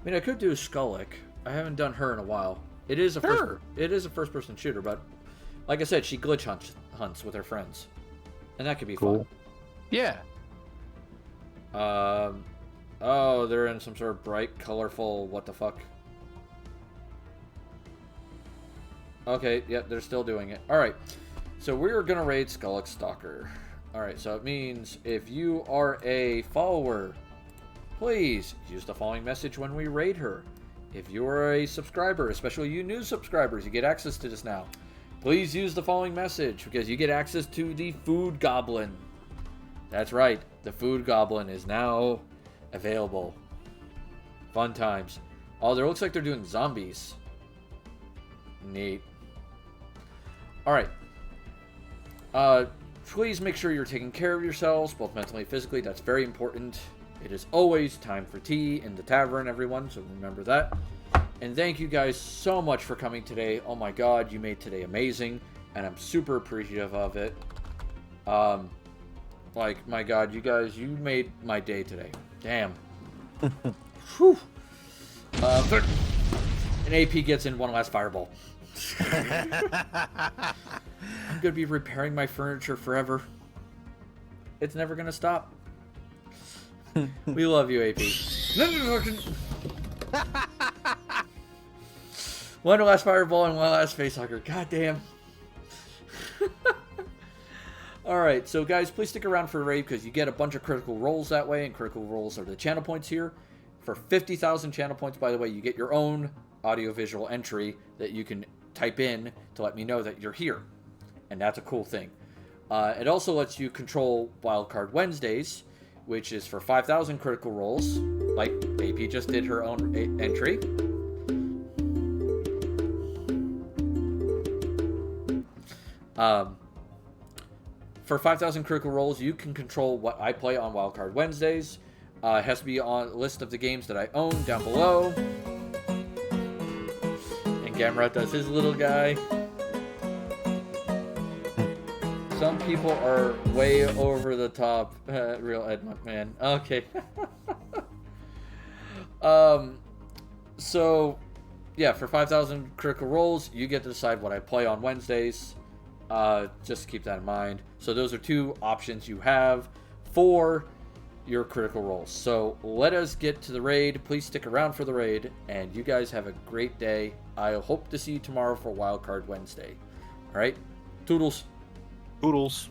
I mean, I could do Skullick. I haven't done her in a while. It is a first-person shooter, but like I said, she glitch hunts with her friends, and that could be fun. Yeah. Oh, they're in some sort of bright, colorful. What the fuck? Okay, yep, they're still doing it. All right, so we're gonna raid Skullick Stalker. All right, so it means if you are a follower, please use the following message when we raid her. If you are a subscriber, especially you new subscribers, you get access to this now. Please use the following message because you get access to the Food Goblin. That's right, the Food Goblin is now available. Fun times. Oh, there looks like they're doing zombies. Neat. Alright. Please make sure you're taking care of yourselves, both mentally and physically. That's very important. It is always time for tea in the tavern, everyone, so remember that. And thank you guys so much for coming today. Oh my god, you made today amazing, and I'm super appreciative of it. Like, my god, you guys, you made my day today. Damn. Whew. And AP gets in one last fireball. I'm gonna be repairing my furniture forever. It's never gonna stop. We love you, AP. One last fireball and one last facehugger. God damn. Alright, so guys, please stick around for raid because you get a bunch of critical rolls that way, and critical rolls are the channel points here. For 50,000 channel points, by the way, you get your own audiovisual entry that you can type in to let me know that you're here. And that's a cool thing. It also lets you control Wildcard Wednesdays, which is for 5,000 critical rolls, like AP just did her own entry. For 5,000 critical rolls, you can control what I play on Wildcard Wednesdays. It has to be on a list of the games that I own down below. And Gamera does his little guy. Some people are way over the top. Real Edmund, man. Okay. So, yeah, for 5,000 critical rolls, you get to decide what I play on Wednesdays. Just keep that in mind. So those are two options you have for your critical rolls. So let us get to the raid. Please stick around for the raid, and you guys have a great day. I hope to see you tomorrow for Wildcard Wednesday. All right, toodles. Poodles.